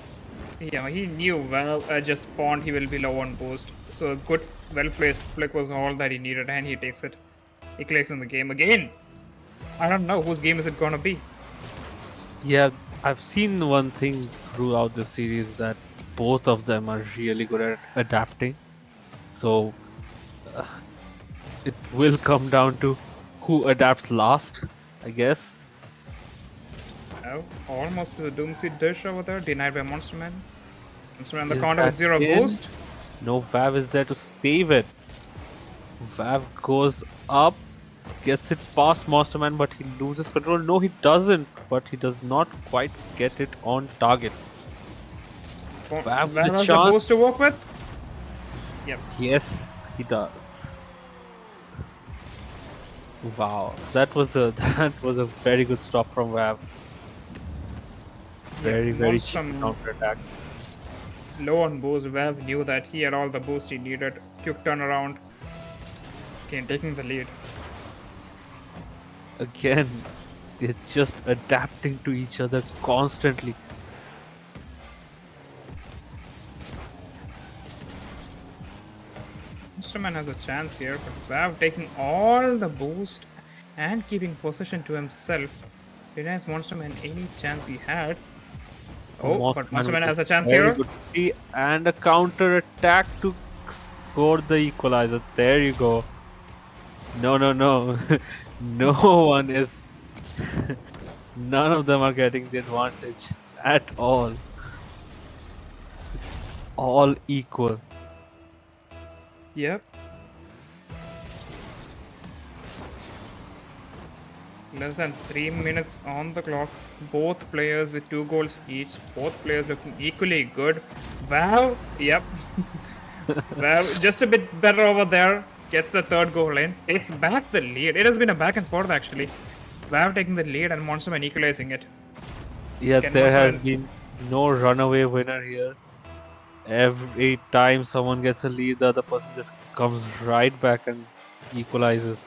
Yeah, he knew well just spawned he will be low on boost. So a good, well placed flick was all that he needed, and he takes it. He clicks in the game again. I don't know whose game is it gonna be. Yeah, I've seen one thing throughout the series that both of them are really good at adapting. So uh, it will come down to who adapts last, I guess. Oh, almost to the Doomseed dish over there, denied by Monsterman. Monsterman on the Is counter with that 0 in? boost. No, Vav is there to save it. Vav goes up, gets it past Monsterman, but he loses control. No, he doesn't, but he does not quite get it on target. Vav with Vav a has a chance. boost to work with. Yep. Yes, he does. Wow, that was a very good stop from Vav. Very cheap Monsterman counter attack. low on boost. Vav knew that he had all the boost he needed. Quick turnaround. Okay, taking the lead. Again, they're just adapting to each other constantly. Monsterman has a chance here, but Vav taking all the boost and keeping possession to himself. Denies Monster Man any chance he had. Oh, but Monster Man with has a chance very here. good free and a counter attack to score the equalizer. There you go. No, no, no. No one is. None of them are getting the advantage at all. It's all equal. Yep. Less than 3 minutes on the clock. Both players with 2 goals each. Both players looking equally good. Wow. Yep. Wow. Just a bit better over there. Gets the third goal in. Takes back the lead. It has been a back and forth actually. Wow taking the lead and Monster Man equalizing it. Yeah, Can there Monster has Man- been no runaway winner here. Every time someone gets a lead, the other person just comes right back and equalizes.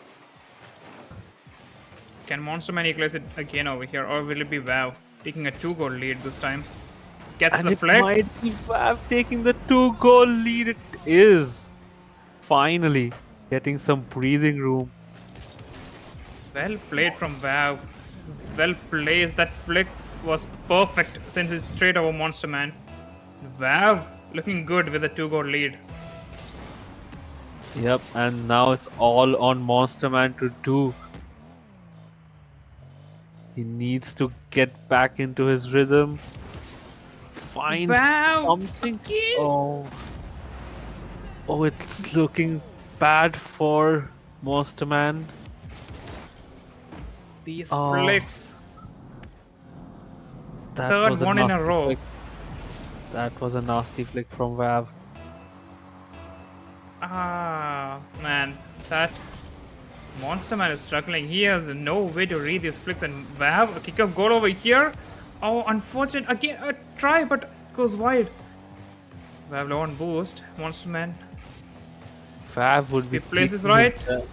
Can Monster Man equalize it again over here, or will it be Wow taking a 2 goal lead this time? Gets And the it flag. might be Vav taking the 2-goal lead. It is finally getting some breathing room. Well played from Wow. Well placed. That flick was perfect, sends it straight over Monster Man. Wow, looking good with a 2 goal lead. Yep, and now it's all on Monster Man to do. He needs to get back into his rhythm. Find Wow, something. again. Oh. Oh, it's looking bad for Monster Man. These Oh. flicks. That Third was one in a nasty row. flick. That was a nasty flick from Vav. Ah, man, that Monster Man is struggling. He has no way to read these flicks, and Wow, a kick off goal over here. Oh, unfortunate. Again, a try, but goes wide. Wow, low on boost. Monster Man. Vav would be He places kicking right. himself.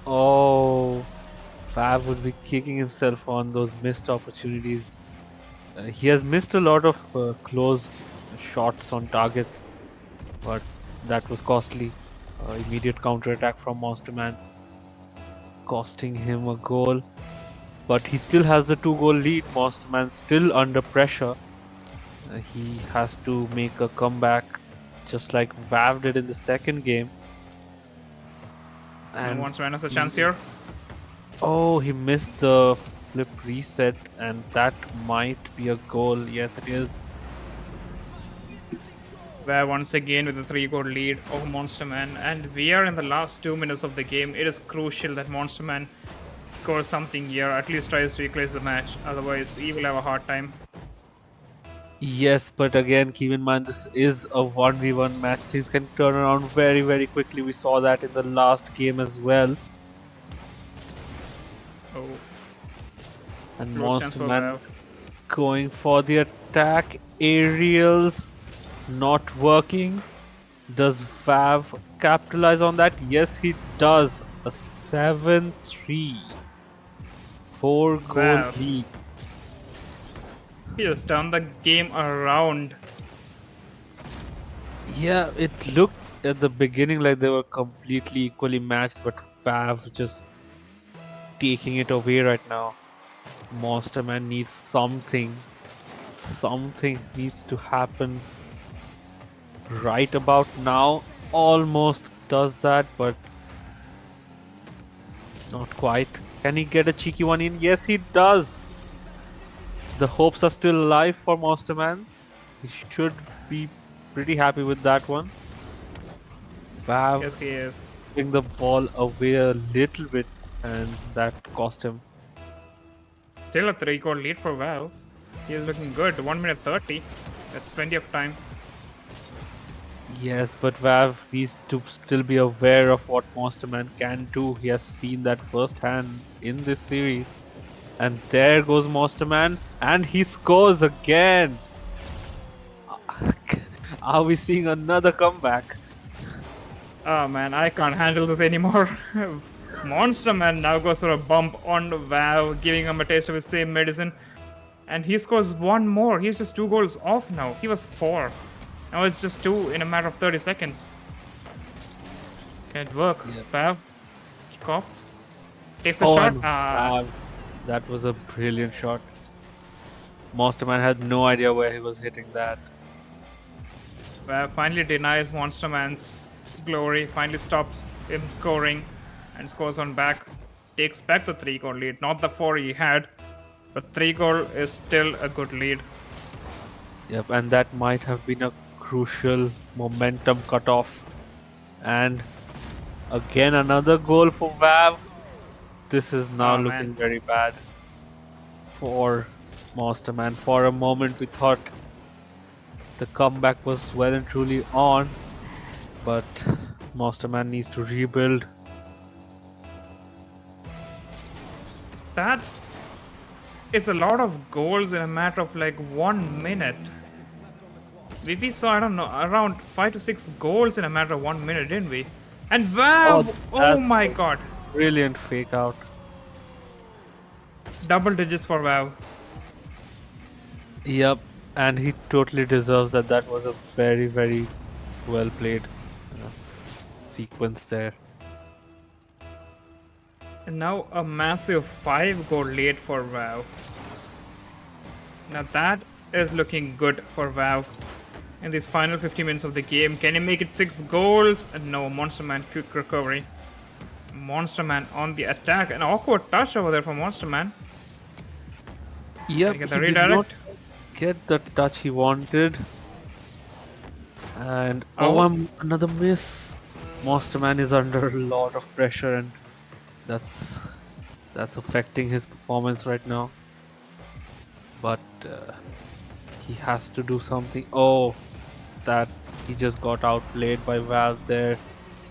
Oh, Vav would be kicking himself on those missed opportunities. He has missed a lot of close shots on targets, but that was costly. Immediate counter attack from Monster Man, costing him a goal. But he still has the 2-goal lead. Monster Man still under pressure. He has to make a comeback, just like Vav did in the second game. And Monster Man has a chance here. Oh, he missed the flip reset, and that might be a goal. Yes, it is. Where once again with a 3 goal lead over Monster Man, and we are in the last 2 minutes of the game. It is crucial that Monster Man scores something here, at least tries to equalize the match, otherwise he will have a hard time. Yes, but again, keep in mind this is a 1v1 match. Things can turn around very, very quickly. We saw that in the last game as well. Oh, And close chance Monster for Man Vav. going for the attack. Aerials not working. Does Vav capitalize on that? Yes, he does. A 7-3. 4-goal Wow. lead. He has turned the game around. Yeah, it looked at the beginning like they were completely equally matched, but Vav just taking it away right now. Monster Man needs something. Something needs to happen right about now. Almost does that, but not quite. Can he get a cheeky one in? Yes, he does. The hopes are still alive for Monster Man. He should be pretty happy with that one. Vav Yes, he is. putting the ball away a little bit, and that cost him. Still a 3 goal lead for Vav. He is looking good. 1 minute 30. That's plenty of time. Yes, but Vav needs to still be aware of what Monster Man can do. He has seen that firsthand in this series. And there goes Monster Man, and he scores again. Are we seeing another comeback? Oh man, I can't handle this anymore. Monster Man now goes for a bump on Vav, giving him a taste of his same medicine. And he scores one more. He's just 2 goals off now. He was 4. Now it's just 2 in a matter of 30 seconds. Can it work? Yeah. Vav, kick off. Takes the Oh, shot. and wow, that was a brilliant shot. Monsterman had no idea where he was hitting that. Finally denies Monster Man's glory. Finally stops him scoring and scores on back. Takes back the 3-goal lead. Not the 4 he had, but 3-goal is still a good lead. Yep, and that might have been a crucial momentum cutoff. And again, another goal for Vav. This is now Oh, looking man. very bad for Monsterman. For a moment, we thought the comeback was well and truly on, but Monsterman needs to rebuild. That is a lot of goals in a matter of like 1 minute. We saw, I don't know, around 5 to 6 goals in a matter of 1 minute, didn't we? And Vav! Oh that's my a god. Brilliant fake out. Double digits for Vav. Yep, and he totally deserves that. That was a very, very well played sequence there. And now a massive 5-goal lead for Vav. Now that is looking good for Vav in these final 50 minutes of the game. Can he make it 6 goals? No, Monster Man quick recovery. Monster Man on the attack. An awkward touch over there from Monster Man. Yep, Can he get the he did not redirect? get the touch he wanted. And another miss. Monsterman is under a lot of pressure, and that's affecting his performance right now. But he has to do something. Oh, that he just got outplayed by Valve there.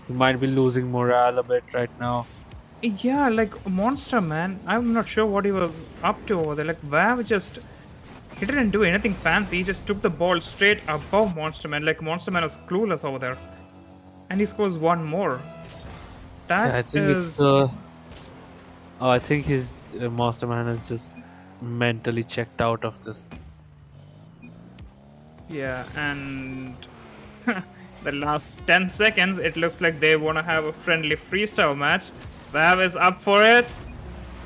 He might be losing morale a bit right now. Yeah, like Monster Man, I'm not sure what he was up to over there. Like Vav just, he didn't do anything fancy. He just took the ball straight above Monster Man. Like Monster Man was clueless over there, and he scores one more. That Yeah, I think is, I think his Masterman is just mentally checked out of this. yeah, and the last 10 seconds, it looks like they want to have a friendly freestyle match. Vav is up for it.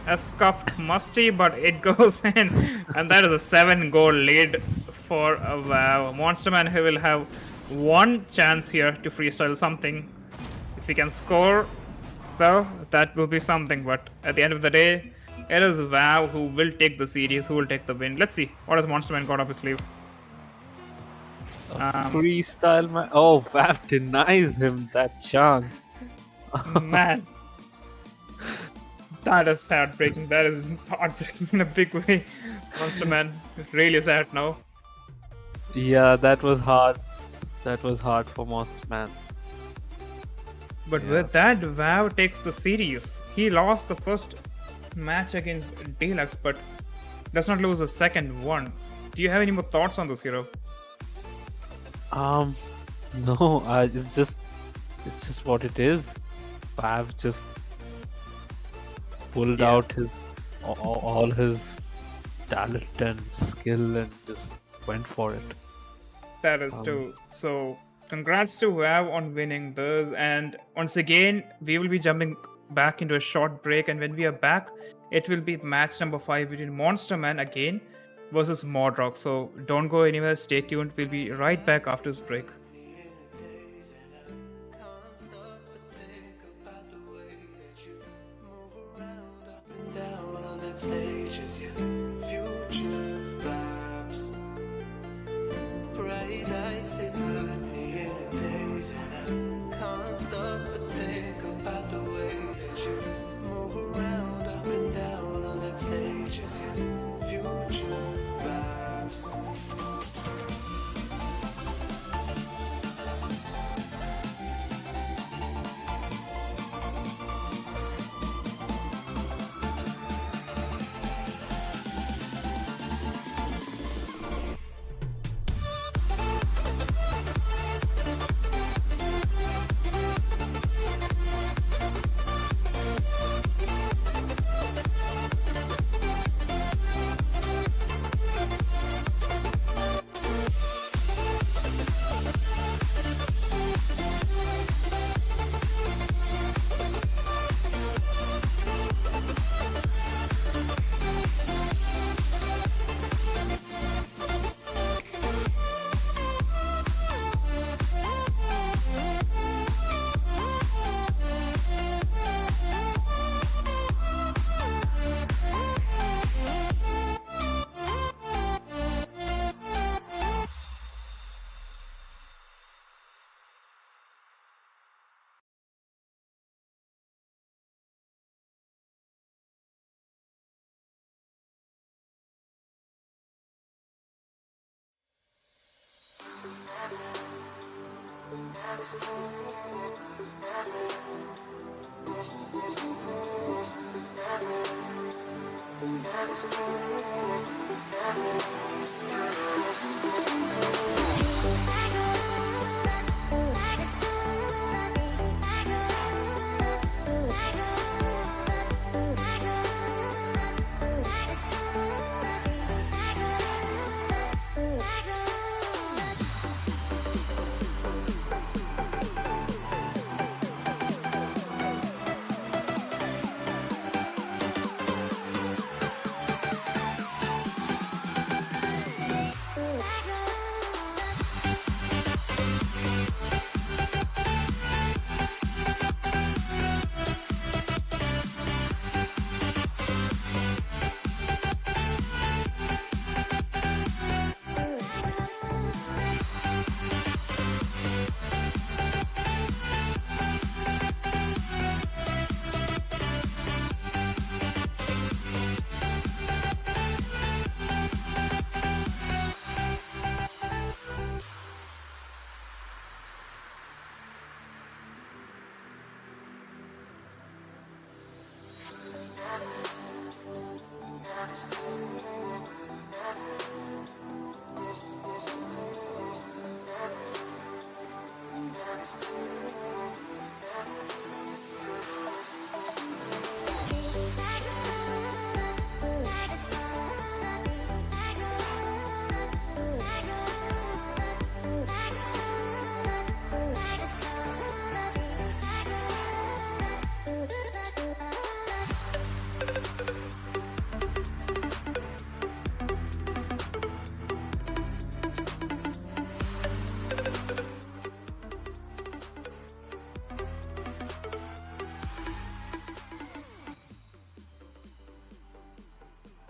A scuffed musty, but it goes in, and that is a 7-goal lead for Vav. Monster Man, he will have one chance here to freestyle something. If he can score, well, that will be something. But at the end of the day, it is Vav who will take the series, who will take the win. Let's see what has Monster Man got up his sleeve. Freestyle man. Oh, Vav denies him that chance. Man, that is heartbreaking. That is heartbreaking in a big way. Monster Man, really sad now. Yeah, that was hard. That was hard for Monsterman. But with that, Vav takes the series. He lost the first match against Deluxe, but does not lose the second one. Do you have any more thoughts on this, hero? No, it's just what it is. Vav just pulled out his all his talent and skill and just went for it. That is true. So, congrats to Vav on winning this. And once again, we will be jumping back into a short break. And when we are back, it will be match number 5 between Monster Man again versus Modrock. So, don't go anywhere. Stay tuned. We'll be right back after this break.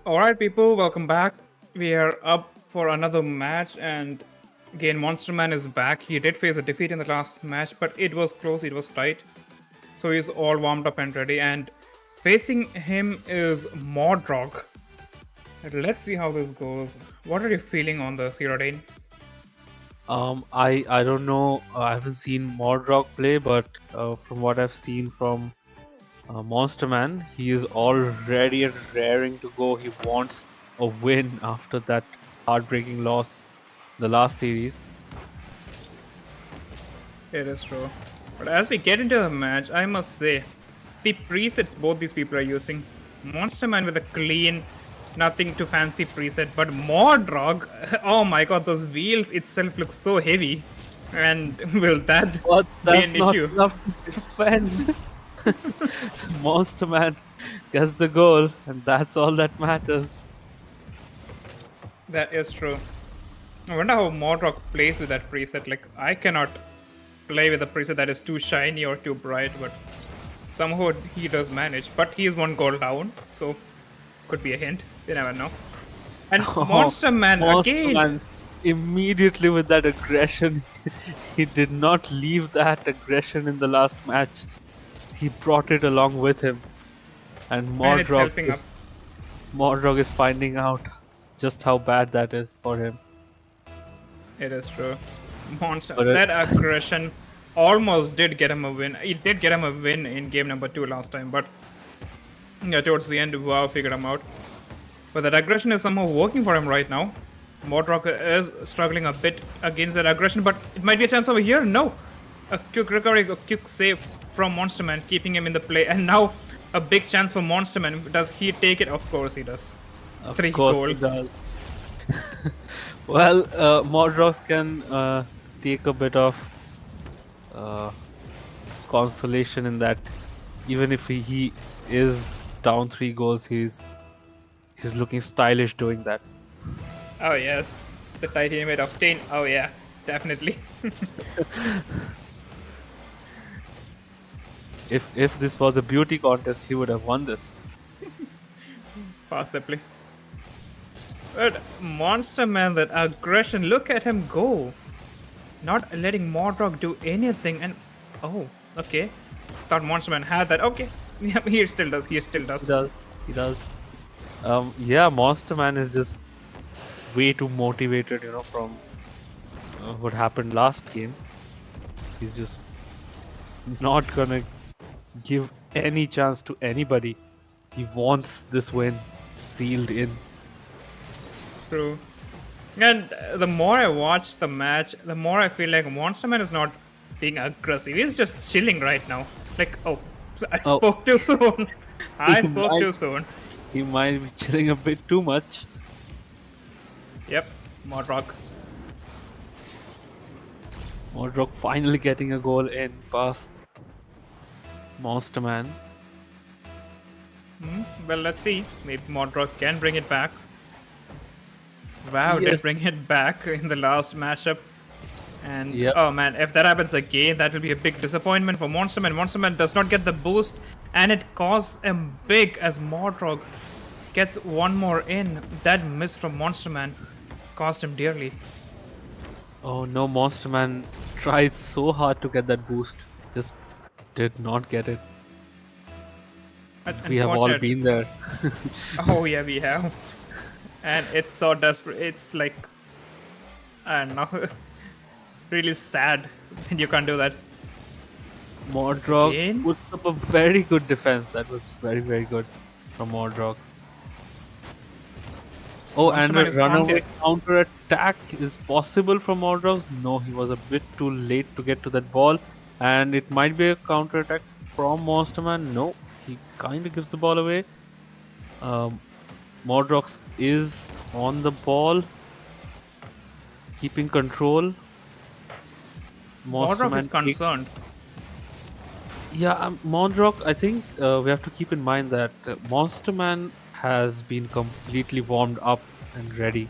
Alright, people, welcome back. We are up for another match, and again, Monster Man is back. He did face a defeat in the last match, but it was close, it was tight. So he's all warmed up and ready, and facing him is Modrog. Let's see how this goes. What are you feeling on this, Herodane? I don't know. I haven't seen Modrock play, but from what I've seen from Monster Man, he is all ready and raring to go. He wants a win after that heartbreaking loss the last series. It is true. But as we get into the match, I must say, the presets both these people are using. Monster Man with a clean, nothing too fancy preset, but Modrog, oh my god, those wheels itself look so heavy. And will that But be that's an not issue? enough to defend. Monster Man gets the goal, and that's all that matters. That is true. I wonder how Modrog plays with that preset. Like, I cannot play with a preset that is too shiny or too bright, but somehow he does manage. But he is one goal down, so could be a hint. You never know. And Monster Man Monster again. Man immediately with that aggression. He did not leave that aggression in the last match. He brought it along with him. And And it's helping up. Modrog is finding out just how bad that is for him. It is true. Monster. But That aggression almost did get him a win. It did get him a win in game number 2 last time, but yeah, towards the end, wow, figured him out. But that aggression is somehow working for him right now. Modrog is struggling a bit against that aggression, but it might be a chance over here. No. A quick recovery, a quick save from Monster Man, keeping him in the play. And now a big chance for Monster Man. Does he take it? Of course he does. Of 3 course goals. he does. Well, Modrogs can take a bit of consolation in that even if he is down 3 goals, he's looking stylish doing that. Oh yes. The titanium octane. Oh yeah. Definitely. If this was a beauty contest, he would have won this. Possibly. But Monster Man, that aggression, look at him go. Not letting Modrog do anything, and oh, okay. Thought Monster Man had that. Okay. Yeah, he still does. He still does. He does. Yeah, Monster Man is just way too motivated, from what happened last game. He's just not gonna give any chance to anybody. He wants this win sealed in. True. And the more I watch the match, the more I feel like Monster Man is not being aggressive. He's just chilling right now. Like, oh, I Oh. spoke too soon. I He spoke might- too soon. He might be chilling a bit too much. Yep, Modrock. Modrock finally getting a goal in past Monster Man. Well, let's see. Maybe Modrock can bring it back. Wow, Yes. did bring it back in the last matchup. And Yep. oh man, if that happens again, that will be a big disappointment for Monster Man. Monster Man does not get the boost, and it costs him big as Modrock gets one more in. That miss from Monster Man cost him dearly. Oh no, Monster Man tried so hard to get that boost. Just did not get it. We have all Unfortunate. been there. Oh yeah, we have. And it's so desperate. It's like, I don't know, really sad when you can't do that. Modrock Again? puts up a very good defense. That was very, very good from Modrock. Oh, Monster and Man a is runaway on counter attack is possible from Modrock. No, he was a bit too late to get to that ball. And it might be a counter attack from Monster Man. No, he kind of gives the ball away. Modrox is on the ball, keeping control. Monster Modrock Man is takes- concerned. Yeah, Mondrock, I think we have to keep in mind that Monster Man has been completely warmed up and ready.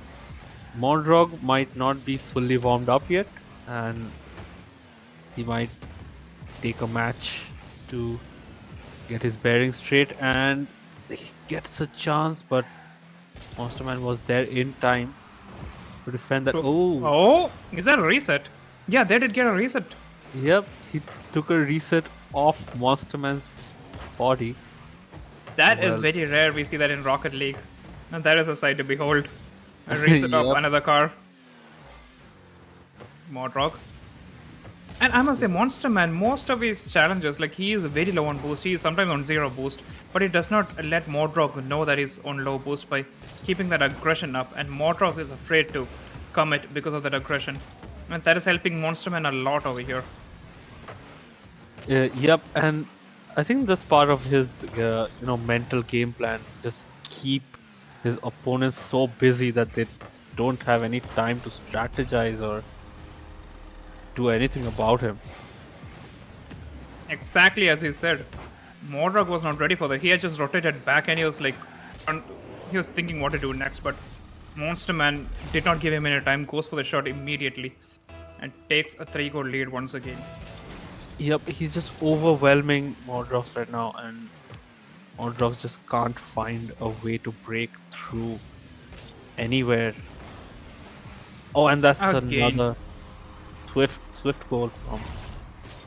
Mondrock might not be fully warmed up yet, and he might take a match to get his bearings straight, and he gets a chance, but Monster Man was there in time to defend that. Oh, Oh, is that a reset? Yeah, they did get a reset. yep, he took a reset off Monster Man's body. That is Well. very rare. We see that in Rocket League. And that is a sight to behold. A reset of Yep. another car. Modrock. And I must say, Monster Man, most of his challenges, like he is very low on boost. He is sometimes on zero boost. But he does not let Modrock know that he's on low boost by keeping that aggression up. And Modrock is afraid to commit because of that aggression. And that is helping Monster Man a lot over here. Yep, and I think that's part of his, mental game plan. Just keep his opponents so busy that they don't have any time to strategize or do anything about him. Exactly as he said. Modrock was not ready for that. He had just rotated back and he was like, he was thinking what to do next. But Monster Man did not give him any time, goes for the shot immediately, and takes a 3-goal lead once again. Yep, he's just overwhelming Modrox right now, and Modrox just can't find a way to break through anywhere. Oh, and that's Again. another swift goal from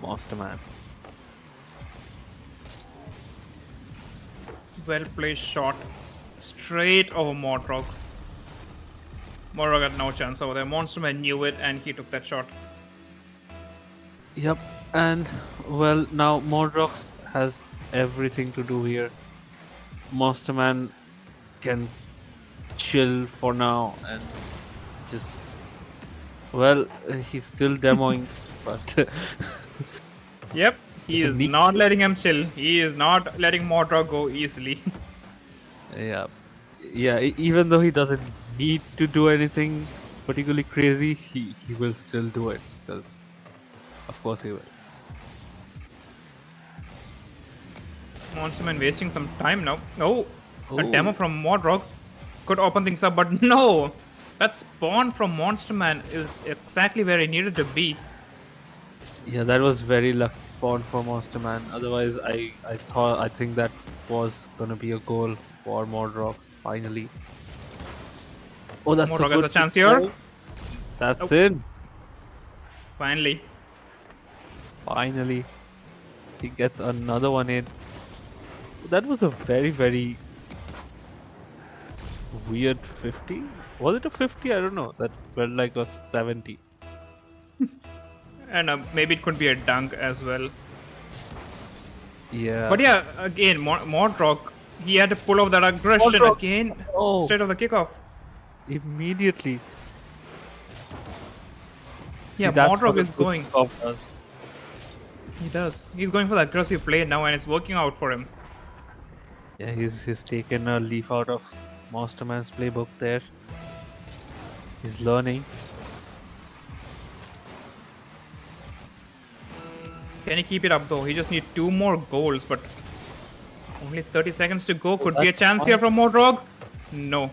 Monster Man. Well placed shot, straight over Modrock. Modrock had no chance over there. Monster Man knew it and he took that shot. Yep, and well, now Modrox has everything to do here. Monster Man can chill for now and just, well, he's still demoing, but Yep, he It's a is neat- not letting him chill. He is not letting Modrock go easily. yeah, even though he doesn't need to do anything particularly crazy, he will still do it because, of course, he will. Monster Man wasting some time now. Oh, a Oh. demo from Modrock could open things up, but no! That spawn from Monster Man is exactly where he needed to be. Yeah, that was very lucky spawn for Monster Man. Otherwise, I think that was gonna be a goal for Modrox finally. Oh, that's Modrock a has good a chance here. goal. That's Nope. in. Finally. Finally, he gets another one in. That was a very, very weird 50. Was it a 50? I don't know. That felt like a 70. And maybe it could be a dunk as well. Yeah. But yeah, again, Mordrock, he had to pull off that aggression Mordrock. again Oh. instead of the kickoff. Immediately. Yeah, See, that's Mordrock what a is good going. kickoff does. He does. He's going for the aggressive play now, and it's working out for him. Yeah, he's taken a leaf out of Masterman's playbook there. He's learning. Can he keep it up though? He just needs 2 more goals, but only 30 seconds to go. Could be a that's chance fine. here from Mordrock. No.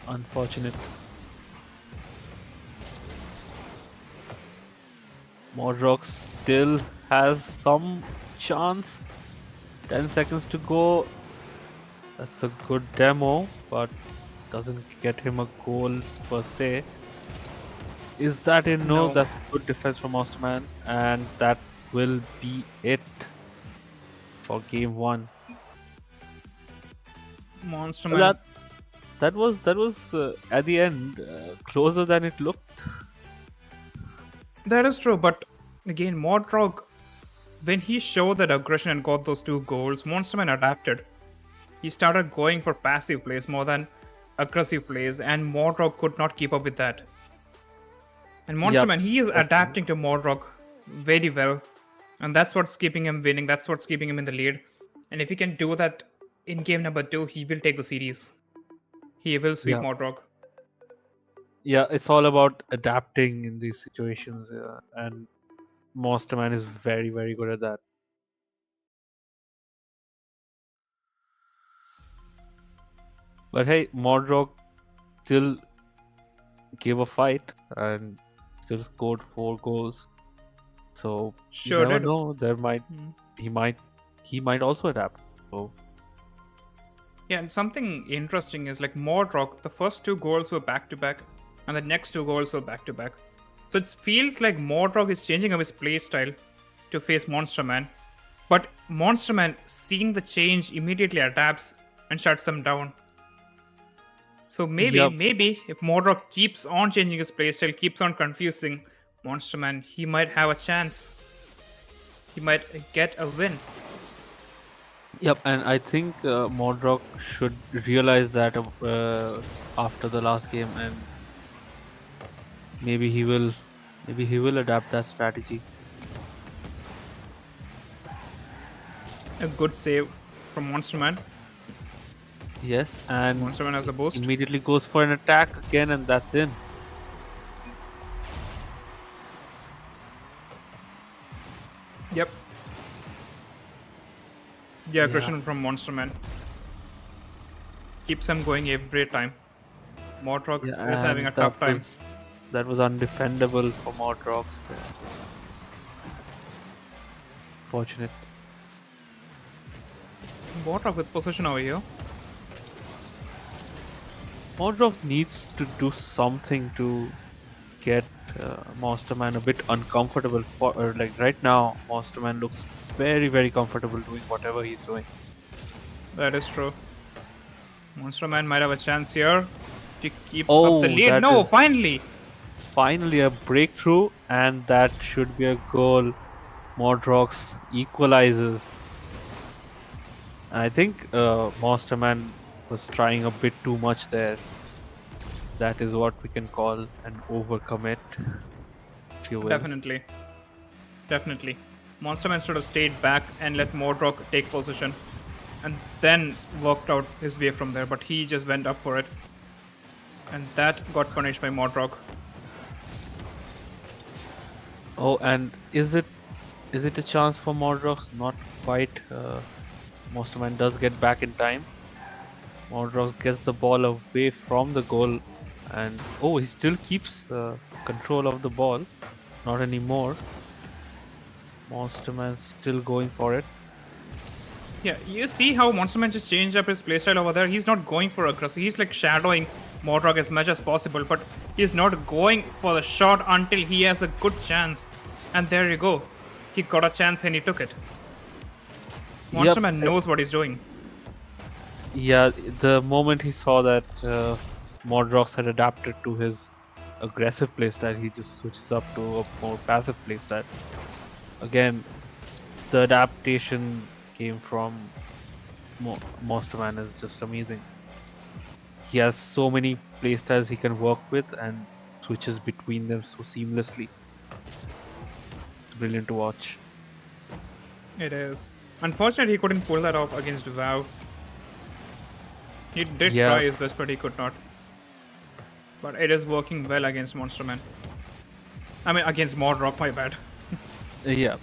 Unfortunate. Mordrock still has some chance. 10 seconds to go. That's a good demo, but doesn't get him a goal per se. Is that in? No, No. that's good defense from Osterman, and that will be it for game 1. Monster So Man. that was at the end closer than it looked. That is true, but again, Mordrock, when he showed that aggression and got those 2 goals, Monsterman adapted. He started going for passive plays more than aggressive plays, and Mordrock could not keep up with that. And Monsterman, he is adapting to Mordrock very well, and that's what's keeping him winning. That's what's keeping him in the lead. And if he can do that in game number 2, he will take the series. He will sweep Yeah. Mordrock. Yeah, it's all about adapting in these situations, and Monsterman is very, very good at that. But hey, Mordrock still gave a fight and still scored 4 goals. So Sure you never did. know. He might also adapt. So Yeah, and something interesting is like Mordrock, the first 2 goals were back to back, and the next 2 goals were back to back. So it feels like Mordrock is changing up his play style to face Monster Man. But Monster Man, seeing the change, immediately adapts and shuts them down. So maybe if Mordrock keeps on changing his playstyle, keeps on confusing Monster Man, he might have a chance. He might get a win. yep, and I think Mordrock should realize that after the last game, and maybe he will adapt that strategy. A good save from Monster Man. Yes, and Monster Man has a boost. immediately goes for an attack again, and that's in. Yep. The aggression from Monster Man keeps him going every time. Mordrock is having a and tough time. That was undefendable for Mordrock's. Fortunate. Mordrock with possession over here. Mordrock needs to do something to get Monsterman a bit uncomfortable. Like right now, Monsterman looks very, very comfortable doing whatever he's doing. That is true. Monster Man might have a chance here to keep Oh, up the lead. that No, is- finally. Finally, a breakthrough, and that should be a goal. Mordrock's equalizes. I think Monsterman was trying a bit too much there. That is what we can call an overcommit, if you will. Definitely. Definitely. Monster Man should have stayed back and let Mordrock take possession. And then worked out his way from there. But he just went up for it. And that got punished by Mordrock. Oh, and is it a chance for Mordrock? Not quite. Monsterman does get back in time. Mordrock gets the ball away from the goal, and he still keeps control of the ball. Not anymore. Monsterman's still going for it. Yeah, you see how Monster Man just changed up his playstyle over there. He's not going for aggressive. He's like shadowing Mordrock as much as possible, but he's not going for the shot until he has a good chance. And there you go. He got a chance and he took it. Monster Man knows what he's doing. Yeah, the moment he saw that Mordrox had adapted to his aggressive playstyle, he just switches up to a more passive playstyle. Again, the adaptation came from Monsterman is just amazing. He has so many playstyles he can work with and switches between them so seamlessly. It's brilliant to watch. It is. Unfortunately, he couldn't pull that off against WoW. He did Yeah. try his best, but he could not. But it is working well against Monster Man. I mean, against Modrock, my bad. Yeah.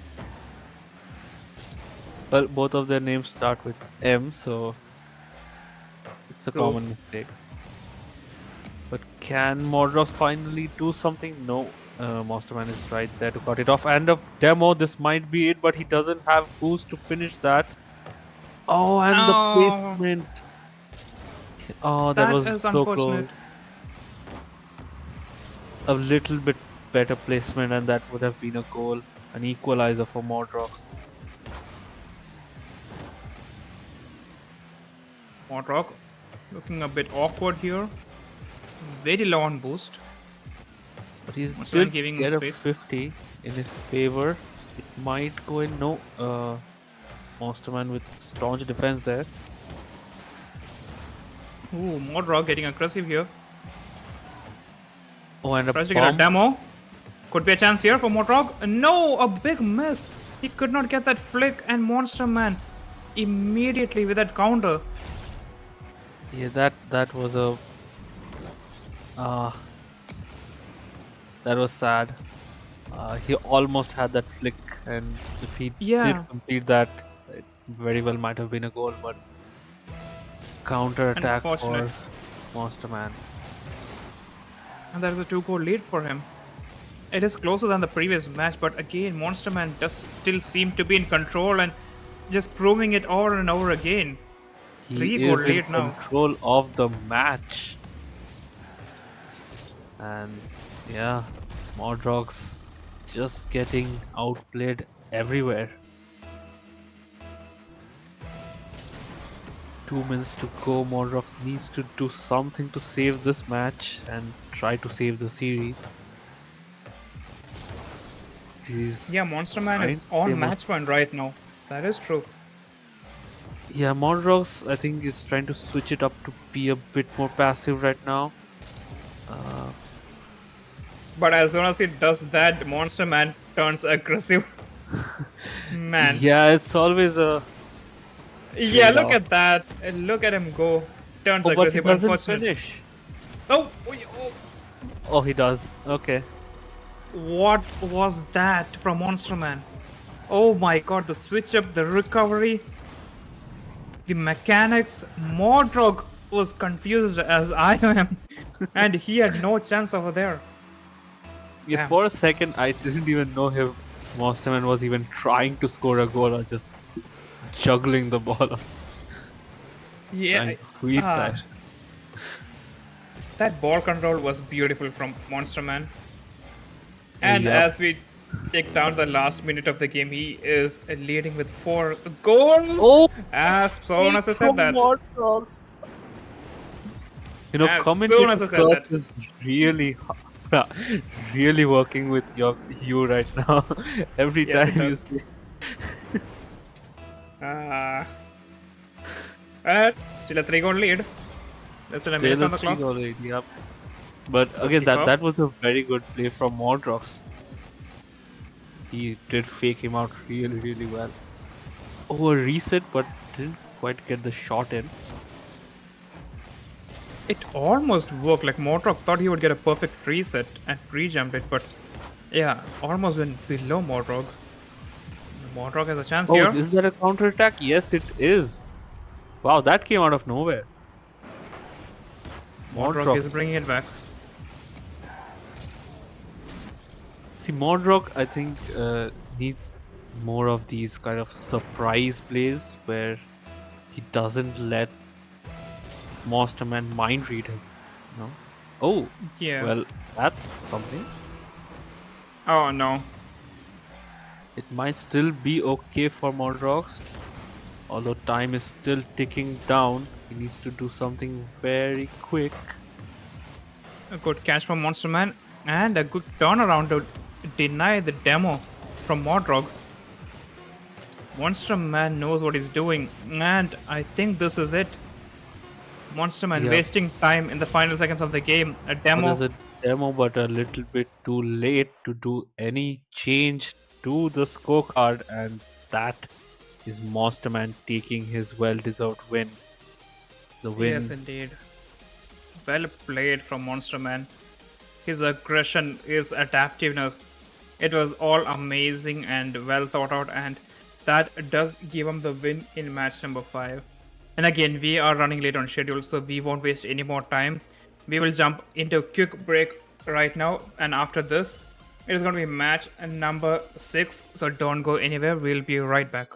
Well, both of their names start with M, so it's a True. common mistake. But can Modros finally do something? No. Monsterman is right there to cut it off. And a demo, this might be it, but he doesn't have boost to finish that. Oh, and the Oh. placement. Oh, that was is so unfortunate. close. A little bit better placement, and that would have been a goal, an equalizer for Modrox. Modrock looking a bit awkward here. Very low on boost. But he's Monsterman did giving him get a space. 50 in his favor. It might go in. No, Monsterman with staunch defense there. Ooh, Modrock getting aggressive here. Oh, and a Tries to get a bomb. demo. Could be a chance here for Modrock. No, a big miss. He could not get that flick, and Monster Man immediately with that counter. Yeah, that was a. That was sad. He almost had that flick, and if he Yeah. did complete that, it very well might have been a goal. But counter attack for Unfortunate. Monsterman. And there is a 2-goal lead for him. It is closer than the previous match, but again, Monster Man does still seem to be in control and just proving it over and over again. He 3-goal is in lead now. control of the match. And yeah, Modrox just getting outplayed everywhere. 2 minutes to go. Modrox needs to do something to save this match and try to save the series. He's Yeah, Monster Man is Right, on they must- match point right now. That is true. Yeah, Modrox I think is trying to switch it up to be a bit more passive right now. But as soon as he does that, Monster Man turns aggressive. Man. Yeah, it's always a Yeah, look trade-off. at that. Look at him go. Turns Oh, but he aggressive. doesn't Unfortunate. finish. Oh, oh, Oh, he does. Okay. what was that from Monster Man? Oh my god, the switch up, the recovery, the mechanics. Modrog was confused as I am, and he had no chance over there. Yeah, Yeah. for a second, I didn't even know if Monsterman was even trying to score a goal or just juggling the ball Yeah, and freestyle. that ball control was beautiful from Monster Man. And Yep. as we take down the last minute of the game, he is leading with 4 goals. Oh, As soon as I said from that. Modrox. You know, As soon commentator as I said Scott that. is really, really working with you right now. Every Yes, it time you does. say, Still a 3-goal lead. Less than a minute still on a the clock. 3-goal lead, yep. But again, keep up. that was a very good play from Modrox. He did fake him out really, really well. Oh, a reset, but didn't quite get the shot in. It almost worked. Like Modrock thought he would get a perfect reset and pre-jumped it, but yeah, almost went below Modrock. Modrock has a chance Oh, here. is that a counter attack? Yes, it is. Wow, that came out of nowhere. Modrock is Modrock. bringing it back. See, Modrock, I think, needs more of these kind of surprise plays where he doesn't let Monsterman mind read him. No. Oh, Yeah. well, that's something. Oh no. It might still be okay for Modrox. Although time is still ticking down, he needs to do something very quick. A good catch from Monster Man. And a good turnaround to deny the demo from Modrog. Monster Man knows what he's doing, and I think this is it. Monster Man Yeah. wasting time in the final seconds of the game. A Well, demo. there's a demo, but a little bit too late to do any change to the scorecard, and that is Monsterman taking his well-deserved win. The win. Yes, indeed. Well played from Monster Man. His aggression, his adaptiveness, it was all amazing and well thought out, and that does give him the win in match number 5. And again, we are running late on schedule, so we won't waste any more time. We will jump into a quick break right now, and after this, it is going to be match number 6, so don't go anywhere. We'll be right back.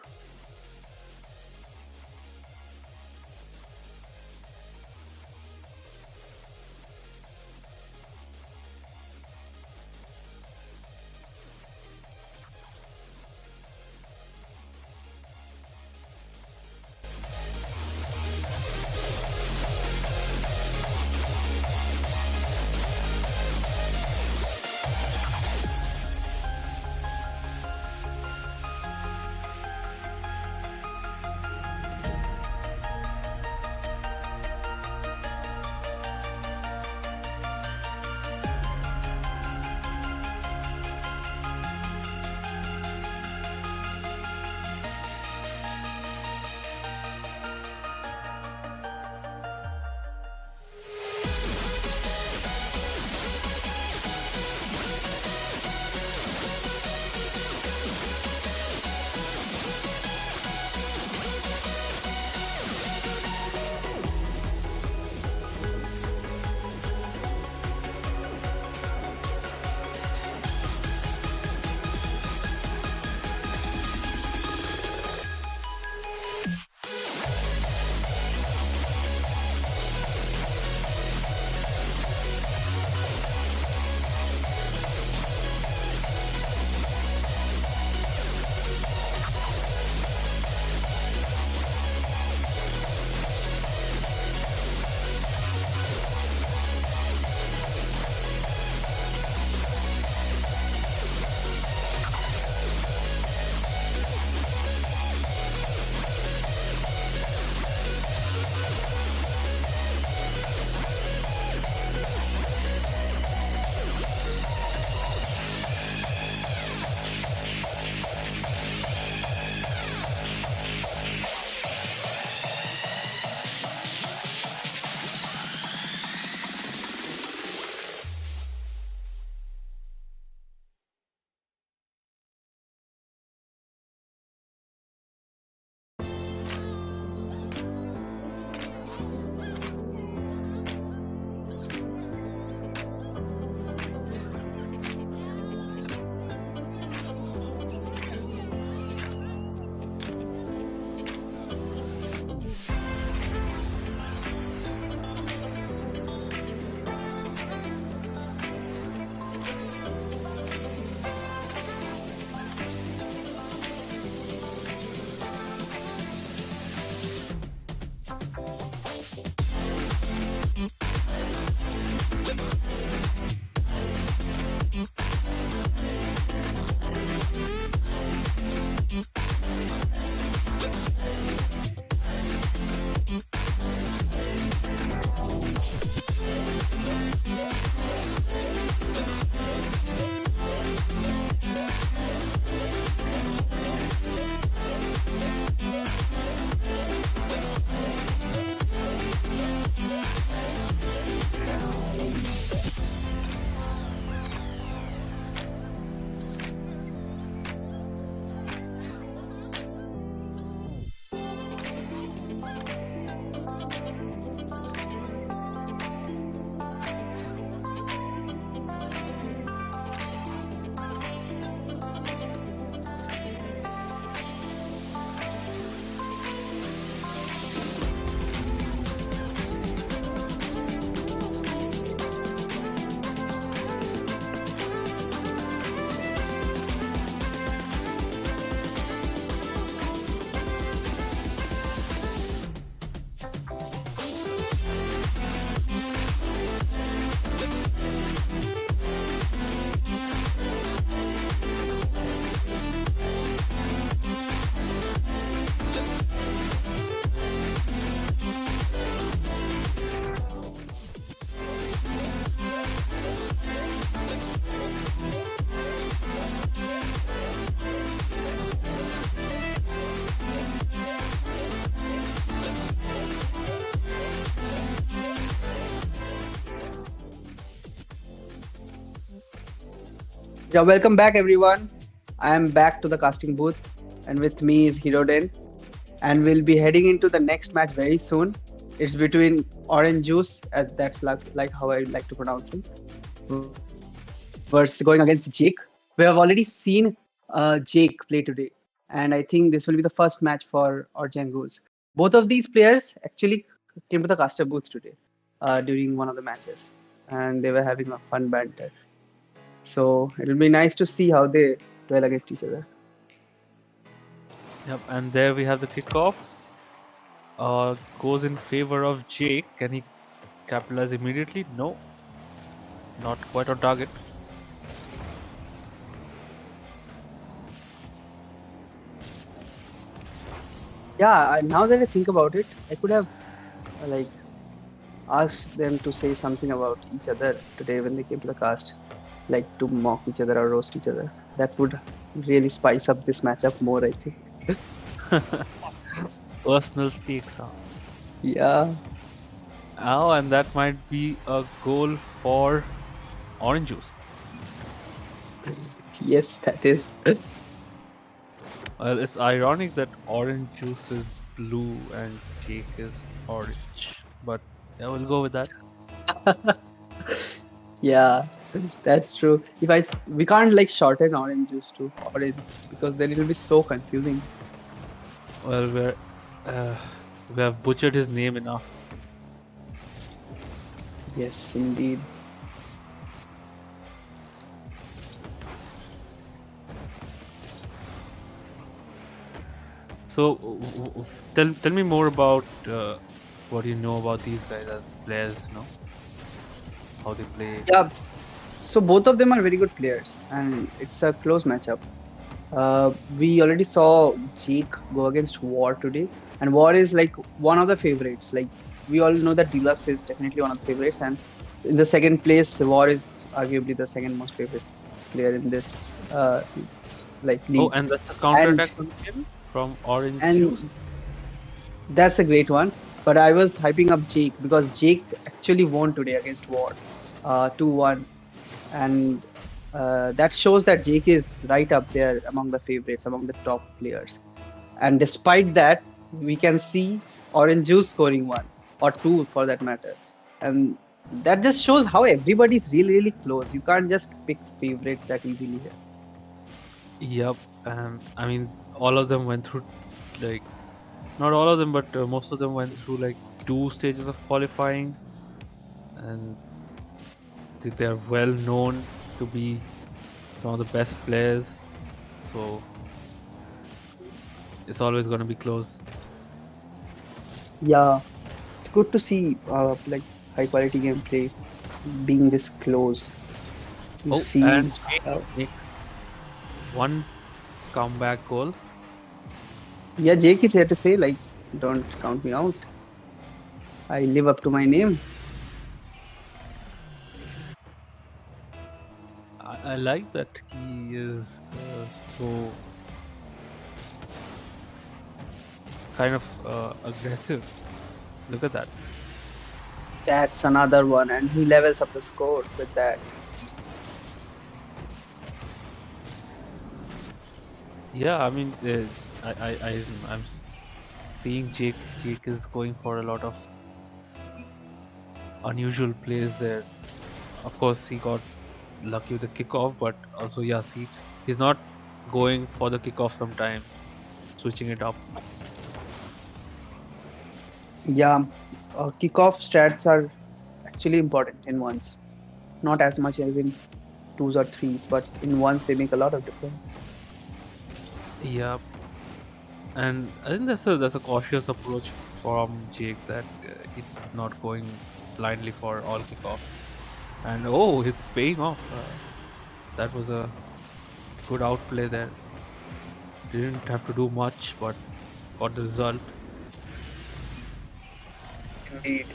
Yeah, welcome back everyone. I am back to the casting booth, and with me is Hiroden, and we'll be heading into the next match very soon. It's between Orange Juice, that's like how I like to pronounce him, versus going against Jake. We have already seen Jake play today, and I think this will be the first match for Orange Goose. Both of these players actually came to the caster booth today during one of the matches, and they were having a fun banter. So it'll be nice to see how they duel against each other. Yep, and there we have the kickoff. Goes in favor of Jake. Can he capitalize immediately? No, not quite on target. Yeah, now that I think about it, I could have like asked them to say something about each other today when they came to the cast, like to mock each other or roast each other. That would really spice up this matchup more, I think. Personal stakes, huh? Yeah, Oh, and that might be a goal for Orange Juice. yes, that is. Well, it's ironic that Orange Juice is blue and Jake is orange. But yeah, we'll go with that. Yeah, that's true. We can't like shorten orange juice to orange because then it'll be so confusing. Well, we have butchered his name enough. Yes, indeed. So, tell me more about what you know about these guys as players. You know how they play. Yeah, so both of them are very good players, and it's a close matchup. We already saw Jake go against War today, and War is like one of the favorites. Like we all know that Deluxe is definitely one of the favorites, and in the second place, War is arguably the second most favorite player in this like Oh, league. and that's a counter attack on him from Orange And Juice. that's a great one. But I was hyping up Jake because Jake actually won today against War, 2-1, and that shows that Jake is right up there among the favorites, among the top players. And despite that, we can see Orange Juice scoring one or two for that matter, and that just shows how everybody's really close. You can't just pick favorites that easily here. Yep, and I mean all of them went through like not all of them, but most of them went through like 2 stages of qualifying, and they're well known to be some of the best players. So it's always going to be close. Yeah, it's good to see like high quality gameplay being this close. You Oh, see, and Jake uh, make one comeback goal. yeah, Jake is here to say like, don't count me out. I live up to my name. I like that he is so kind of aggressive. Look at that. That's another one, and he levels up the score with that. Yeah, I mean, I'm seeing Jake. Jake is going for a lot of unusual plays there. Of course, he got lucky with the kickoff, but also yeah, see, he's not going for the kickoff sometimes, switching it up. Yeah, kickoff stats are actually important in ones, not as much as in twos or threes, but in ones they make a lot of difference. Yeah, and I think that's a cautious approach from Jake that he's not going blindly for all kickoffs. And oh, it's paying off. That was a good outplay there. Didn't have to do much, but got the result. Indeed.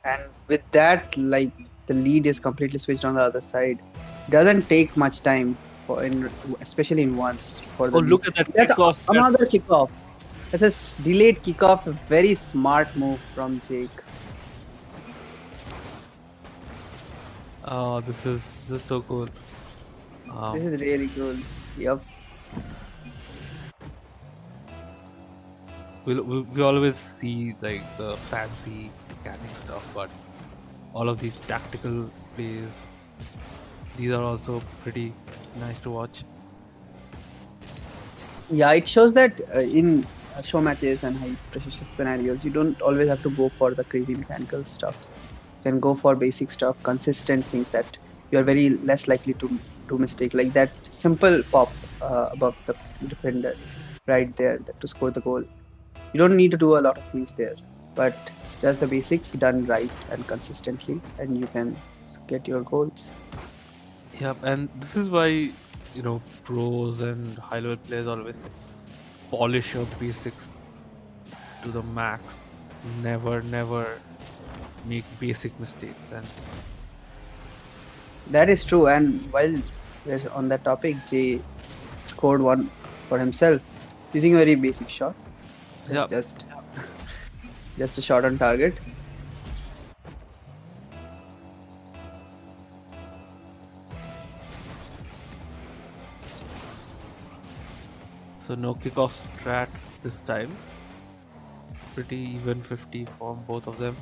And with that, like the lead is completely switched on the other side. Doesn't take much time for especially in ones for the Oh, lead. look at that That's kickoff! another kickoff. That's a delayed kickoff. A very smart move from Jake. Oh, this is so cool. This Um, is really cool. Yep. we always see like the fancy mechanic stuff, but all of these tactical plays, these are also pretty nice to watch. Yeah, it shows that in show matches and high pressure scenarios, you don't always have to go for the crazy mechanical stuff. You can go for basic stuff, consistent things that you are very less likely to do mistake, like that simple pop above the defender right there to score the goal. You don't need to do a lot of things there, but just the basics done right and consistently, and you can get your goals. Yep, and this is why pros and high level players always say polish your basics to the max. Never make basic mistakes. And That is true. And while we're on that topic, Jay scored one for himself using a very basic shot, yeah, just a shot on target. so no kickoff strats this time. Pretty even 50 from both of them.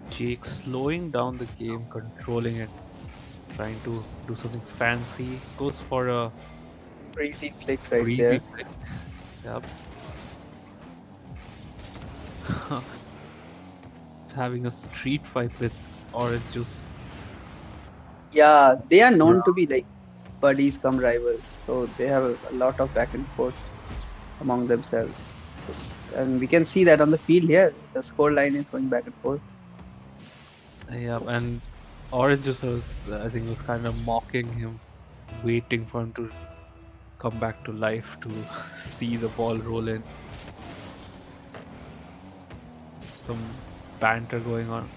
Jake slowing down the game, controlling it, trying to do something fancy. Goes for a Crazy flick right breezy there. flick. Yep. It's having a street fight with Orange Juice. Yeah, they are known to be like buddies come rivals, so they have a lot of back and forth among themselves. And we can see that on the field here. The score line is going back and forth. Yeah, and Orange Juice was, I think, was kind of mocking him, waiting for him to come back to life to see the ball roll in. Some banter going on.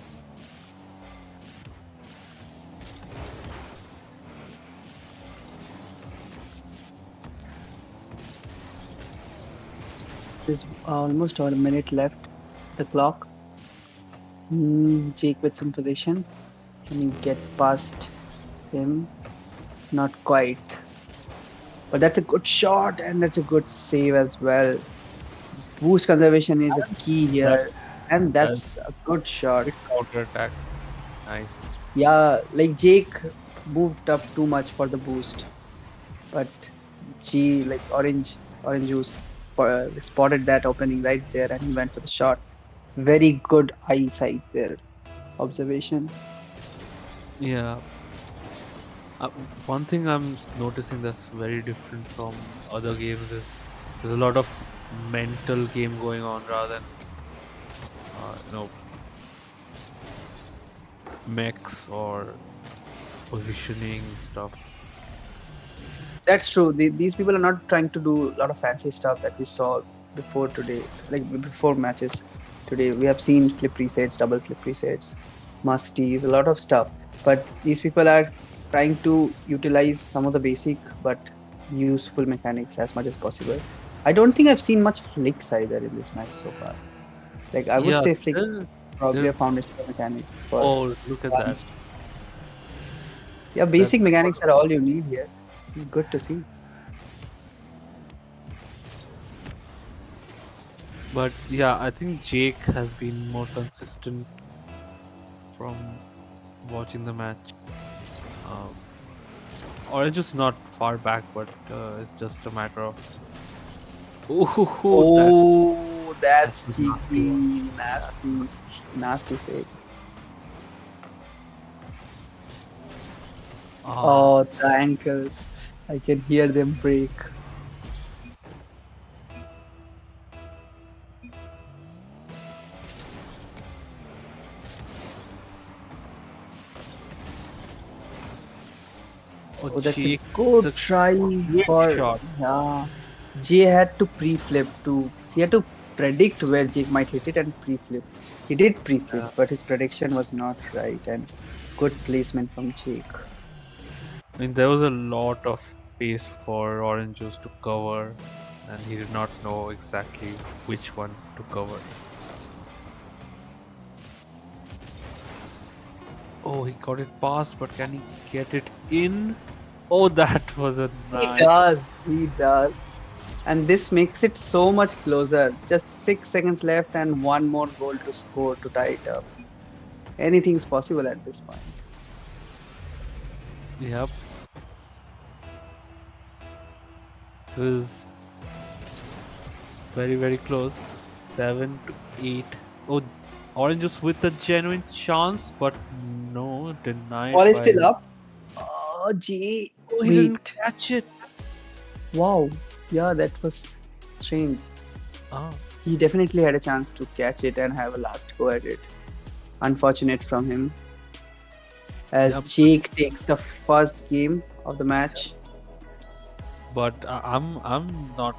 There's almost a minute left. The clock. Jake with some position. Can he get past him? Not quite. But that's a good shot and that's a good save as well. Boost conservation is a key here. And that's a good shot. Quick counter attack. Nice. Yeah, like Jake moved up too much for the boost. But Orange Juice spotted that opening right there and he went for the shot. Very good eyesight there. Observation. Yeah. One thing I'm noticing that's very different from other games is there's a lot of mental game going on rather than mechs or positioning stuff. That's true. These people are not trying to do a lot of fancy stuff that we saw before today, like before matches today. We have seen flip resets, double flip resets, musties, a lot of stuff. But these people are trying to utilize some of the basic but useful mechanics as much as possible. I don't think I've seen much flicks either in this match so far. Like I would Yeah, say flick probably there- a foundational mechanic for Oh, look at that. once. Yeah, basic mechanics are all you need here. Good to see. But yeah, I think Jake has been more consistent from watching the match. Orange is not far back, but it's just a matter of. Oh, that's that's a nasty cheeky, one. nasty fake. Ah, Oh, the ankles. I can hear them break. Oh, that's a Jake, good the try great for shot. yeah. Jay had to pre-flip to he had to predict where Jake might hit it and pre-flip. He did pre-flip, Yeah. but his prediction was not right and good placement from Jake. I mean, there was a lot of space for Orange Juice to cover, and he did not know exactly which one to cover. Oh, he got it past, but can he get it in? Oh, that was a He nice. does. He does. And this makes it so much closer. Just 6 seconds left and one more goal to score to tie it up. Anything's possible at this point. Yep. This is very, very close. 7 to 8. Oh, Oranges with a genuine chance, but no, denied. Ball is by- still up. Oh, gee. Oh, he didn't Wait. catch it. Wow. Yeah, that was strange. Oh, He definitely had a chance to catch it and have a last go at it. Unfortunate from him. As Yep. Jake takes the first game of the match. but I'm not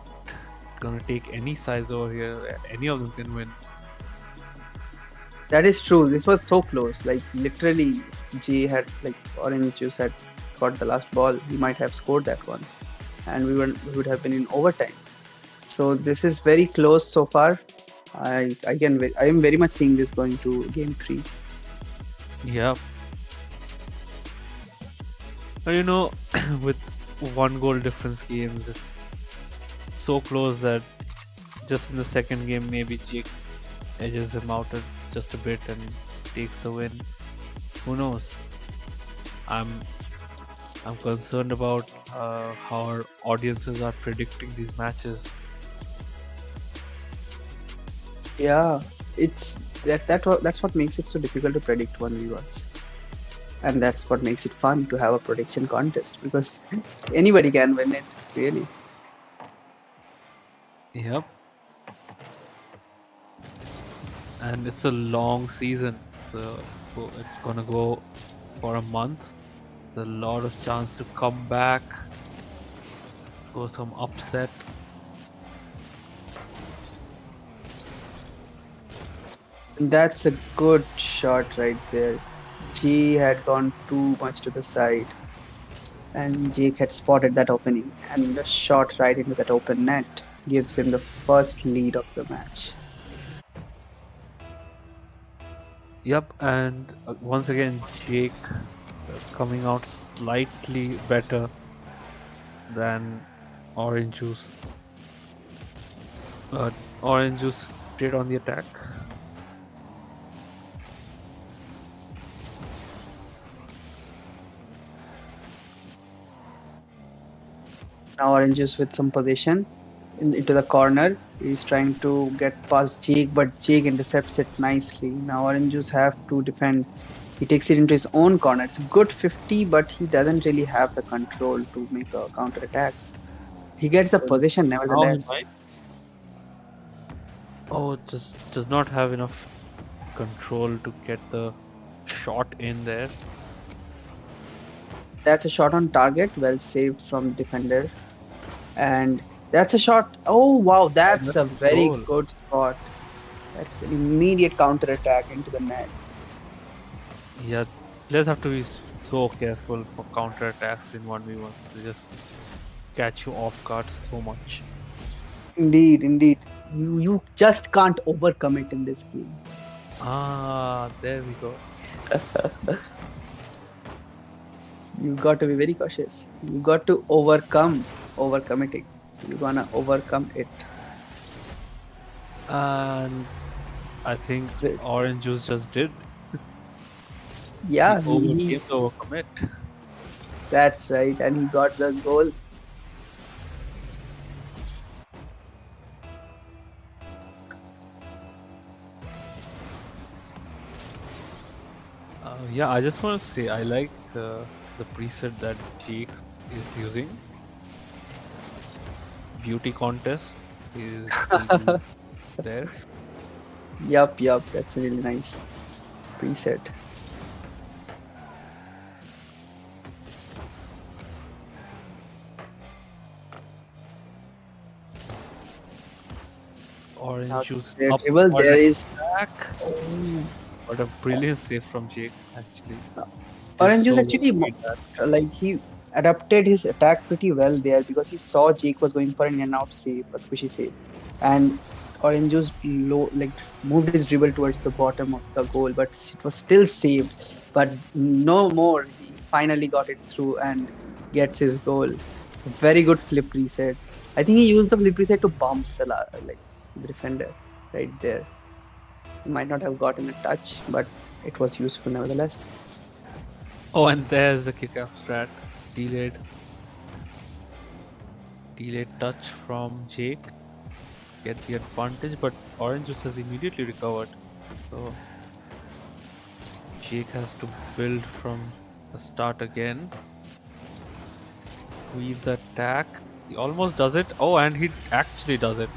gonna take any size over here. Any of them can win. That is true. This was so close. Like literally, Jay had like Orange Juice had got the last ball. He might have scored that one, and we would have been in overtime. So this is very close so far. I am very much seeing this going to game 3. Yep. But you know, with 1 goal difference games, it's so close that just in the second game, maybe Jake edges him out just a bit and takes the win. Who knows? I'm concerned about how our audiences are predicting these matches. Yeah, it's that's what makes it so difficult to predict 1v1s, and that's what makes it fun to have a prediction contest because anybody can win it. Really. Yep. And it's a long season, so it's gonna go for a month. There's a lot of chance to come back, go some upset. That's a good shot right there. G had gone too much to the side, and Jake had spotted that opening, and the shot right into that open net gives him the first lead of the match. Yep, and once again Jake coming out slightly better than Orange Juice. Orange Juice straight on the attack. Now Oranges with some possession into the corner. He's trying to get past Jake, but Jake intercepts it nicely. Now Oranges have to defend. He takes it into his own corner. It's a good 50, but he doesn't really have the control to make a counter attack. He gets the possession Now he nevertheless. might. Oh, just does not have enough control to get the shot in there. That's a shot on target, well saved from the defender. And that's a shot. Oh wow, that's a very goal. good spot. That's an immediate counter attack into the net. Yeah, players have to be so careful for counter attacks in 1v1. They just catch you off guard so much. Indeed. You just can't overcommit in this game. Ah, there we go. You got to be very cautious. You got to overcommitting. So you wanna overcome it. And I think Great. Orange Juice just did. Yeah, He overcame the overcommit. that's right, and he got the goal. Yeah, I just want to say I like the preset that Jake is using. Beauty contest is there. Yup, that's a really nice preset. Orange Now Juice their up dribble, on there an is attack. What a brilliant save from Jake, actually. Orange Juice So actually good at that. like he adapted his attack pretty well there because he saw Jake was going for an in and out save, a squishy save, and Orange Juice moved his dribble towards the bottom of the goal, but it was still saved. but no more. He finally got it through and gets his goal. A very good flip reset. I think he used the flip reset to bump the defender right there. He might not have gotten a touch, but it was useful nevertheless. Oh, and there's the kickoff strat. Delayed touch from Jake. Get the advantage, but Orange Juice has immediately recovered. So Jake has to build from the start again. Weave the attack. He almost does it. Oh, and he actually does it.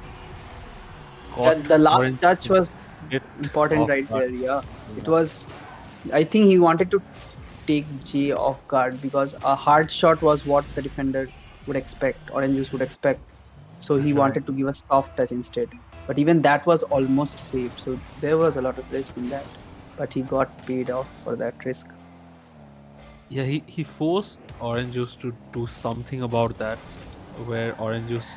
Caught The last Orange touch was bit important off right guard. there. Yeah, it was. I think he wanted to take J off guard because a hard shot was what the defender would expect, Oranges would expect. So he Right. wanted to give a soft touch instead. But even that was almost safe. So there was a lot of risk in that. But he got paid off for that risk. Yeah, he forced Orange Juice to do something about that, where Orange Juice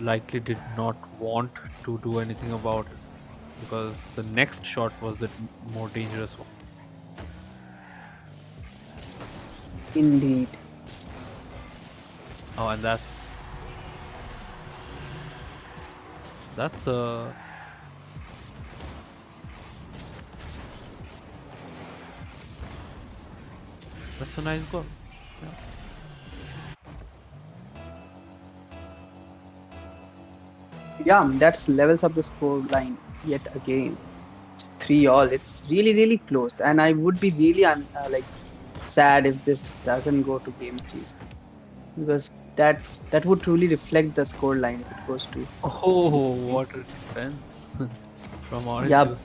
likely did not want to do anything about it because the next shot was the more dangerous one. Indeed. Oh, and that's a nice goal. Yeah, that's levels up the score line yet again. It's 3-all. It's really, really close. And I would be really sad if this doesn't go to game 3. Because that would truly reflect the score line if it goes to Oh, what a defense from Orange yeah, Juice.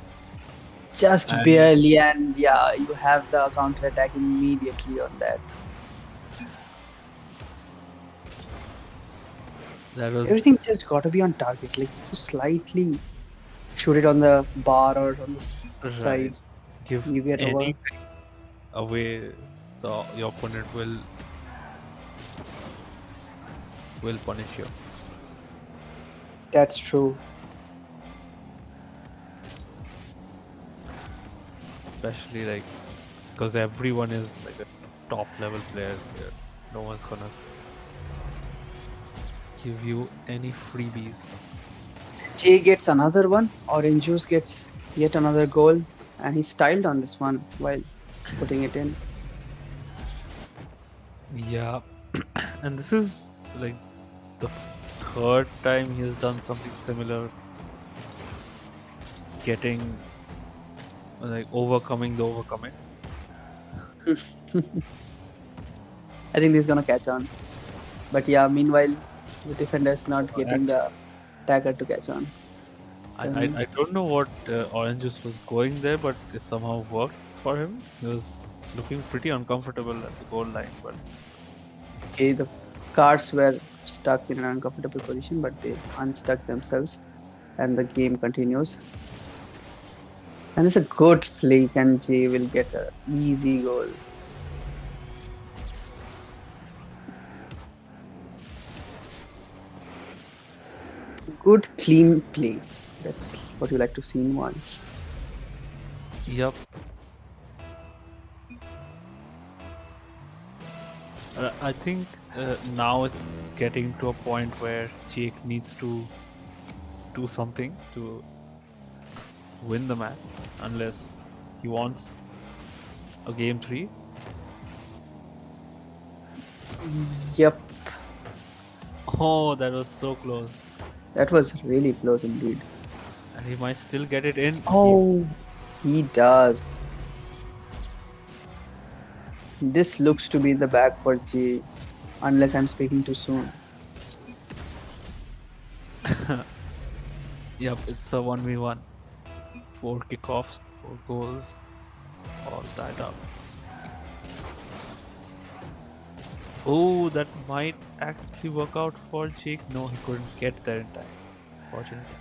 just And- barely, and yeah, you have the counter attack immediately on that. That was Everything just got to be on target. Like if you slightly shoot it on the bar or on the right. sides, Give you get over. anything away, your opponent will punish you. That's true. Especially like because everyone is like a top level player here. No one's gonna give you any freebies. Jay gets another one. Orange Juice gets yet another goal, and he styled on this one while putting it in. Yeah, and this is like the third time he has done something similar, getting like overcoming the overcommit. I think this is gonna catch on. But yeah, meanwhile, the defender's not getting the attacker to catch on. I don't know what Orange Juice was going there, but it somehow worked for him. He was looking pretty uncomfortable at the goal line, but Okay, the cards were stuck in an uncomfortable position, but they unstuck themselves, and the game continues. And it's a good flick, and Jay will get an easy goal. Good clean play. That's what you like to see in once. yep. I think now it's getting to a point where Jake needs to do something to win the match, unless he wants a game 3. Yep, Oh, that was so close, that was really close indeed. and he might still get it in. Oh, he does. This looks to be the bag for Jay, unless I'm speaking too soon. Yep, it's a 1v1. 4 kickoffs, 4 goals, all tied up. Oh, that might actually work out for Jake. No, he couldn't get there in time, fortunately.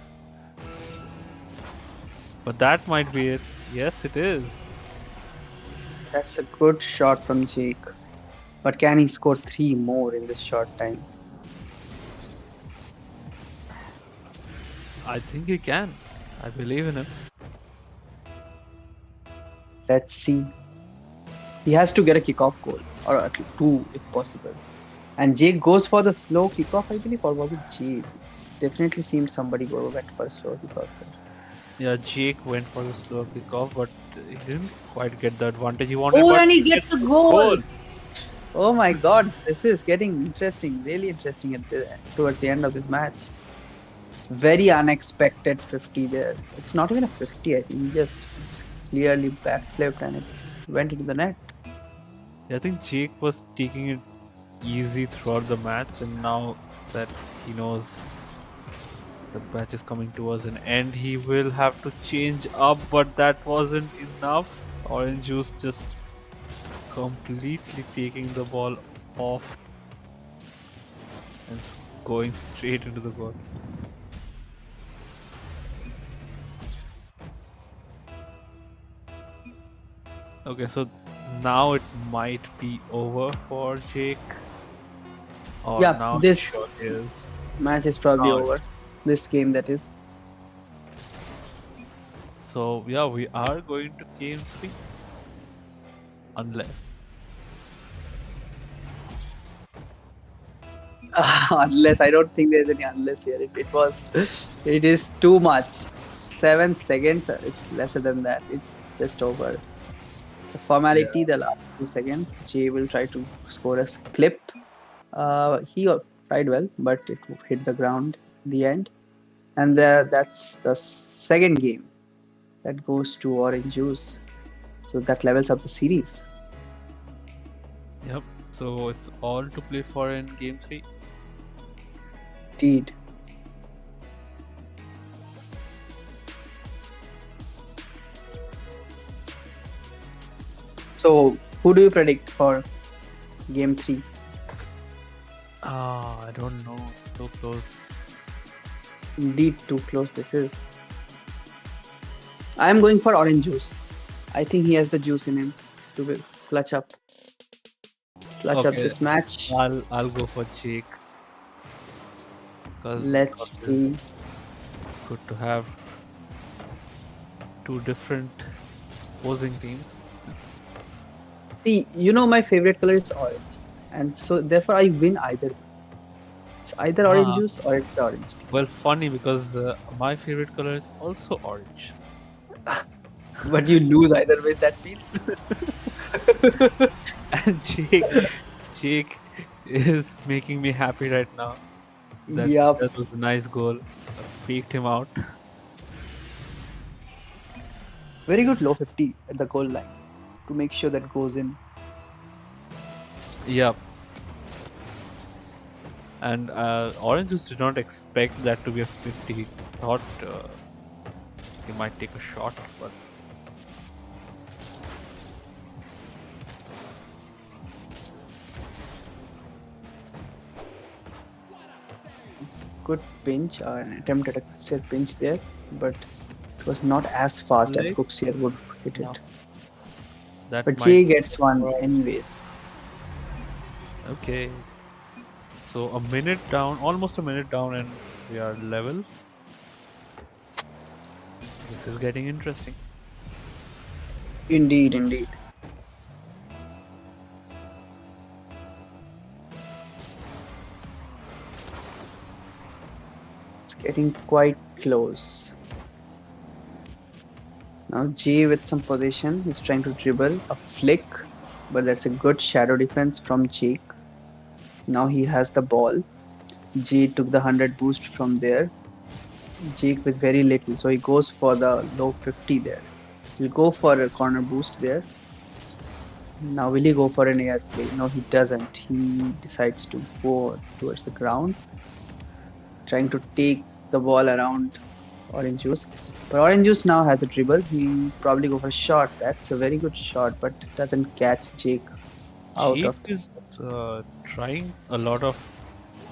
But that might be it. Yes, it is. That's a good shot from Jake. But can he score 3 more in this short time? I think he can. I believe in him. Let's see. He has to get a kickoff goal, or at least two if possible. And Jake goes for the slow kickoff, I believe, or was it Jake? It definitely seemed somebody went for a slow kickoff there. Yeah, Jake went for the slow kickoff, but he didn't quite get the advantage he wanted. Oh, But and he he gets a gets a goal! goal. Oh my god, this is getting interesting, really interesting towards the end of this match. Very unexpected 50 there. It's not even a 50, I think. He just clearly backflipped and it went into the net. I think Jake was taking it easy throughout the match, and now that he knows the match is coming towards an end, he will have to change up, but that wasn't enough. Orange Juice just completely taking the ball off and going straight into the goal. Okay, so now it might be over for Jake. Or Yeah, now this sure is. match is probably Now over. This game, that is. So yeah, we are going to game 3. Unless. Unless, I don't think there's any unless here. It is too much. 7 seconds, it's lesser than that. It's just over. It's a formality, the last 2 seconds. Jay will try to score a clip. He tried well, but it hit the ground in the end. And that's the second game that goes to Orange Juice. So that levels up the series. Yep. So it's all to play for in game 3. Indeed. So, who do you predict for game 3? I don't know. So close. Indeed, too close this is. I am going for Orange Juice. I think he has the juice in him to clutch up Okay. this match. I'll go for Jake. Let's see. Good to have two different opposing teams. See, you know my favorite color is orange, and so therefore I win either way. It's either orange juice or it's the orange team. Well, funny because my favorite color is also orange. But you lose either way, that means. And Jake is making me happy right now. Yup. That was a nice goal. Faked him out. Very good low 50 at the goal line to make sure that goes in. Yep. And Orange just did not expect that to be a 50. He thought he might take a shot, but Good pinch, an attempt at a Cooksier pinch there, but it was not as fast as Like- Cooksier would hit No. it. that But might Jay be gets one anyways. okay. So a minute down, almost a minute down, and we are level. This is getting interesting. Indeed, indeed. It's getting quite close. Now Jay with some position is trying to dribble a flick, but that's a good shadow defense from Jake. Now he has the ball. Jay took the 100 boost from there. Jake with very little, so he goes for the low 50 there. He'll go for a corner boost there. Now will he go for an air play? No, he doesn't. He decides to go towards the ground, trying to take the ball around Orange Juice. But Orange Juice now has a dribble. He'll probably go for a shot. That's a very good shot, but it doesn't catch Jake out Jake of the... is trying a lot of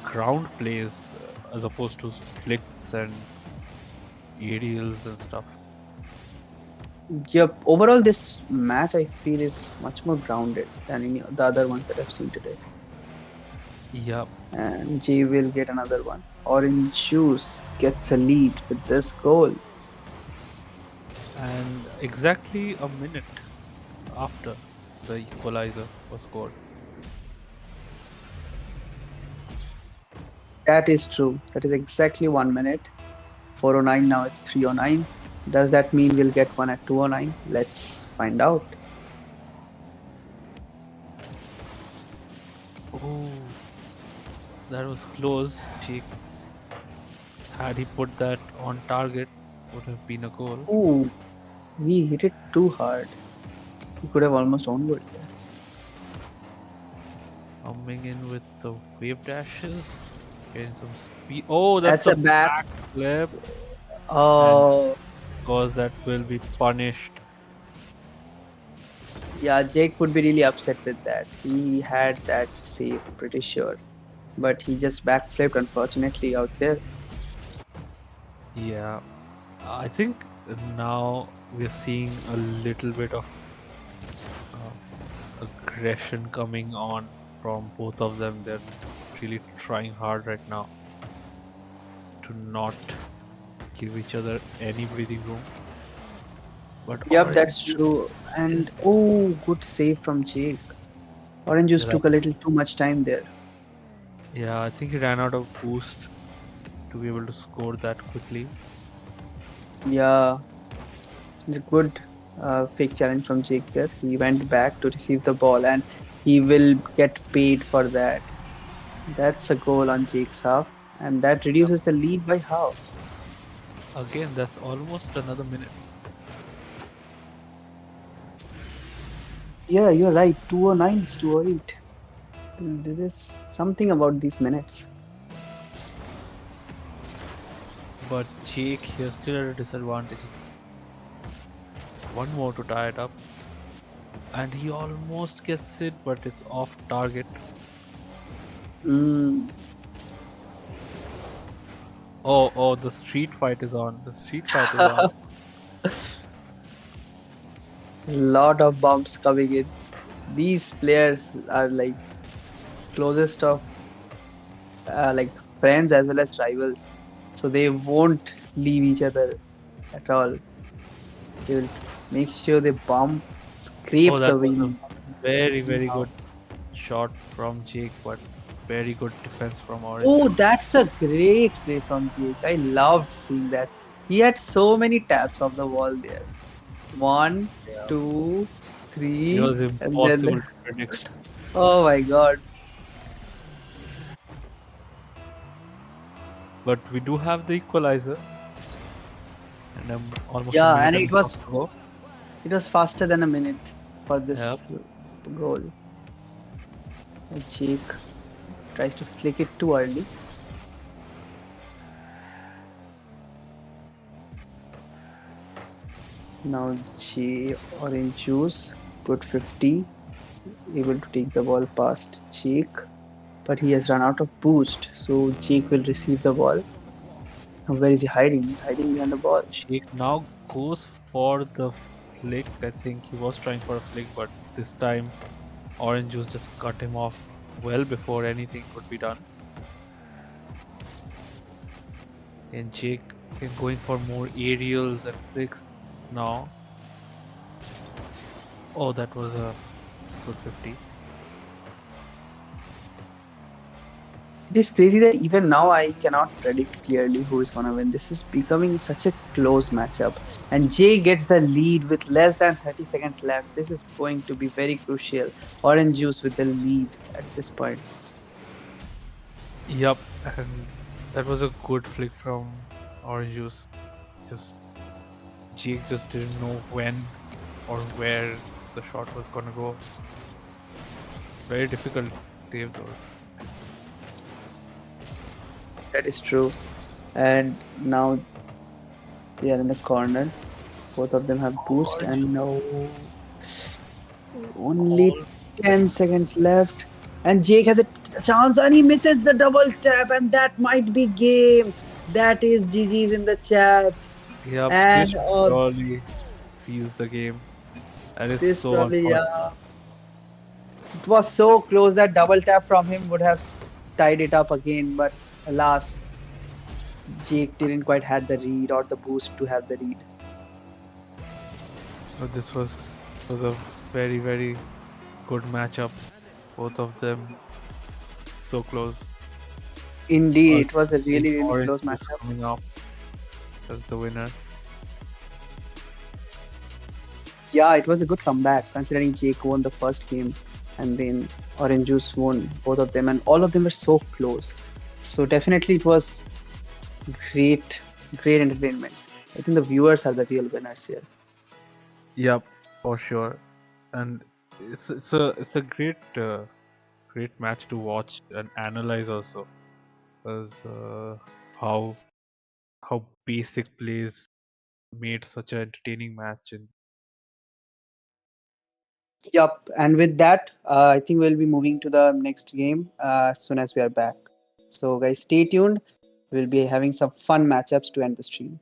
ground plays as opposed to flicks and aerials and stuff. Yep. Overall, this match I feel is much more grounded than any the other ones that I've seen today. Yep. And Jay will get another one. Orange Juice gets a lead with this goal. And exactly a minute after the equalizer was scored. That is true. That is exactly 1 minute. 409, now it's 309. Does that mean we'll get one at 209? Let's find out. Oh, that was close. Had he put that on target, would have been a goal. Ooh, we hit it too hard. We could have almost owned goal there. Coming in with the wave dashes, getting some speed. Oh, that's That's a a back. flip. Oh, Because that will be punished. yeah, Jake would be really upset with that. He had that save, pretty sure. But he just backflipped, unfortunately, out there. Yeah, I think now we're seeing a little bit of aggression coming on from both of them. They're really trying hard right now to not give each other any breathing room. But Yep, that's Orange true. And is oh, good save from Jake. Orange just Right. took a little too much time there. Yeah, I think he ran out of boost to be able to score that quickly. Yeah, it's a good fake challenge from Jake there. He went back to receive the ball and he will get paid for that. That's a goal on Jake's half, and that reduces the lead by half. Again, that's almost another minute. Yeah, you're right. 209 is 208. There is something about these minutes. But Jake here still at a disadvantage. One more to tie it up. And he almost gets it, but it's off target. Mm, Oh, the street fight is on. The street fight is on. lot of bumps coming in. These players are like closest of like friends as well as rivals, so they won't leave each other at all. They will make sure they bump, scrape Oh, the that was a win. very, very Wow. good shot from Jake, but very good defense from Orange. Oh, that's a great play from Jake. I loved seeing that. He had so many taps of the wall there. One, Yeah. two, It three, was and impossible then to predict. oh my god. But we do have the equalizer. And I'm almost a Yeah, minute and and it a was half to go. it was faster than a minute for this Yep. goal. And Jake tries to flick it too early. Now J orange juice, good 50, able to take the ball past Jake, but he has run out of boost, so Jake will receive the ball. Now where is he hiding? He's hiding behind the ball. Jake now goes for the flick. I think he was trying for a flick, but this time Orange Juice just cut him off well before anything could be done. And Jake is going for more aerials and flicks now. Oh, that was a good 50. It is crazy that even now I cannot predict clearly who is gonna win. This is becoming such a close matchup. And Jay gets the lead with less than 30 seconds left. This is going to be very crucial. Orange Juice with the lead at this point. Yup, and that was a good flick from Orange Juice. Just Jake just didn't know when or where the shot was gonna go. Very difficult save though. That is true. And now they are in the corner. Both of them have boost, and now only 10 seconds left. And Jake has a chance and he misses the double tap, and that might be game. That is GG's in the chat. Yep, And, this uh, probably seals the game. That is This so probably, unfortunate. yeah. It was so close that double tap from him would have tied it up again, but alas, Jake didn't quite have the read or the boost to have the read. But this was a very, very good matchup. Both of them so close. Indeed, Uh, it was a really, really Orange close is matchup. coming up as the winner. Yeah, it was a good comeback considering Jake won the first game and then Orange Juice won both of them, and all of them were so close. So definitely it was great, great entertainment. I think the viewers are the real winners here. Yep, for sure. And it's a great match to watch and analyze also, because how basic plays made such an entertaining match. And Yup, and with that, I think we'll be moving to the next game as soon as we are back. So, guys, stay tuned. We'll be having some fun matchups to end the stream.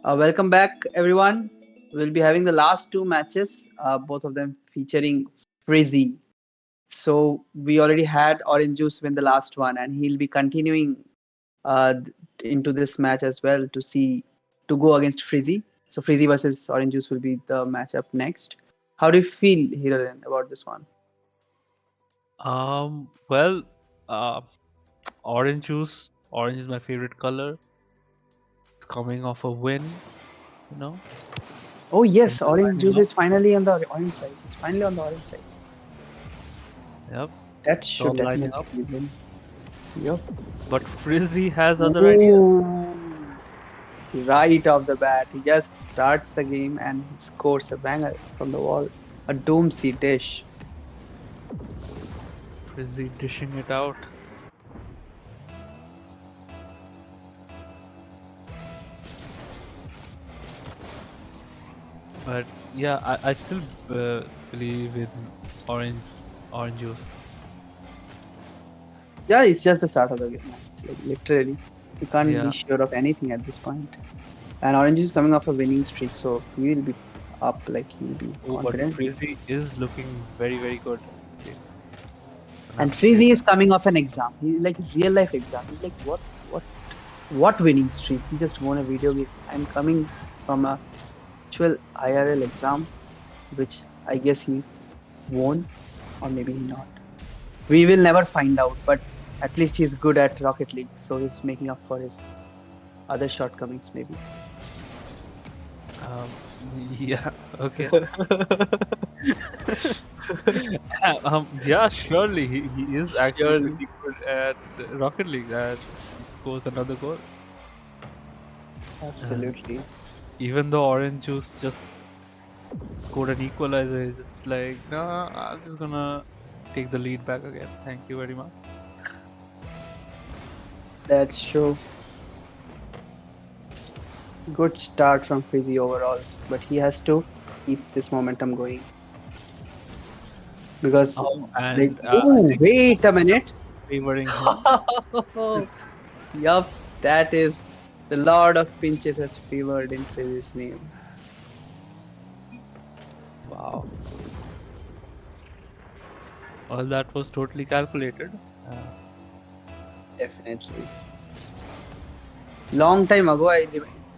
Welcome back, everyone. We'll be having the last two matches, both of them featuring Frizzy. So we already had Orange Juice win the last one, and he'll be continuing into this match as well to go against Frizzy. So Freezy versus Orange Juice will be the matchup next. How do you feel, Hiroden, about this one? Well, uh, orange juice. Orange is my favorite color. It's coming off a win, you know. Oh yes, Things are Orange lining Juice up. is finally on the orange side. It's finally on the orange side. Yep, That it's should all lining up. definitely win. Yep. But Frizzy has other ideas. Ooh, right off the bat, he just starts the game and he scores a banger from the wall. A doomsday dish. Frizzy dishing it out. But yeah, I still believe in orange juice. Yeah, it's just the start of the game, like literally. You can't Yeah. be sure of anything at this point. And Orange is coming off a winning streak, so he will be up, like he will be Oh, but confident. Frizzy is looking very, very good. Okay. I And have to say Freezy that. is coming off an exam. He's like real life exam. He's like, what winning streak? He just won a video game. I'm coming from a actual IRL exam, which I guess he won, or maybe he not. We will never find out, but at least he's good at Rocket League, so he's making up for his other shortcomings, maybe. Yeah. Okay. Yeah. Surely he is actually Surely. pretty good at Rocket League. And he scores another goal. Absolutely. Even though Orange Juice just scored an equalizer, he's just like, no, I'm just gonna take the lead back again. Thank you very much. That's true. Good start from Fizzy overall, but he has to keep this momentum going. Because, And I ooh, think wait a minute. favoring him. Yup, that is the Lord of Pinches has favored in Fizzy's name. Wow. All that was totally calculated. Definitely. Long time ago,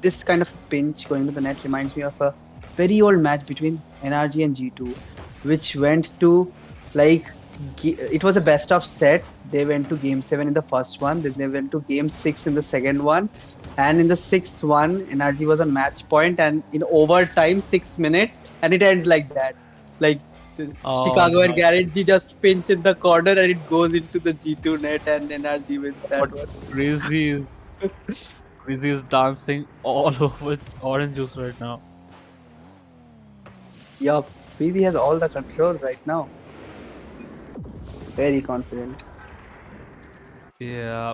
this kind of pinch going to the net reminds me of a very old match between NRG and G2, which went to like it was a best of set. They went to game 7 in the first one, then they went to game 6 in the second one, and in the sixth one, NRG was on match point, and in overtime 6 minutes, and it ends like that. Like Chicago and no. Garrett G just pinch in the corner and it goes into the G2 net and NRG wins that But one. Crazy is dancing all over Orange Juice right now. Yup, Freezy has all the control right now. Very confident. Yeah.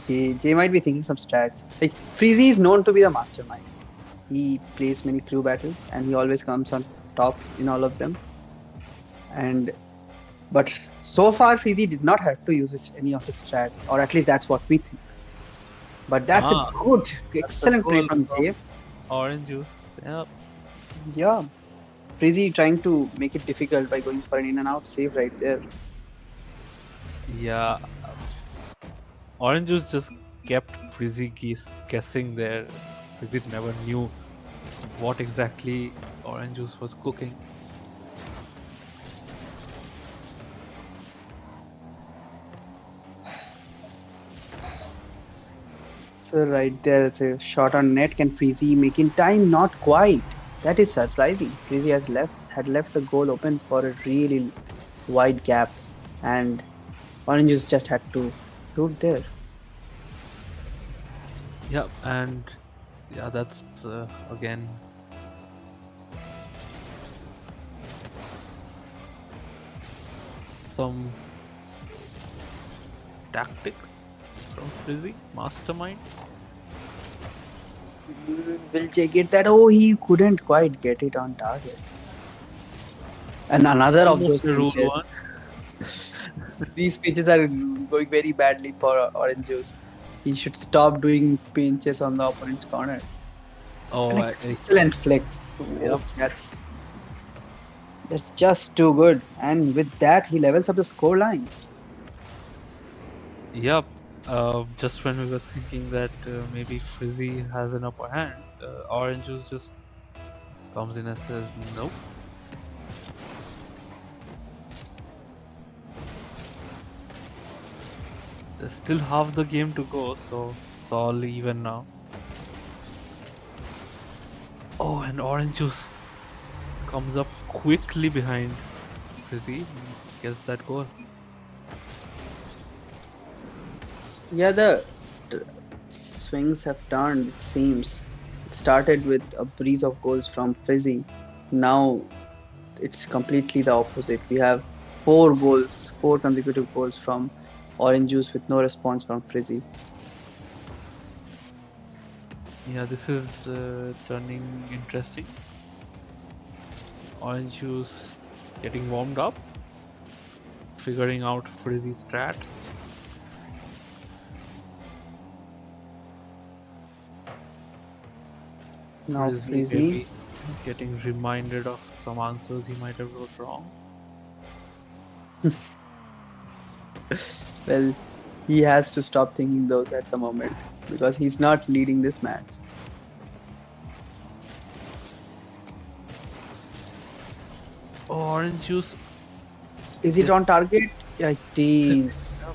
Jay might be thinking some strats. Like Freezy is known to be the mastermind. He plays many crew battles and he always comes on top in all of them. But so far Freezy did not have to use any of his strats, or at least that's what we think. But that's a good, excellent play from Jay. Orange Juice. Yeah. Yeah. Freezy trying to make it difficult by going for an in and out save right there. Yeah. Orange Juice just kept Frizzy guessing there. Frizzy never knew what exactly Orange Juice was cooking. So right there, it's a shot on net. Can Freezy make in time? Not quite. That is surprising. Freezy had left the goal open for a really wide gap, and Orange just had to shoot there. Yeah, and yeah, that's again some tactics from Frizzy, mastermind. Will Jay get that? Oh, he couldn't quite get it on target. And another of those Almost a rule pitches. one. These pitches are going very badly for Orange Juice. He should stop doing pinches on the opponent's corner. Oh, An excellent flex. Yep. That's just too good. And with that, he levels up the score line. Yep. Just when we were thinking that maybe Frizzy has an upper hand, Orange Juice just comes in and says nope. There's still half the game to go, so it's all even now. Oh, and Orange Juice comes up quickly behind Frizzy and gets that goal. Yeah, the swings have turned, it seems. It started with a breeze of goals from Fizzy. Now it's completely the opposite. We have 4 consecutive goals from Orange Juice with no response from Frizzy. Yeah, this is turning interesting. Orange Juice getting warmed up, figuring out Frizzy strats. Now Frizzy. Maybe getting reminded of some answers he might have wrote wrong. Well, he has to stop thinking those at the moment because he's not leading this match. Oh, Orange Juice. Is it on target? Yeah, it is.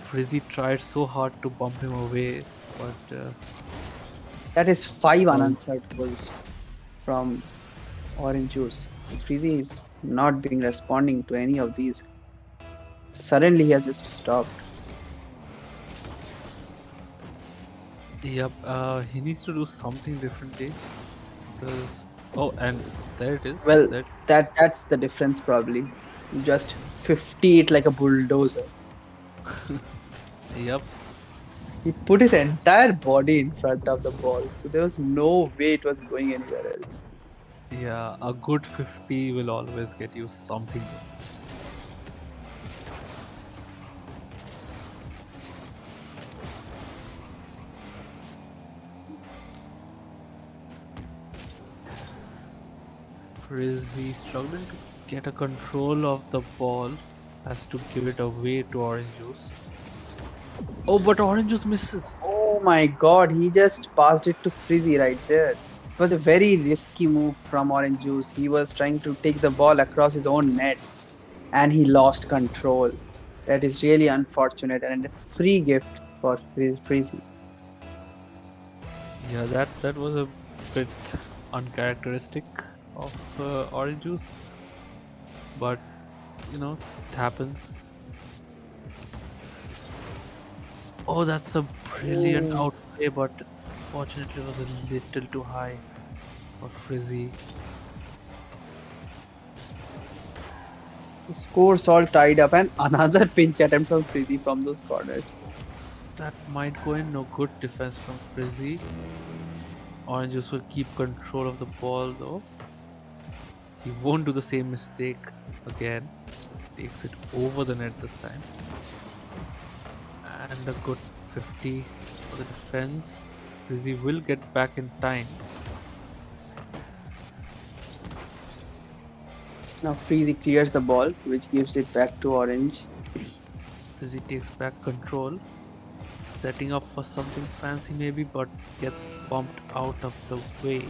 Frizzy tried so hard to bump him away, but That is 5 unanswered goals from Orange Juice. Frizzy is not being responding to any of these. Suddenly he has just stopped. yep, he needs to do something differently. Because and there it is. Well, That that's the difference probably. You just 50 it like a bulldozer. yep. He put his entire body in front of the ball. So there was no way it was going anywhere else. Yeah, a good 50 will always get you something good. Frizzy struggling to get a control of the ball, has to give it away to Orange Juice. Oh, but Orange Juice misses. Oh my god, he just passed it to Frizzy right there. It was a very risky move from Orange Juice. He was trying to take the ball across his own net and he lost control. That is really unfortunate and a free gift for Frizzy. Yeah, that was a bit uncharacteristic of Orange Juice, but it happens. Oh, that's a brilliant Oh. outplay, but fortunately was a little too high for Frizzy. The scores all tied up and another pinch attempt from Frizzy from those corners. That might go in. No good defense from Frizzy. Orange Juice will keep control of the ball though. He won't do the same mistake again. Takes it over the net this time. And a good 50 for the defense. Frizzy will get back in time. Now Frizzy clears the ball, which gives it back to Orange. Frizzy takes back control. Setting up for something fancy maybe, but gets bumped out of the way.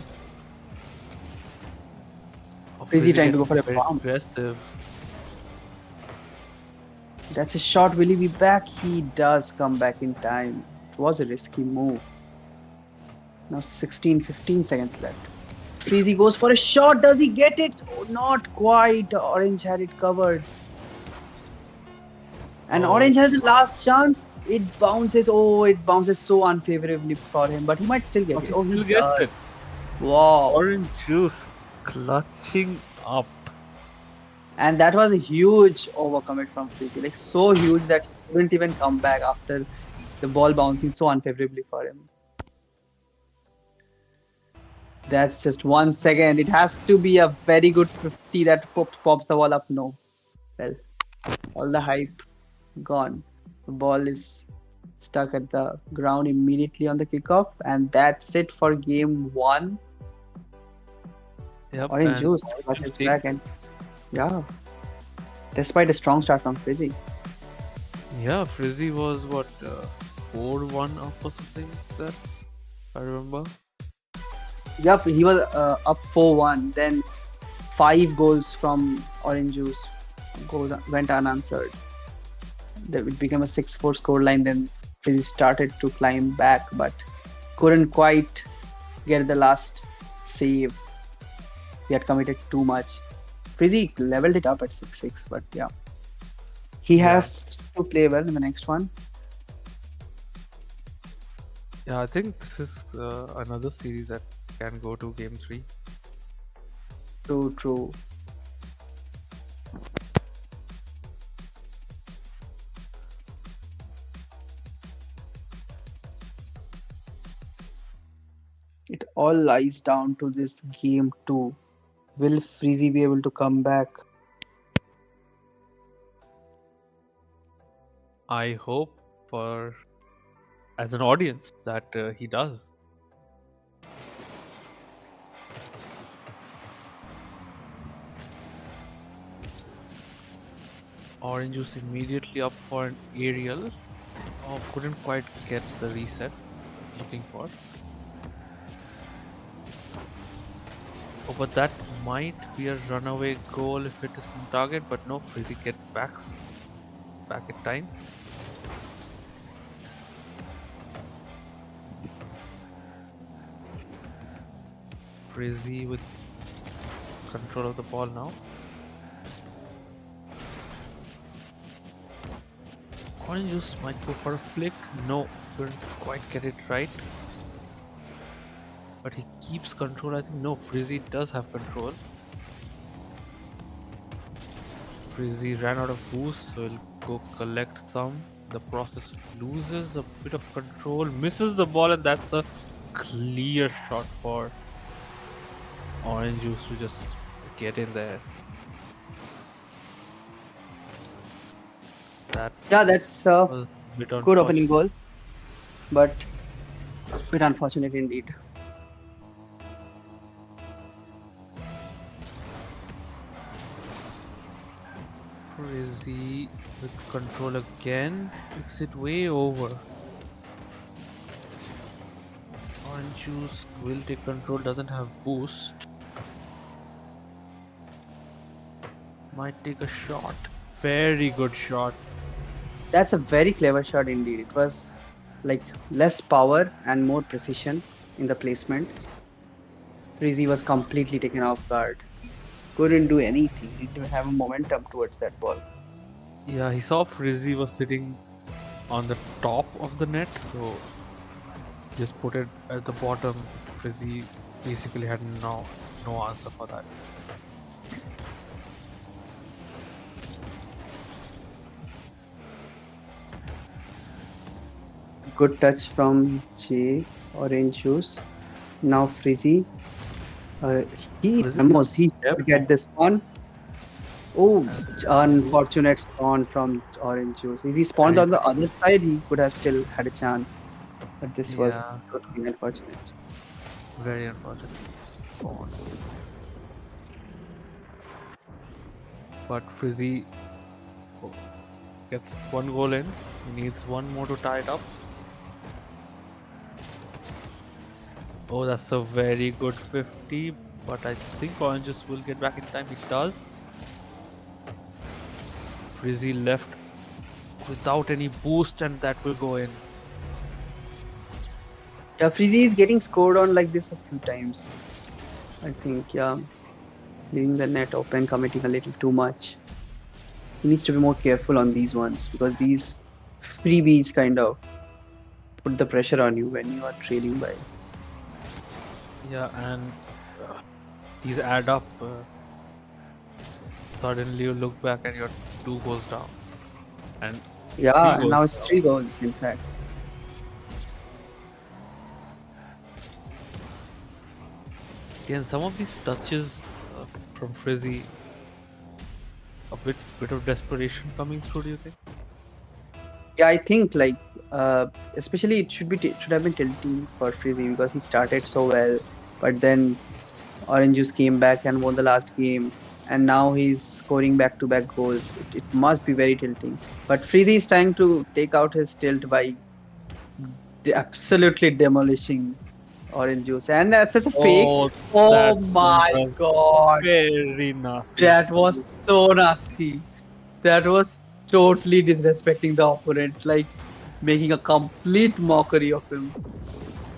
Frizzy trying to go for a very bump. aggressive. That's a shot. Will he be back? He does come back in time. It was a risky move. Now 15 seconds left. Frizzy goes for a shot. Does he get it? Oh, not quite. Orange had it covered. And Orange has a last chance. It bounces. Oh, it bounces so unfavorably for him. But he might still get it. Oh, he gets does. Wow. Orange Juice clutching up. And that was a huge overcommit from Frizzy. Like so huge that he couldn't even come back after the ball bouncing so unfavorably for him. That's just 1 second. It has to be a very good 50 that pops the ball up. No. Well, all the hype gone. The ball is stuck at the ground immediately on the kickoff. And that's it for game 1. Yep, Orange Juice clutches back and yeah. Despite a strong start from Frizzy. Yeah, Frizzy was what 4-1 up or something like that. I remember. Yep, he was up 4-1. Then 5 goals from Orange Juice went unanswered. It became a 6-4 scoreline. Then Frizzy started to climb back, but couldn't quite get the last save. He had committed too much. Frizzy leveled it up at 6-6, but yeah. He has to play well in the next one. Yeah, I think this is another series that can go to game 3. True. It all lies down to this game 2. Will Frizzy be able to come back? I hope for as an audience that he does. Orange Juice immediately up for an aerial. Oh, couldn't quite get the reset looking for. Oh, but that might be a runaway goal if it is on target, but no, Frizzy get back in time. Frizzy with control of the ball now. Orange Juice might go for a flick. No, couldn't quite get it right. But he keeps control. I think no, Frizzy does have control. Frizzy ran out of boost, so he'll go collect some. The process loses a bit of control, misses the ball, and that's a clear shot for Orange Juice to just get in there. That's a Was a bit good opening unfortunate. goal, but a bit unfortunate indeed. Frizzy with control again, takes it way over. Orange Juice will take control, doesn't have boost. Might take a shot. Very good shot. That's a very clever shot indeed. It was like less power and more precision in the placement. Frizzy was completely taken off guard. Couldn't do anything. He didn't have a momentum towards that ball. Yeah, he saw Frizzy was sitting on the top of the net, so just put it at the bottom. Frizzy basically had no answer for that. Good touch from J. Orange Juice. Now Frizzy. He Frizzy? could get this one. Oh, unfortunate spawn from Orange Juice. If he spawned Very on the other side, he could have still had a chance. But this was Yeah. totally unfortunate. Very unfortunate. Spawn. But Frizzy gets one goal in. He needs one more to tie it up. Oh, that's a very good 50. But I think Orange Juice will get back in time. He does. Frizzy left without any boost, and that will go in. Yeah, Frizzy is getting scored on like this a few times. I think, yeah. Leaving the net open, committing a little too much. He needs to be more careful on these ones because these freebies kind of put the pressure on you when you are trailing by. Yeah, and these add up. Suddenly you look back and your 2 goes down. And Yeah, Three and now goals. it's 3 goals in fact. again, some of these touches from Frizzy, a bit of desperation coming through, do you think? Yeah, I think like especially it should have been tilting for Frizzy because he started so well, but then Orange Juice came back and won the last game, and now he's scoring back-to-back goals. It must be very tilting. But Freezy is trying to take out his tilt by absolutely demolishing Orange Juice, and that's just a fake. Oh, Oh that was my a god, very nasty. that was so nasty. That was totally disrespecting the opponent, like making a complete mockery of him.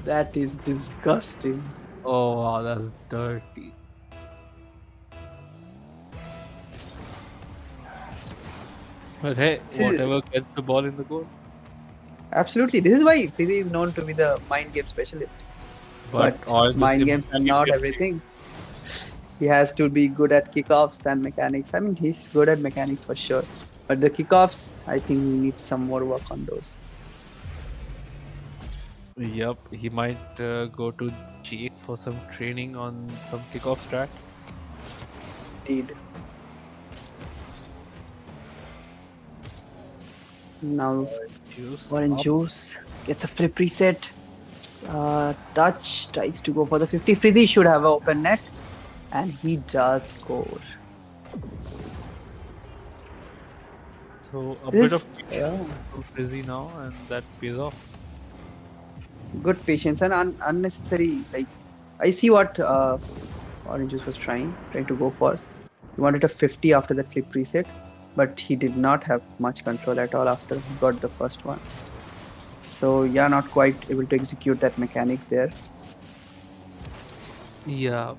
That is disgusting. Oh wow, that's dirty. But hey, See, whatever gets the ball in the goal. absolutely, this is why Fizzy is known to be the mind game specialist. But Orange mind games are not immediately- everything. He has to be good at kickoffs and mechanics. I mean, he's good at mechanics for sure. But the kickoffs, I think he needs some more work on those. Yep, he might go to Jake for some training on some kickoff strats. Indeed. Now, Juice. Orange up. Juice gets a flip reset. Touch tries to go for the 50. Frizzy should have an open net. And he does score. So a This- bit of patience from Frizzy now, and that pays off. Good patience and unnecessary. Like, I see what Orange Juice was trying to go for. He wanted a 50 after that flip reset, but he did not have much control at all after he got the first one. So yeah, not quite able to execute that mechanic there. Yeah,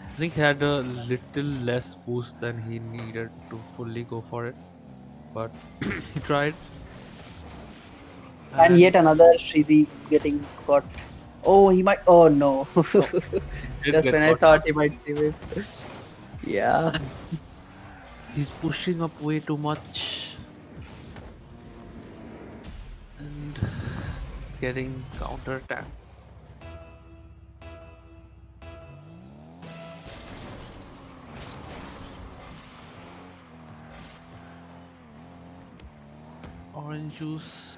I think he had a little less boost than he needed to fully go for it, but he tried. And yet another Shrizi getting caught. Oh, he might. Oh no! did Just get when I caught. thought he might save it. Yeah. He's pushing up way too much and getting counter attack. Orange Juice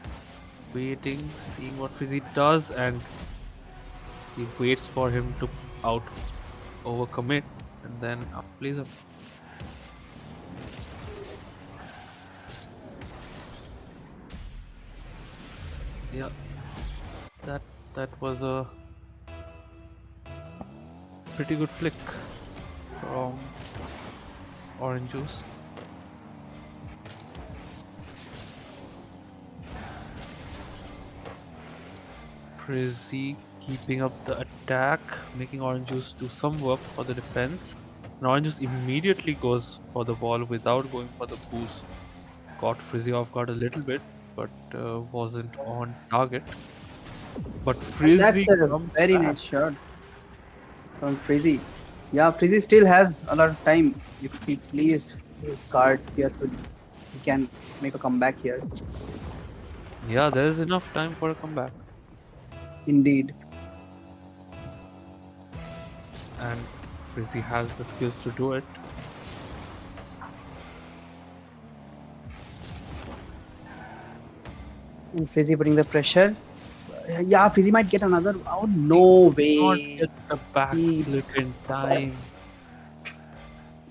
waiting, seeing what Fizzy does, and he waits for him to out overcommit and then up plays up. Yeah, that was a pretty good flick from Orange Juice. Frizzy keeping up the attack, making Orange Juice do some work for the defense. And Orange Juice immediately goes for the ball without going for the boost. Caught Frizzy off guard a little bit, but wasn't on target. But Frizzy That's a comes very back. nice shot from Frizzy. Yeah, Frizzy still has a lot of time. If he plays his cards carefully, he can make a comeback here. Yeah, there's enough time for a comeback. Indeed. And Frizzy has the skills to do it. And Frizzy putting the pressure. Yeah, Frizzy might get another. Oh, no Not way. get the backflip in time.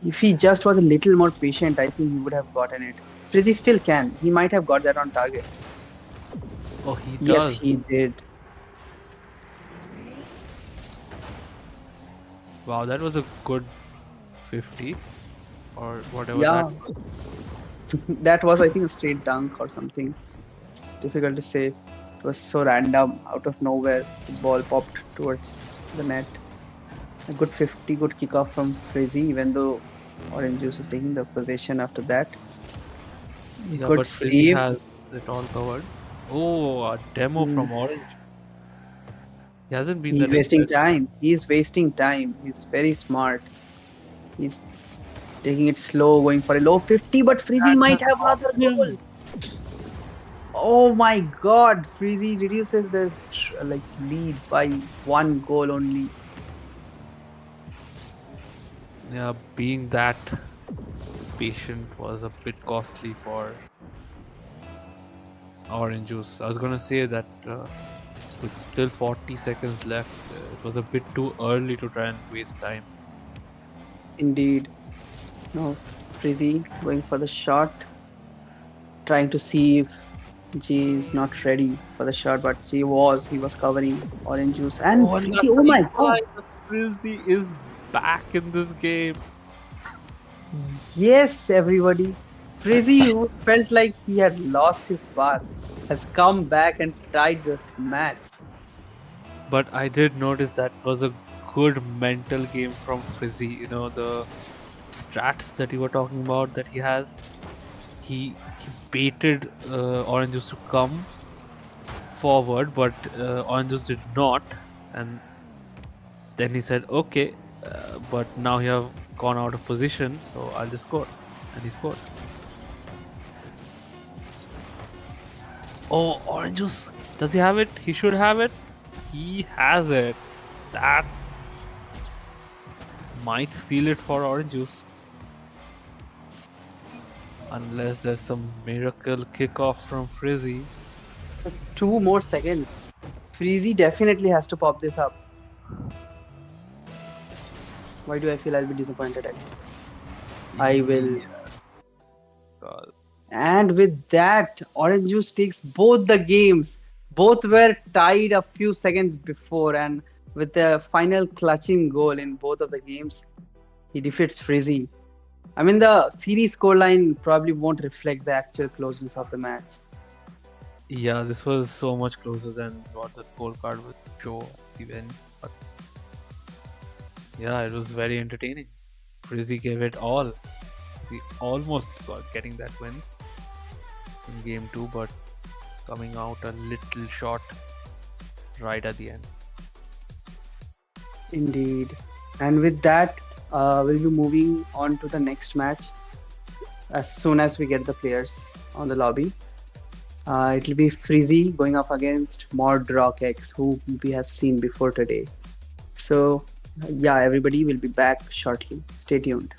If he just was a little more patient, I think he would have gotten it. Frizzy still can. He might have got that on target. Oh, he Yes, does. he did. Wow, that was a good 50 or whatever Yeah. that was. That was, I think, a straight dunk or something. It's difficult to say. It was so random, out of nowhere. The ball popped towards the net. A good 50, good kickoff from Frizzy, even though Orange Juice is taking the possession after that. Yeah, Good but Frizzy save. has it all covered. Oh, a demo from Orange. He hasn't been He's that wasting aggressive. time. He's wasting time. He's very smart. He's taking it slow, going for a low 50, but Frizzy might have another goal. Oh my god, Frizzy reduces the lead by one goal only. Yeah, being that patient was a bit costly for Orange Juice. I was gonna say that with still 40 seconds left, it was a bit too early to try and waste time. Indeed. No, Frizzy going for the shot, trying to see if G is not ready for the shot, but G was. He was covering orange juice and Oh, and that's Frizzy. Oh the my god! equalizer. Frizzy is back in this game. Yes, everybody. Frizzy, who felt like he had lost his path, has come back and tied this match. But I did notice that was a good mental game from Frizzy. You know, the strats that you were talking about that he has. He baited Orange Juice to come forward, but Orange Juice did not. And then he said, okay, but now you have gone out of position, so I'll just score. And he scored. Oh, Orange Juice. Does he have it? He should have it. He has it. That might seal it for Orange Juice. Unless there's some miracle kickoff from Frizzy. So 2 more seconds. Frizzy definitely has to pop this up. Why do I feel I'll be disappointed again? I will. God. And with that, Orange Juice takes both the games. Both were tied a few seconds before, and with the final clutching goal in both of the games, he defeats Frizzy. I mean, the series scoreline probably won't reflect the actual closeness of the match. Yeah, this was so much closer than what the scorecard would show at the end. But yeah, it was very entertaining. Frizzy gave it all. He almost got getting that win in game 2, but coming out a little short right at the end. Indeed. And with that, we'll be moving on to the next match as soon as we get the players on the lobby. It'll be Frizzy going up against Mod Rock X, who we have seen before today. So, yeah, everybody will be back shortly. Stay tuned.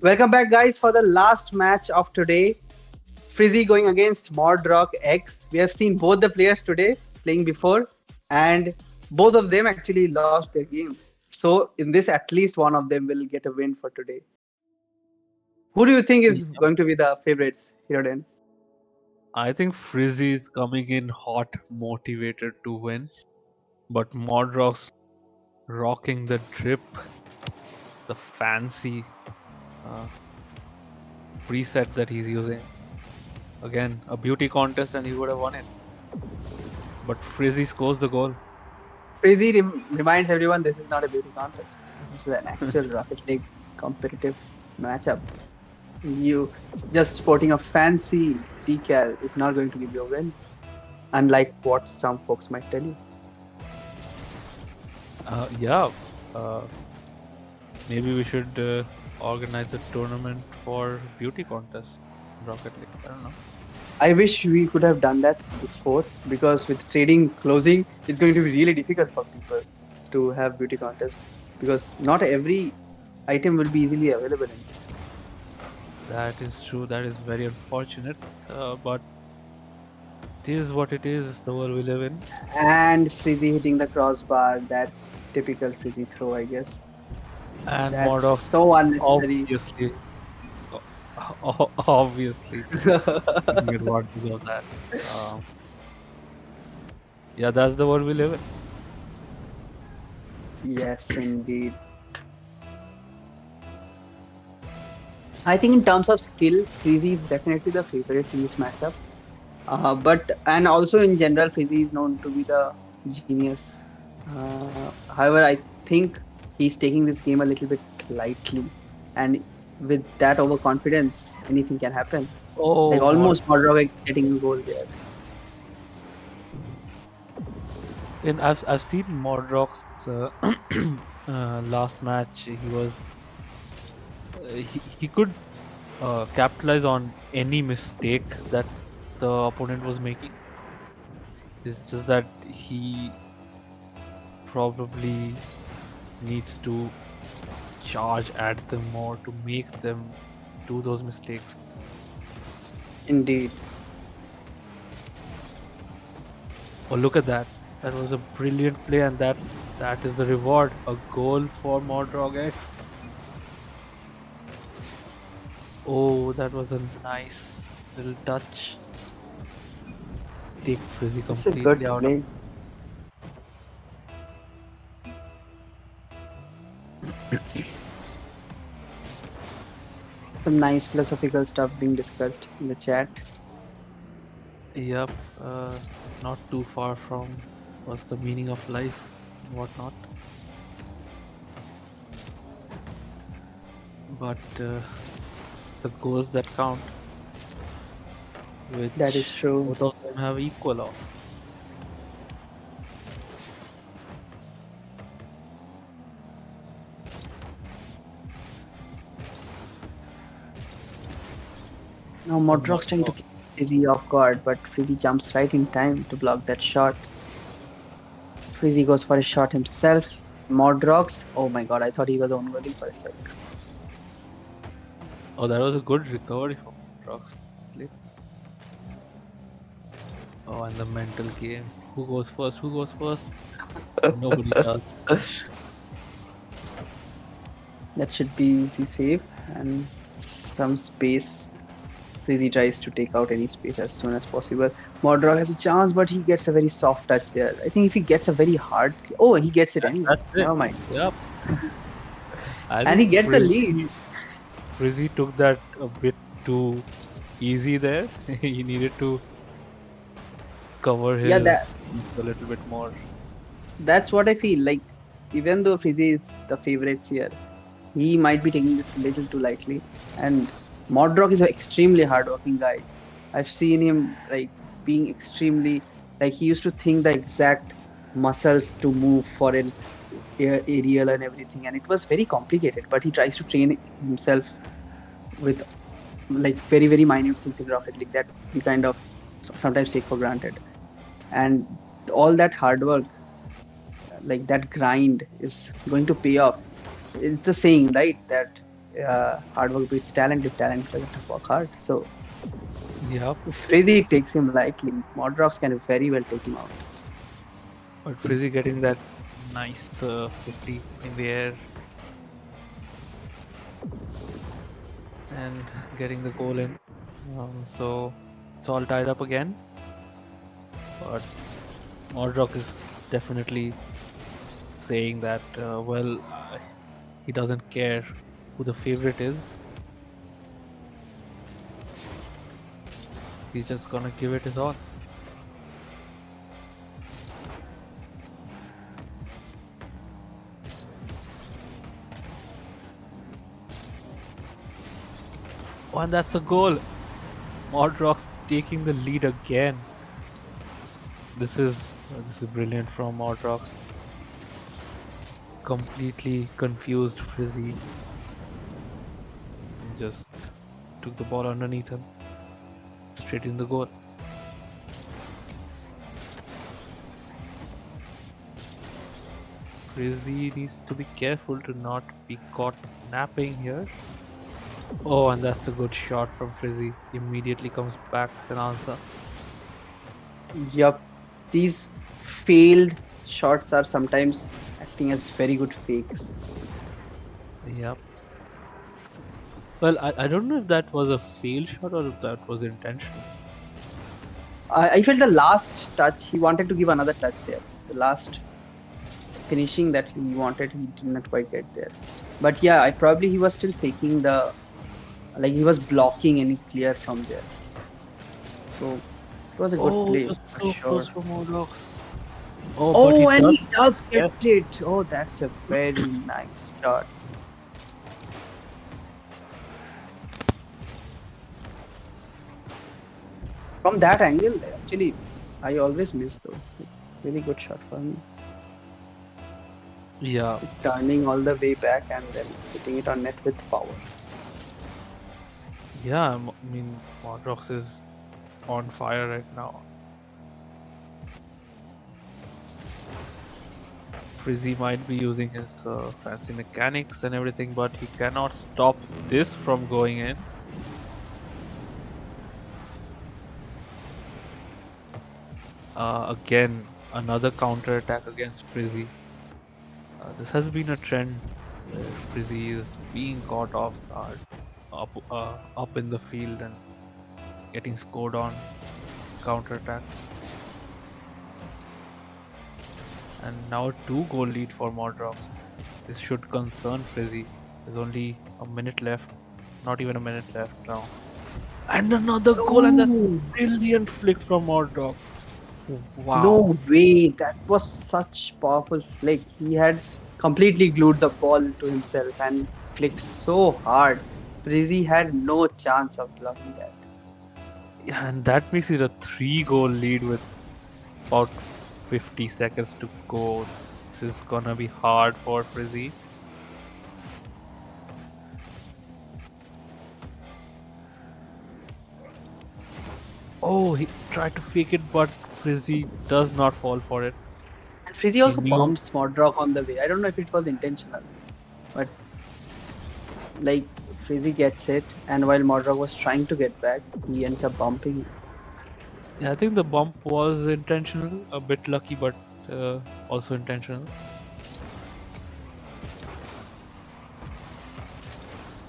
Welcome back, guys, for the last match of today. Frizzy going against Mordrock X. We have seen both the players today playing before, and both of them actually lost their games. So, in this, at least one of them will get a win for today. Who do you think is Yep. going to be the favorites, Hiroden? I think Frizzy is coming in hot, motivated to win, but Modrock's rocking the drip, the fancy preset that he's using. Again, a beauty contest, and he would have won it. But Frizzy scores the goal. Frizzy reminds everyone this is not a beauty contest. This is an actual Rocket League competitive matchup. You just sporting a fancy decal is not going to give you a win, unlike what some folks might tell you. Yeah, maybe we should organize a tournament for beauty contest in Rocket League. I don't know. I wish we could have done that before, because with trading closing, it's going to be really difficult for people to have beauty contests, because not every item will be easily available in it. That is true. That is very unfortunate. But it is what it is. It's the world we live in. And Frizzy hitting the crossbar, that's typical Frizzy throw, I guess. And That's Mordok so unnecessary. obviously taking advantage of that. Yeah, that's the world we live in. Yes, indeed. I think in terms of skill, Frizzy is definitely the favorites in this matchup. And also in general, Frizzy is known to be the genius. However, I think he's taking this game a little bit lightly, and with that overconfidence, anything can happen. Oh, Like almost Mordrock getting a goal there. I've seen Mordrock's last match. He was he could capitalize on any mistake that the opponent was making. It's just that he probably needs to charge at them more to make them do those mistakes. Indeed. Oh, look at that. That was a brilliant play, and that is the reward. A goal for Mordrog X. Oh, that was a nice little touch. Take Frizzy It's a completely good out play. Some nice philosophical stuff being discussed in the chat. Yep, not too far from what's the meaning of life and whatnot. But the goals that count, which That is true. both of them have equal of. Now Modrock's trying to keep Frizzy off guard, but Frizzy jumps right in time to block that shot. Frizzy goes for a shot himself. Modrock's, oh my god, I thought he was on goalie for a sec. Oh, that was a good recovery from Rocks. Oh, and the mental game. Who goes first? Who goes first? Nobody does. That should be easy save, and some space. Frizzy tries to take out any space as soon as possible. Modrock has a chance, but he gets a very soft touch there. I think if he gets a very hard... Oh, he gets it anyway. That's it. Never mind. Yep. And he gets the lead. Frizzy took that a bit too easy there. He needed to cover his Yeah, a little bit more. that's what I feel. Like, even though Frizzy is the favorites here, he might be taking this a little too lightly. And Modrock is an extremely hardworking guy. I've seen him like being extremely like he used to think the exact muscles to move for an aerial and everything, and it was very complicated. But he tries to train himself with like very very minute things in Rocket League that we kind of sometimes take for granted, and all that hard work, like that grind, is going to pay off. It's the saying, right, that hard work beats talent if talent doesn't work hard. So Yep. if Frizzy takes him lightly, Modrox can very well take him out. But Frizzy getting that nice 50 in the air and getting the goal in. So it's all tied up again. But Mordrock is definitely saying that, he doesn't care who the favorite is. He's just gonna give it his all. Oh, and that's a goal. Mordrock's taking the lead again. This is brilliant from Mordrox. Completely confused Frizzy. Just took the ball underneath him. Straight in the goal. Frizzy needs to be careful to not be caught napping here. Oh, and that's a good shot from Frizzy. Immediately comes back with an answer. Yup, these failed shots are sometimes acting as very good fakes. Yep. Well, I don't know if that was a fail shot or if that was intentional. I felt the last touch, he wanted to give another touch there. The last finishing that he wanted, he did not quite get there. But yeah, probably he was still faking he was blocking any clear from there. So it was a good play it was for so sure. close for Mordrox. Oh, but and does he does get it. Oh, that's a very nice shot. From that angle, actually, I always miss those. Really good shot for me. Yeah. Turning all the way back and then hitting it on net with power. Yeah, I mean, Mordrox is on fire right now. Frizzy might be using his fancy mechanics and everything, but he cannot stop this from going in. Again, another counter attack against Frizzy. This has been a trend where Frizzy is being caught off guard, up in the field and getting scored on counter attack. And now a 2-goal lead for Mordrox. This should concern Frizzy. There's only a minute left. Not even a minute left now. And another goal, and that's a No. brilliant flick from Mordrox. Wow. No way, that was such powerful flick. He had completely glued the ball to himself and flicked so hard. Frizzy had no chance of blocking that. Yeah, and that makes it a 3-goal lead with about 50 seconds to go. This is gonna be hard for Frizzy. Oh, he tried to fake it, but Frizzy does not fall for it. And Frizzy also knew- bumps Modrock on the way. I don't know if it was intentional, but like Frizzy gets it, and while Modrock was trying to get back, he ends up bumping. Yeah, I think the bump was intentional, a bit lucky, but also intentional.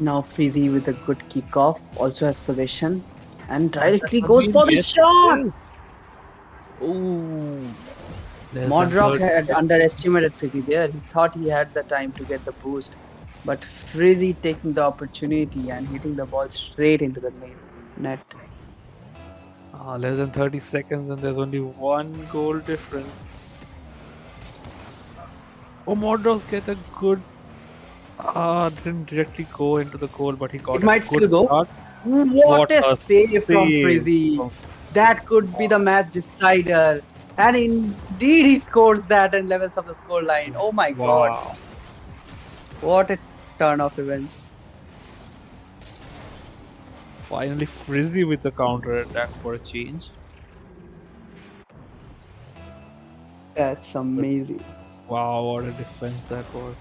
Now Frizzy with a good kickoff also has possession and That directly would goes be for the yes. shot. Ooh. Modrock had underestimated Frizzy there. He thought he had the time to get the boost, but Frizzy taking the opportunity and hitting the ball straight into the net. Less than 30 seconds, and there's only 1 goal difference. Oh, Mordrox get a good. Didn't directly go into the goal, but he got It a might good still go. shot. What a save from save Frizzy! from- That could be the match decider. And indeed, he scores that and levels up the scoreline. Oh my god. Wow. What a turn of events. Finally, Frizzy with the counter attack for a change. That's amazing. Wow, what a defense that was.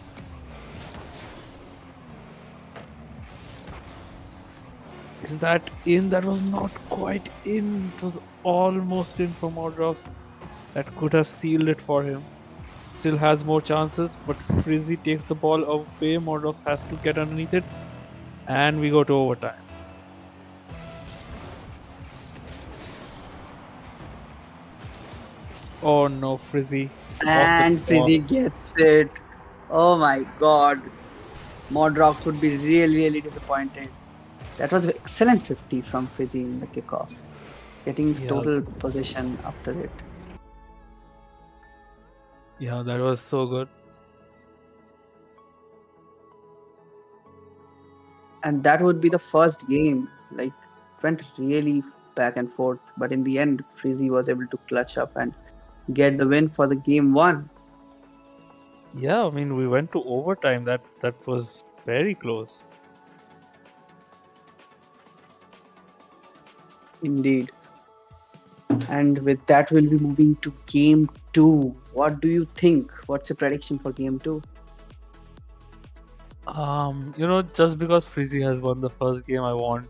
Is that in? That was not quite in. It was almost in for Modrox. That could have sealed it for him. Still has more chances, but Frizzy takes the ball away. Modrox has to get underneath it. And we go to overtime. Oh no, Frizzy. off the And ball. Frizzy gets it. Oh my god. Modrox would be really disappointed. That was an excellent 50 from Frizzy in the kickoff. Getting Yeah. total possession after it. Yeah, that was so good. And that would be the first game. Like, it went really back and forth. But in the end, Frizzy was able to clutch up and get the win for the game 1. Yeah, I mean, we went to overtime. That was very close. Indeed. And with that, we'll be moving to game 2. What do you think? What's your prediction for game 2? Just because Frizzy has won the first game, I want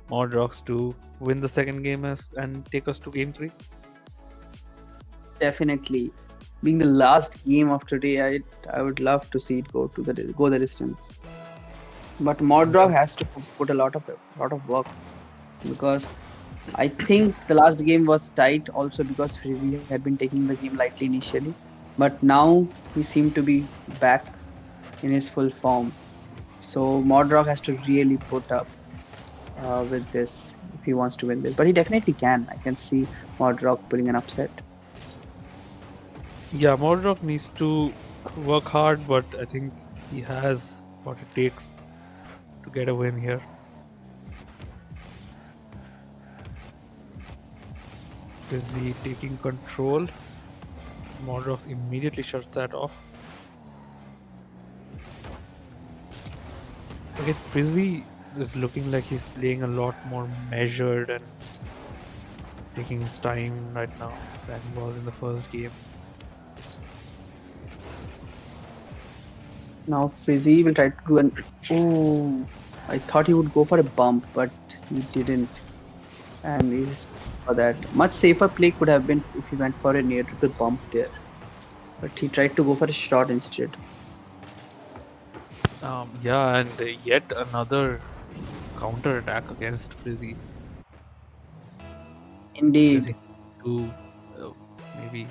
Modrox to win the second game and take us to game 3. Definitely. Being the last game of today, I would love to see it go the distance. But Modrox has to put a lot of work, because I think the last game was tight also because Frizzy had been taking the game lightly initially, but now he seemed to be back in his full form. So Modrox has to really put up with this if he wants to win this. But he definitely can. I can see Modrox pulling an upset. Yeah, Modrox needs to work hard, but I think he has what it takes to get a win here. Frizzy taking control. Modrox immediately shuts that off. Okay, Frizzy is looking like he's playing a lot more measured and taking his time right now than he was in the first game. Now Frizzy will try to do an... Oh, I thought he would go for a bump, but he didn't. And he's for that. Much safer play could have been if he went for a near to the bump there. But he tried to go for a shot instead. Yeah, and yet another counter attack against Frizzy. Indeed. Frizzy to maybe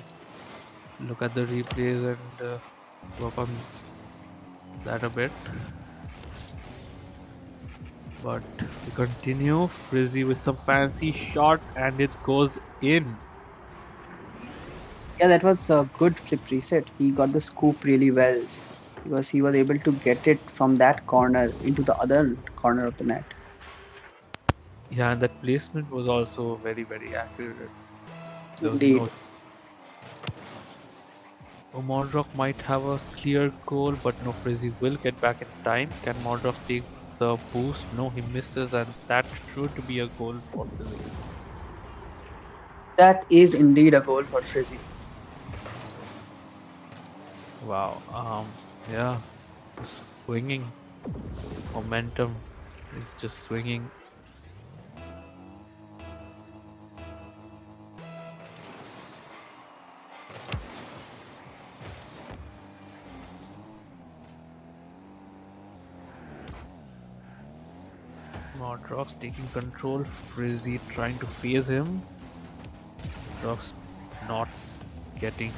look at the replays and work on that a bit. But we continue. Frizzy with some fancy shot and it goes in. Yeah, that was a good flip reset. He got the scoop really well because he was able to get it from that corner into the other corner of the net. Yeah, and that placement was also very accurate. There was Indeed. no. Modrox might have a clear goal, but no, Frizzy will get back in time. Can Modrox take the boost? No, he misses, and that should be a goal for Frizzy. That is indeed a goal for Frizzy. Wow. Yeah. Just swinging. Momentum is just swinging. Modrox taking control. Frizzy trying to phase him. Modrox not getting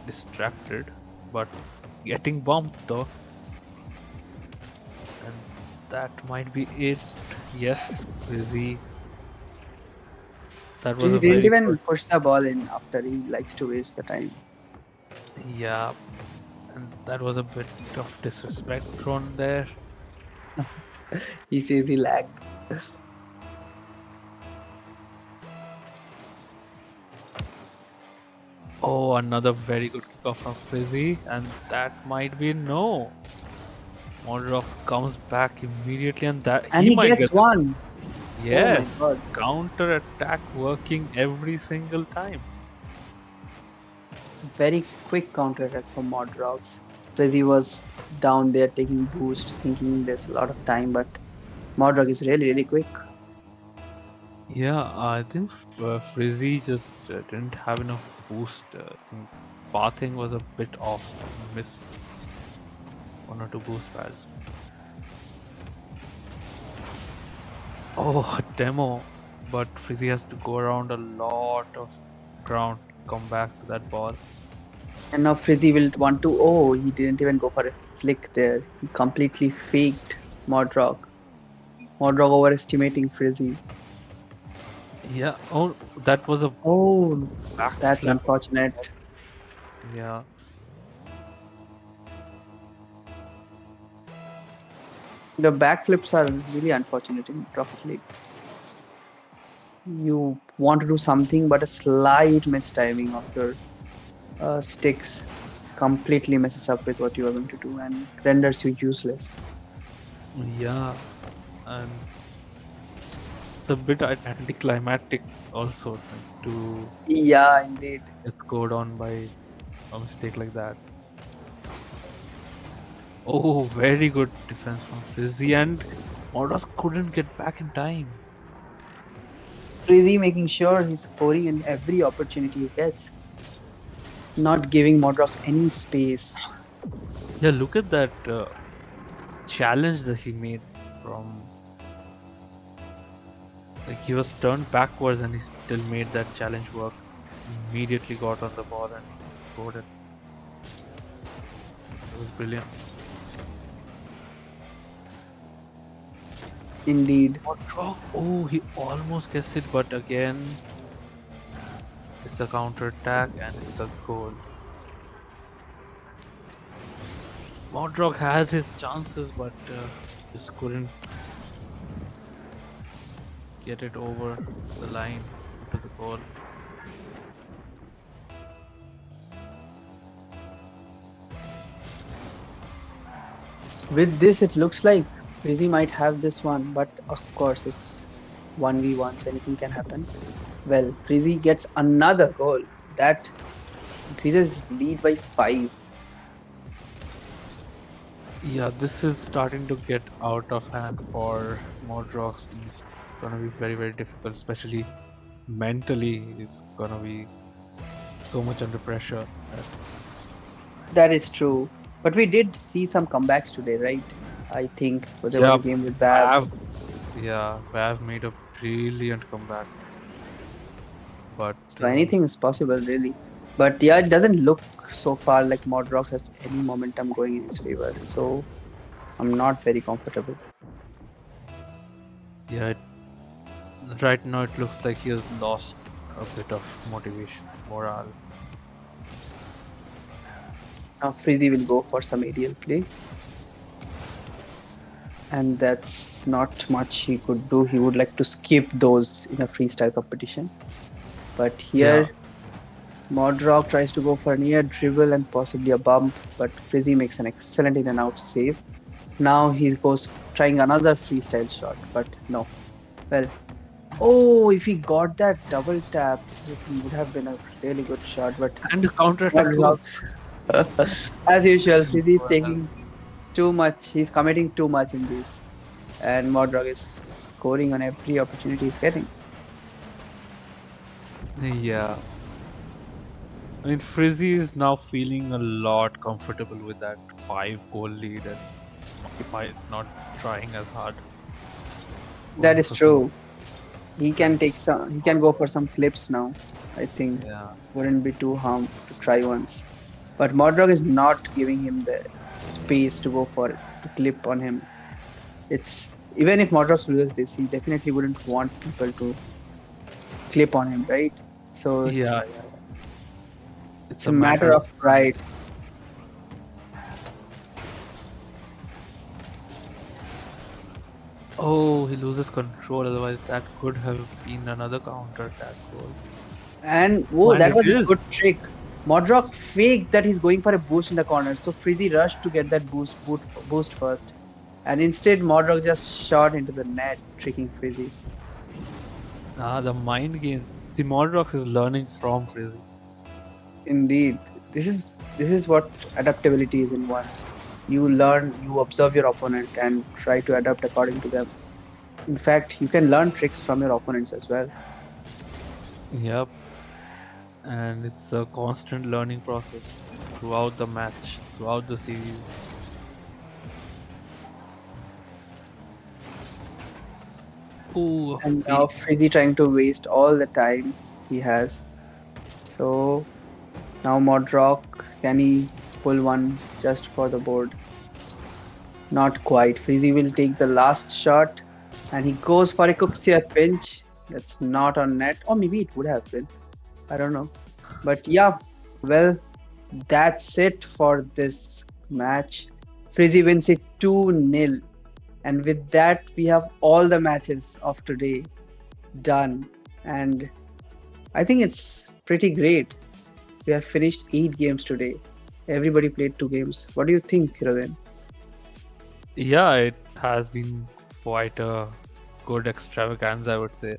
distracted, but getting bumped though. And that might be it. Yes, Frizzy. That was Frizzy a didn't very even good. push the ball in after he likes to waste the time. Yeah, and that was a bit of disrespect thrown there. He says he lagged. Oh, another very good kickoff from Frizzy, and that might be no. Modrox comes back immediately, and that And he might gets get the- one. Yes, Oh my god. counter attack working every single time. It's a very quick counter attack from Modrox. Frizzy was down there taking boost, thinking there's a lot of time, but Modrog is really quick. Yeah, I think Frizzy just didn't have enough boost. I think pathing was a bit off. Missed 1 or 2 boost pads. Oh, demo. But Frizzy has to go around a lot of ground to come back to that ball. And now Frizzy will want to. Oh, he didn't even go for a flick there. He completely faked Modrog. Modrog overestimating Frizzy. Yeah. Oh, that was a Oh, that's backflip. unfortunate. Yeah. The backflips are really unfortunate in Rocket League. You want to do something, but a slight mistiming of your sticks completely messes up with what you are going to do and renders you useless. Yeah. And it's a bit anticlimactic also to Yeah, indeed. just go down by a mistake like that. Oh, very good defense from Frizzy, and Mordos couldn't get back in time. Frizzy making sure he's scoring in every opportunity he gets, not giving Modrox any space. Yeah, look at that challenge that he made from. Like, he was turned backwards and he still made that challenge work. Immediately got on the ball and scored it. It was brilliant. Indeed. Oh, he almost gets it, but again, it's a counter attack and it's a goal. Modrog has his chances, but just couldn't get it over the line to the goal. With this, it looks like Frizzy might have this one, but of course, it's 1v1, so anything can happen. Well, Frizzy gets another goal. That increases lead by 5. Yeah, this is starting to get out of hand for Modrox. It's gonna be very difficult, especially mentally. It's gonna be so much under pressure. That is true. But we did see some comebacks today, right? I think there was Yeah, a game with Bab. Vav made a brilliant comeback. But So anything is possible, really. But yeah, it doesn't look so far like Modrox has any momentum going in his favor. So I'm not very comfortable. yeah, right now it looks like he has lost a bit of motivation, morale. Now Frizzy will go for some aerial play. And that's not much he could do. He would like to skip those in a freestyle competition. But here, Modrock tries to go for an air dribble and possibly a bump, but Frizzy makes an excellent in and out save. Now he goes trying another freestyle shot, but no. Well, oh, if he got that double tap, it would have been a really good shot. But And the counter attack. Modrock's, as usual, Frizzy is taking too much. He's committing too much in this, and Modrock is scoring on every opportunity he's getting. Yeah. I mean, Frizzy is now feeling a lot comfortable with that 5-goal lead and not trying as hard. That is So true. He can take some. He can go for some flips now. I think Yeah. wouldn't be too harm to try once. But Modrock is not giving him the space to go for it, to clip on him. It's even if Modrock loses this, he definitely wouldn't want people to clip on him, right? So it's a matter of pride. Oh, he loses control. Otherwise, that could have been another counter attack goal. And whoa, And that it was a is. good trick. Modrock faked that he's going for a boost in the corner, so Frizzy rushed to get that boost first. And instead, Modrock just shot into the net, tricking Frizzy. The mind games. See, Modrox is learning from Frizzy. Indeed, this is what adaptability is in once. You learn, you observe your opponent, and try to adapt according to them. In fact, you can learn tricks from your opponents as well. Yep. And it's a constant learning process throughout the match, throughout the series. Ooh, And now Frizzy trying to waste all the time he has. So now Modrock, can he pull one just for the board? Not quite. Frizzy will take the last shot and he goes for a Cooksia pinch. That's not on net. Or maybe it would have been. I don't know. But yeah, well, that's it for this match. Frizzy wins it 2-0. And with that, we have all the matches of today done. And I think it's pretty great. We have finished 8 games today. Everybody played 2 games. What do you think, Hiroden? yeah, it has been quite a good extravaganza, I would say.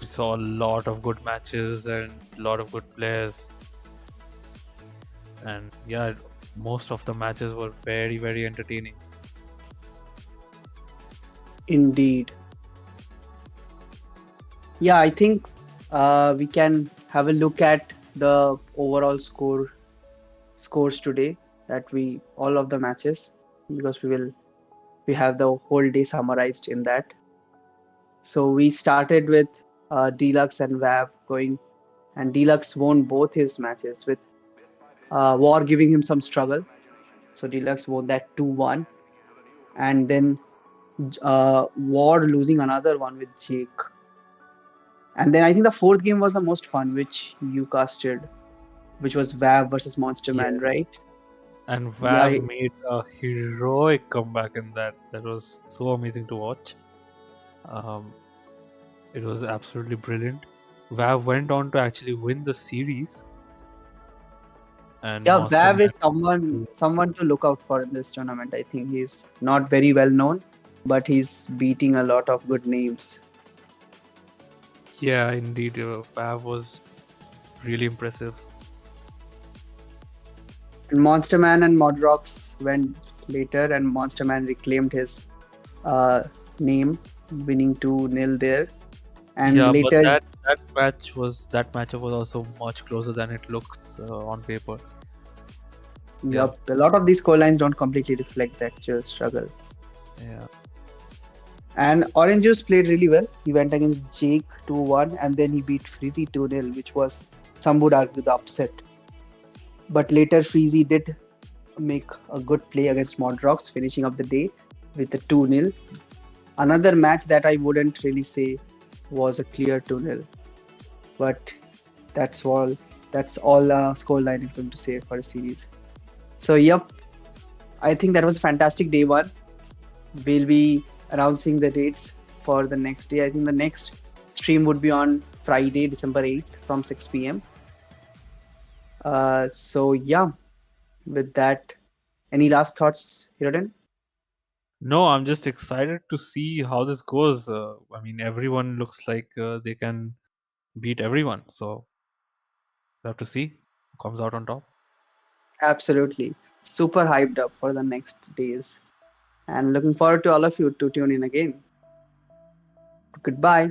We saw a lot of good matches and a lot of good players. And yeah, most of the matches were very, very entertaining. Indeed. Yeah, I think we can have a look at the overall scores today, that we all of the matches, because we have the whole day summarized in that. So we started with Deluxe and Vav going, and Deluxe won both his matches with War giving him some struggle. So Deluxe won that 2-1, and then War losing another one with Jake. And then I think the fourth game was the most fun, which you casted, which was Vav versus Monster Man, Yes. right? And Yeah, Vav made a heroic comeback in that. That was so amazing to watch. It was absolutely brilliant. Vav went on to actually win the series. And yeah, Monster Vav Man- is someone to look out for in this tournament. I think he's not very well known, but he's beating a lot of good names. Yeah, indeed. Vav was really impressive. And Monster Man and Modrox went later, and Monster Man reclaimed his name, winning 2-0 there. And yeah, later, but that matchup was also much closer than it looks on paper. yep, a lot of these scorelines don't completely reflect the actual struggle. Yeah. And Orange Juice played really well. He went against Jake 2-1, and then he beat Freezy 2-0, which was, some would argue, the upset. But later, Freezy did make a good play against Modrox, finishing up the day with a 2-0. Another match that I wouldn't really say was a clear 2-0. But that's all scoreline is going to say for a series. So, yep, I think that was a fantastic day one. We'll be announcing the dates for the next day. I think the next stream would be on Friday, December 8th from 6 p.m. So yeah, with that, any last thoughts, Hiroden? No, I'm just excited to see how this goes. I mean, everyone looks like they can beat everyone. So we have to see who comes out on top. Absolutely. Super hyped up for the next days. And looking forward to all of you to tune in again. Goodbye.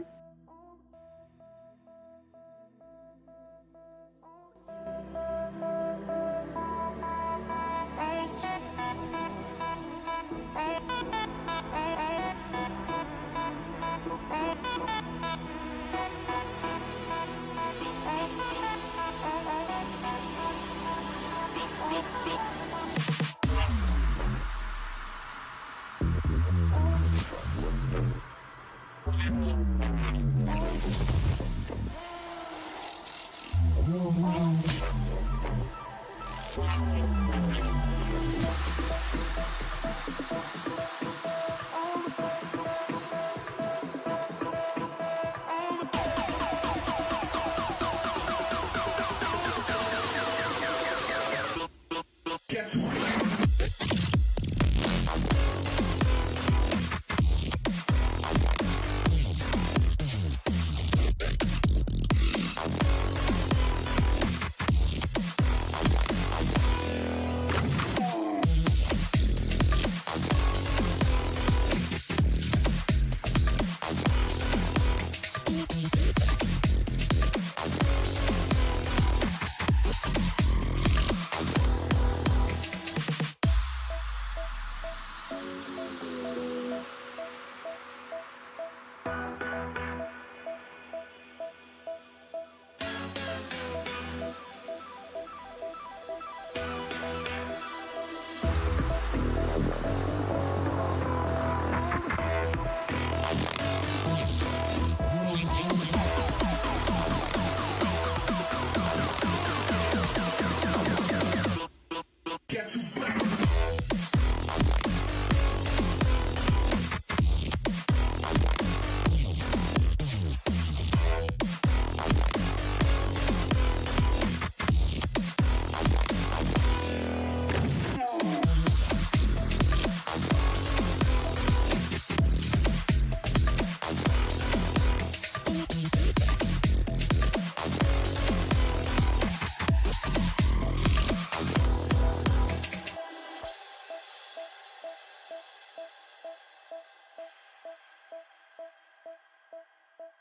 Thank you.